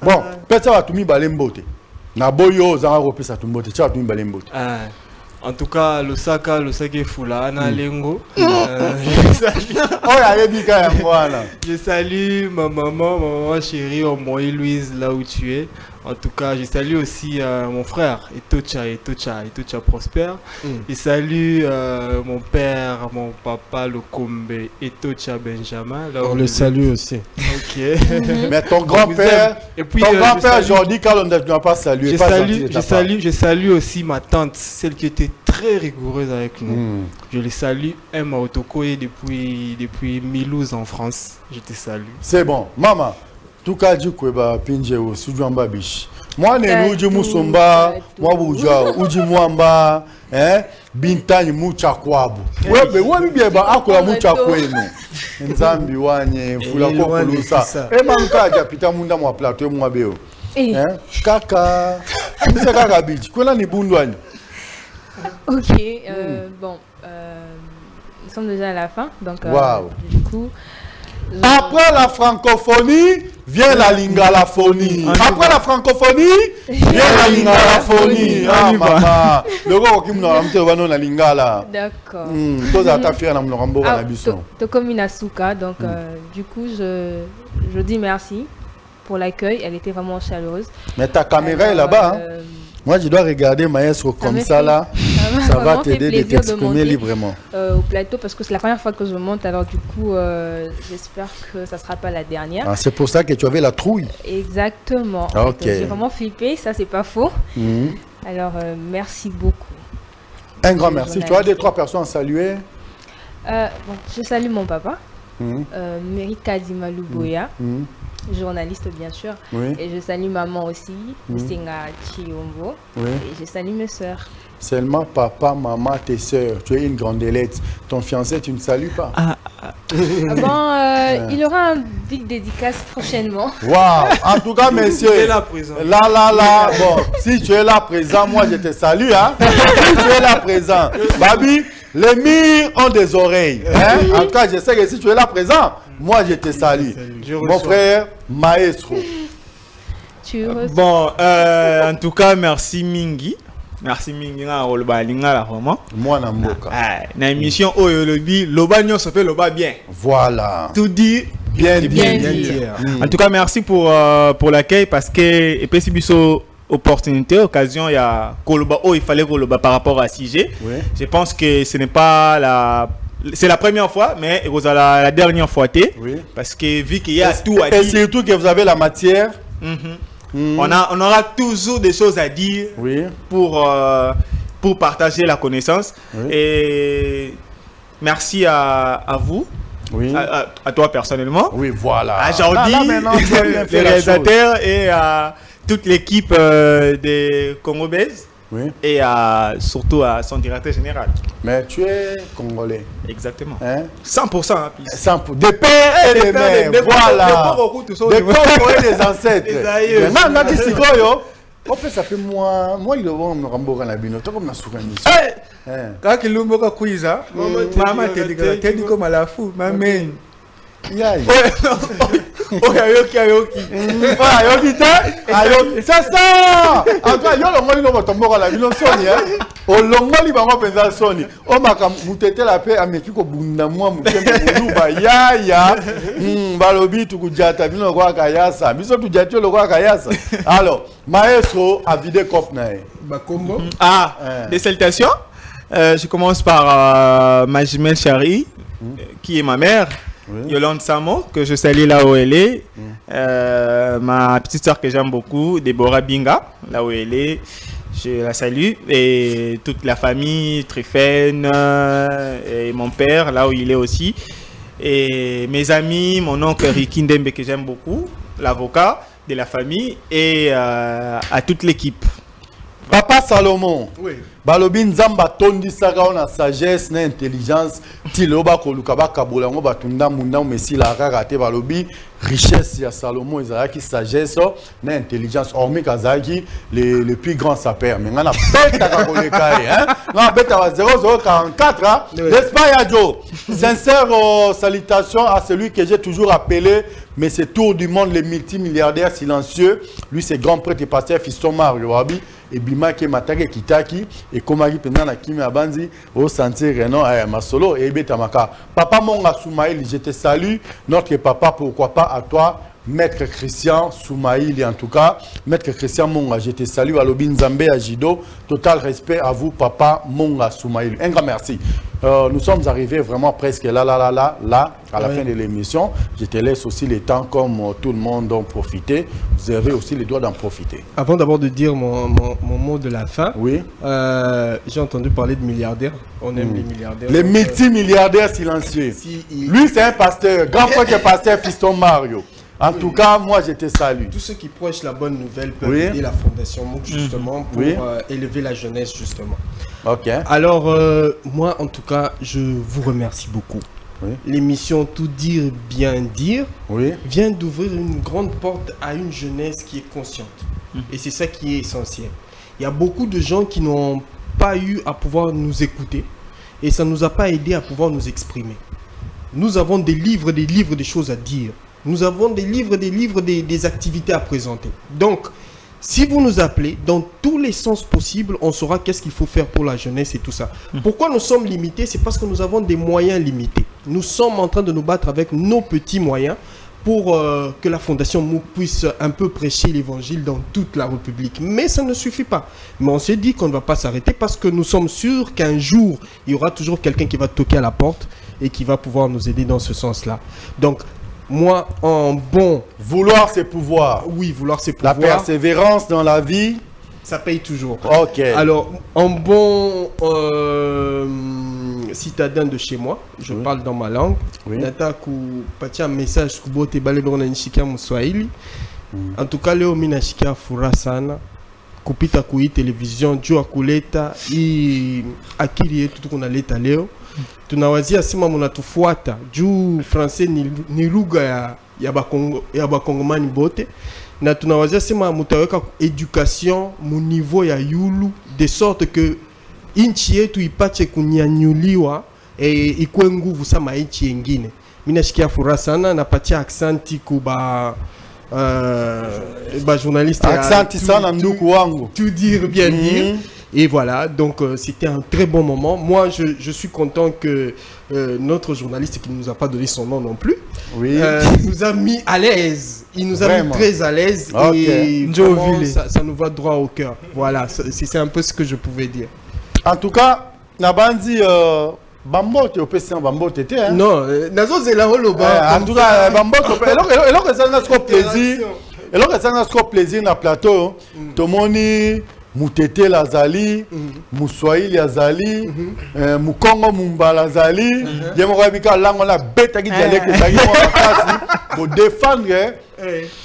Bon, peut-être ça va tout mis balembote. Na boyo, ça va repousser ça tout mbote. Tu vas tout mis balembote. En tout cas, le sac est foula, Anna Lengo. Je salue ma maman chérie, moi Louise, là où tu es. En tout cas, je salue aussi mon frère, Etocha Prosper. Je salue mon père, mon papa, le Kombe, Etocha Benjamin. Là on le salue aussi. Ok. Mais ton grand-père, Jordi Kalonda, tu n'as pas salué. Je salue aussi ma tante, celle qui était très rigoureuse avec nous. Je les salue. Elle m'a autocollé depuis Milouz en France. Je te salue. C'est bon. Maman. Tout cas, du coup, Pinjeo, Sujamba Bish. Moi, ne Uji Musomba, moi, Uji Mwamba, Bintani Muchakwabu. Oui, bien, Akola Muchakwenu. Nzambi Wanye, Fula Kokolusa. Et Manka, Japita Munda, moi, plateau, moi, Béo. Kaka, c'est Kaka Bish. Quoi, ni Bundouane? Ok, bon, nous sommes déjà à la fin, donc, du coup. Après la francophonie, vient la lingalaphonie. Après la francophonie, vient la lingalaphonie. Ah, maman. Le gars qui m'a dit la lingala. D'accord. Donc, du coup, je dis merci pour l'accueil. Elle était vraiment chaleureuse. Mais ta caméra est là-bas. Moi, je dois regarder Maestro comme ça, là. Ça va t'aider de t'exprimer librement. Au plateau, parce que c'est la première fois que je monte. Alors, du coup, j'espère que ça ne sera pas la dernière. Ah, c'est pour ça que tu avais la trouille. Exactement. Ok. J'ai vraiment flippé. Ça, c'est pas faux. Alors, merci beaucoup. Un grand merci. Tu as 2-3 personnes à saluer? Je salue mon papa, Merika Dimalouboya. Journaliste bien sûr, et je salue maman aussi, Senga Chiombo, et je salue mes soeurs. Seulement papa, maman, tes soeurs, tu es une grande élève. Ton fiancé, tu ne salues pas? Il aura un big dédicace prochainement. Waouh! En tout cas, messieurs, là, bon, si tu es là présent, moi je te salue, hein? Si tu es là présent, Babi, les murs ont des oreilles, hein? En tout cas, je sais que si tu es là présent, moi je te salue. Mon frère, Maestro. Bon, en tout cas, merci Mingi. Merci Mingi, vraiment. Moi, Namboka. Dans l'émission Oyolobi, Loba Nyon se fait Loba bien. Voilà. Tout dit bien dit. En tout cas, merci pour l'accueil parce que, et puis, si opportunité, occasion, il y a Koloba, il fallait Koloba par rapport à CG. Je pense que ce n'est pas c'est la première fois, mais vous allez la dernière fois, oui. Parce que vu qu'il y a tout à dire. Et surtout que vous avez la matière. On aura toujours des choses à dire oui. pour partager la connaissance. Oui. Et merci à vous. Oui. À toi personnellement. Oui, voilà. À Jordi, les réalisateurs et à toute l'équipe des Congo Base. Oui. Et surtout à son directeur général. Mais tu es congolais. Exactement. Hein? 100%. Hein, 100%. Des pères et des mères. Voilà. Des Congolais et des ancêtres. Des aïeux. Maintenant, on a dit Sikoyo. En fait, ça fait moi, il est bon, me rambo dans la bino. Toi, comme la souffrance. Quand il lumbo ka kuiza, maman te dit comme à la fou, maman. Ayoki. Ayoki te? C'est ça! En tout cas, yo longoli no botomboka la bino soni, hein? O longoli bango penza soni. O maka mutete la pe ameki ko bunda mwa mutembe muluba ya. Balobi tukujata bino kwa kayasa. Biso tujatio lo kwa kayasa. Alors, maestro a vidé cop na e. Bakombo. Des salutations. Je commence par ma jumelle chérie, qui est ma mère. Oui. Yolande Samo, que je salue là où elle est. Ma petite soeur que j'aime beaucoup, Déborah Binga, là où elle est. Je la salue. Et toute la famille, Tréphène, et mon père, là où il est aussi. Et mes amis, mon oncle Ricky Ndembe que j'aime beaucoup, l'avocat de la famille, et à toute l'équipe. Papa Salomon, oui. Balobin Zamba tondi saka na sagesse na intelligence tiloba koluka ba kabolango batunda munda messi la kaka balobi richesse ya Salomon ezalaki sagesse na intelligence hormis kazaki le plus grand sapeur mais ngana beta ka koleka hein na beta wa 0044 n'est-ce pas Yadjo? Sincère salutations à celui que j'ai toujours appelé mais c'est tour du monde le multimilliardaire silencieux lui c'est grand prêtre et pasteur Fiston Mario Wabi et bima ke matake kitaki et komaki pendant na kimi abanzi au sentir Renan à Masolo et betamaka papa Monga Soumaïli je te salue notre papa pourquoi pas à toi Maître Christian Soumaïli en tout cas Maître Christian Monga je te salue à Lobin Zambé à Jido total respect à vous papa Monga Soumaïli un grand merci. Nous sommes arrivés vraiment presque là à la fin de l'émission. Je te laisse aussi le temps comme tout le monde en profiter. Vous avez aussi le droit d'en profiter. Avant d'abord de dire mon mot de la fin, oui. J'ai entendu parler de milliardaires. On aime les milliardaires. Les multimilliardaires silencieux. Lui, c'est un pasteur, grand frère pasteur Fiston Mario. En tout cas, moi, je te salue. Tous ceux qui prêchent la bonne nouvelle peuvent aider la Fondation MOOC justement pour élever la jeunesse justement. Ok. Alors, moi, en tout cas, je vous remercie beaucoup. Oui. L'émission Tout dire, bien dire vient d'ouvrir une grande porte à une jeunesse qui est consciente. Et c'est ça qui est essentiel. Il y a beaucoup de gens qui n'ont pas eu à pouvoir nous écouter et ça ne nous a pas aidé à pouvoir nous exprimer. Nous avons des livres, des choses à dire. Nous avons des livres, des activités à présenter. Donc, si vous nous appelez, dans tous les sens possibles, on saura qu'est-ce qu'il faut faire pour la jeunesse et tout ça. Pourquoi nous sommes limités? C'est parce que nous avons des moyens limités. Nous sommes en train de nous battre avec nos petits moyens pour que la Fondation MOOC puisse un peu prêcher l'évangile dans toute la République. Mais ça ne suffit pas. Mais on s'est dit qu'on ne va pas s'arrêter parce que nous sommes sûrs qu'un jour, il y aura toujours quelqu'un qui va toquer à la porte et qui va pouvoir nous aider dans ce sens-là. Donc, moi, en bon... Vouloir c'est pouvoir. Oui, vouloir c'est pouvoir. La persévérance dans la vie... Ça paye toujours. Ok. Alors, en bon citadin de chez moi, je parle dans ma langue. Nataku pati un message kubote balebona nishika muswahili. En tout cas, leo mina shikia furaha sana. Kupita kui television juu akuleta hii akili yetu tukunaleta leo. Tunawazia sima munatufuata juu français ni lugha ya bakongomani bote na tunawazia sima mutaweka education mu niveau ya yulu de sorte que inchi yetu ipache kunyanyuliwa ikuwe nguvu sama inchi yengine. Mina shikia furaha sana napatia aksanti kuba journaliste aksanti sana nduku wangu tout dire bien dire. Et voilà, donc c'était un très bon moment. Moi, je suis content que notre journaliste, qui ne nous a pas donné son nom non plus, nous a mis à l'aise. Il nous a mis très à l'aise. Et vraiment, ça nous va droit au cœur. Voilà, c'est un peu ce que je pouvais dire. En tout cas, Nabandi, Bambote, au PC, Bambote, hein? Non, Nazo Zela Holoba. En tout cas, Bambote, et là que ça n'a pas plaisir. Et là que ça n'a pas plaisir dans le plateau, tout le monde. Moutete Lazali, Moussoïli Lazali, Moukongo Mumba Lazali, Yemorabika Langola Beta qui dialecte pour défendre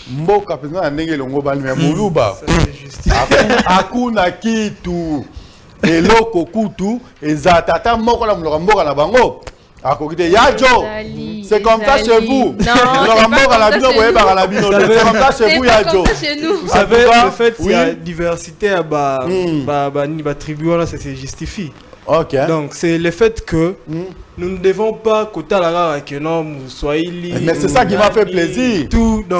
Mboka président Ndenge Longo Balme Muluba. Akuna Kitu, Eloko Kutu, Ezatata Moko la Mboka na bango. Yadjo, c'est comme ça chez vous. C'est comme ça chez vous, Yadjo. Vous savez, le fait qu'il y a diversité à tribu, ça se justifie. Okay. Donc c'est le fait que nous ne devons pas côté la que non Swahili. Mais c'est ça qui m'a fait plaisir.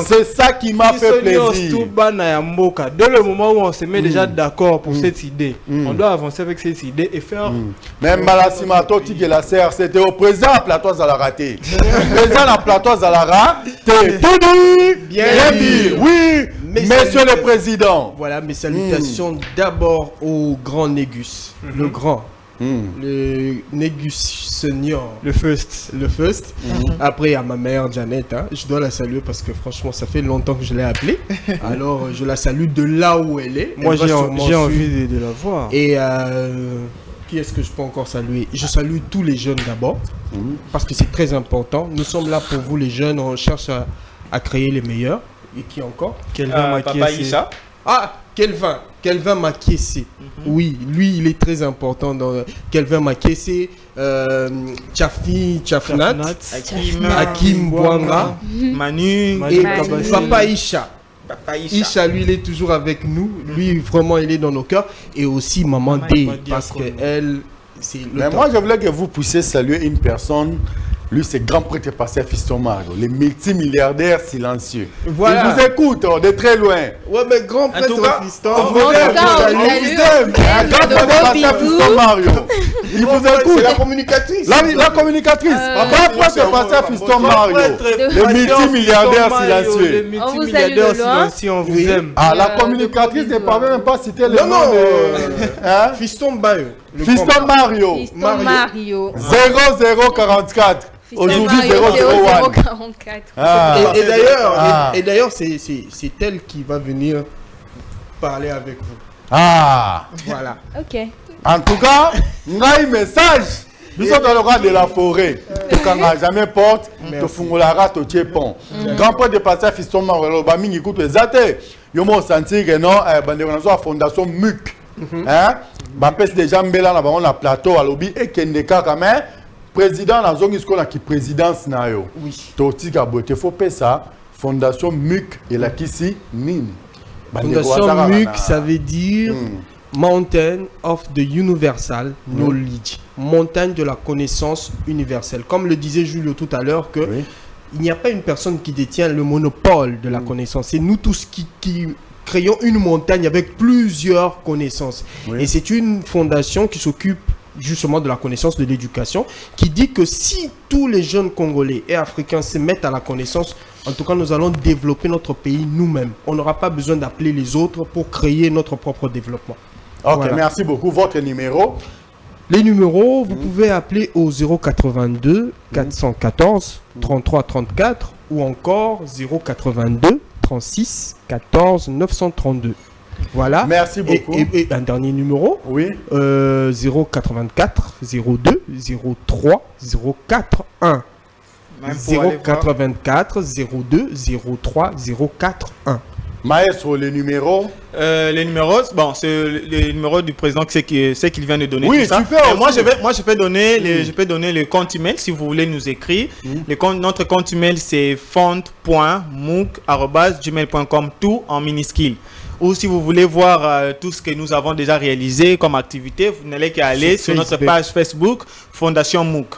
C'est ça qui m'a fait plaisir. Dès le moment où on se met déjà d'accord pour cette idée, on doit avancer avec cette idée et faire. Même Malassimato dit que la CR c'était au président à plateau à la raté. Président à plateau à la raté. Tout dit, bien dit. Oui, monsieur le président. Voilà, mes salutations d'abord au grand Négus, le grand. Le Négus Senior. Le first. Après, à ma mère, Janet. Hein. Je dois la saluer parce que franchement, ça fait longtemps que je l'ai appelée. Alors, je la salue de là où elle est. Moi, j'ai envie de la voir. Et qui est-ce que je peux encore saluer? Je salue tous les jeunes d'abord. Parce que c'est très important. Nous sommes là pour vous, les jeunes. On cherche à créer les meilleurs. Et qui encore? Papa Isha. Ah, Kelvin Makiesi. Oui, lui, il est très important dans Kelvin Makiesi, Chafnat, Hakim Bouanga, Manu et Papa Isha. Isha, lui, il est toujours avec nous. Lui, vraiment, il est dans nos cœurs. Et aussi Maman D, parce qu'elle, c'est le Mais temps. moi, je voulais que vous puissiez saluer une personne. Lui, c'est grand prêtre passé à Fiston Mario, le multimilliardaire silencieux. Voilà. Il vous écoute de très loin. Ouais, mais grand prêtre Fiston. On vous aime. Grand prêtre passé à Fiston Mario. Il vous écoute. C'est la communicatrice. La communicatrice. Grand prêtre passé à Fiston Mario. Le multimilliardaire silencieux. On vous salue de loin. On vous aime. Ah, la communicatrice ne parle même pas citer le nom de... Fiston Bayo. Fiston Mario. Fiston Mario. 0044. Aujourd'hui 001. Et d'ailleurs, c'est elle qui va venir parler avec vous. Ah. Voilà. Ok. En tout cas, on a un message. Nous sommes dans le rang de la forêt. Quand on n'a jamais porte, tu fungolara, tu tiens pont. Grand point de passer à Fiston Mario, Baming écoute les athées. Yo m'ont senti que non, la fondation MUC. Hein? Bapes déjà mbela na bango na plateau à lobby et Kendeka quand même. Président na zongi sko na ki présidence na yo. Oui. Totika bote faut payer ça. Fondation MUC et la kisi nini. Fondation MUC, ça veut dire Mountain of the Universal Knowledge. Montagne de la connaissance universelle. Comme le disait Julio tout à l'heure, que il n'y a pas une personne qui détient le monopole de la connaissance. C'est nous tous qui créons une montagne avec plusieurs connaissances. Et c'est une fondation qui s'occupe justement de la connaissance, de l'éducation, qui dit que si tous les jeunes Congolais et Africains se mettent à la connaissance, en tout cas nous allons développer notre pays nous-mêmes. On n'aura pas besoin d'appeler les autres pour créer notre propre développement. Ok, voilà. Merci beaucoup. Votre numéro? Les numéros, vous pouvez appeler au 082 414 33 34 ou encore 082 36 14 932. Voilà. Merci beaucoup. Et un dernier numéro. Oui. 084 02 03 04 1. 084 02 03 04 1. Maestro, les numéros? Les numéros, bon, c'est le numéro du président c'est qu'il vient de donner. Oui, tout ça. super. Moi, je peux donner le compte email si vous voulez nous écrire. Notre compte email, c'est font.mouk@gmail.com, tout en minuscule. Ou si vous voulez voir tout ce que nous avons déjà réalisé comme activité, vous n'allez qu'à aller sur notre page Facebook, Fondation MOOC.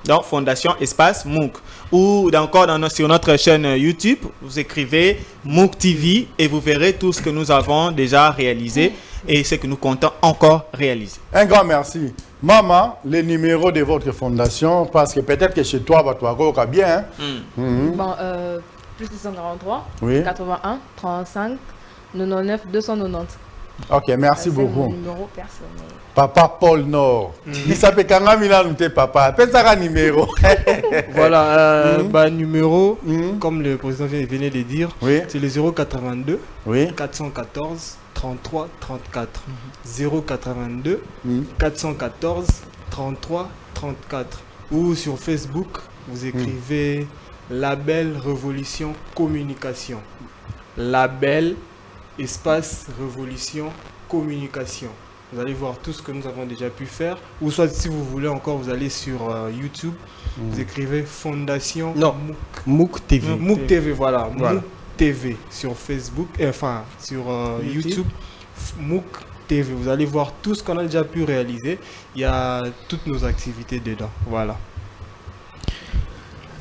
Donc, Fondation Espace MOOC. Ou encore sur notre chaîne YouTube, vous écrivez MOOC TV et vous verrez tout ce que nous avons déjà réalisé et ce que nous comptons encore réaliser. Un grand merci. Maman, les numéros de votre fondation, parce que peut-être que chez toi, tu vas bien. Bon, plus 243, 81, 35, 99, 290. Ok, merci beaucoup. Mon numéro personnel. Papa Paul Nord. Il s'appelle Kangamila Nouté Papa. Fais-ça un numéro. Voilà, numéro, comme le président venait de dire, oui. c'est le 082 oui. 414 33 34. 082 414 33 34. Ou sur Facebook, vous écrivez Label Révolution Communication. Label Espace Révolution Communication. Vous allez voir tout ce que nous avons déjà pu faire. Ou soit si vous voulez encore, vous allez sur YouTube, vous écrivez Fondation MOOC TV. MOOC TV, voilà. MOOC TV sur Facebook, enfin sur YouTube. MOOC TV. Vous allez voir tout ce qu'on a déjà pu réaliser. Il y a toutes nos activités dedans. Voilà.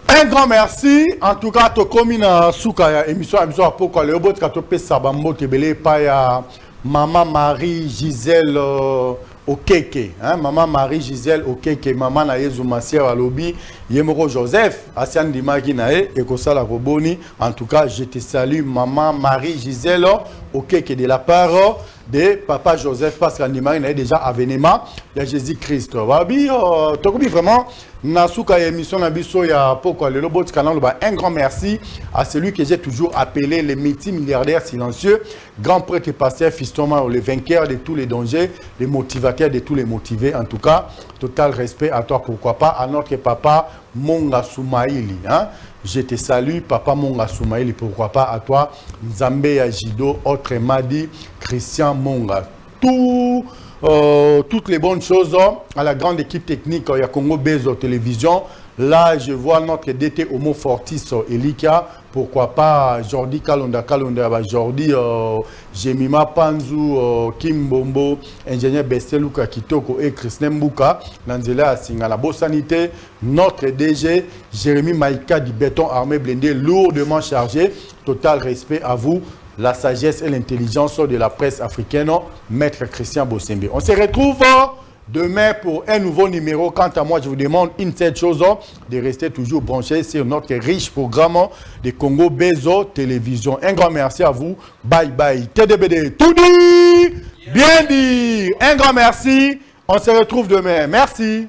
Un grand merci. En tout cas, tu as mis dans la émission à pourquoi le robot qui a Sabambo Tebele Paya Maman Marie Gisèle Okeke. Maman Marie Gisèle Okeke. Maman Naye Zoumassier à lobby. Yemoro Joseph. Asian Dimagi Nae. Et Kosala Roboni. En tout cas, je te salue Maman Marie Gisèle Okeke de la part de Papa Joseph. Parce qu'en Dimagi Nae déjà avènement. Il y a Jésus-Christ. Wabi, tu vraiment. Nasuka émission Nabiso ya pourquoi le robot canal un grand merci à celui que j'ai toujours appelé les multimilliardaires silencieux, grand prêtre et pasteur Fistoma, le vainqueur de tous les dangers, les motivateurs de tous les motivés. En tout cas, total respect à toi, pourquoi pas à notre papa Monga Soumaïli. Je te salue, papa Monga Soumaïli, pourquoi pas à toi Nzambe Yajido, autre Madi, Christian Monga. Toutes les bonnes choses à la grande équipe technique il y a Congo Bezo Télévision. Là, je vois notre DT Homo Fortis Elika. Pourquoi pas Jordi Kalonda, Jordi Jemima Panzu, Kim Bombo, ingénieur Besteluka Kitoko et Christian Mbouka. Nanzela Singala Bossanité. Notre DG Jérémy Maïka du béton armé blindé lourdement chargé. Total respect à vous. La sagesse et l'intelligence de la presse africaine, Maître Christian Bossembe. On se retrouve demain pour un nouveau numéro. Quant à moi, je vous demande une seule chose, de rester toujours branché sur notre riche programme de Congo Bezo Télévision. Un grand merci à vous. Bye bye. TDBD, tout dit, bien dit. Un grand merci. On se retrouve demain. Merci.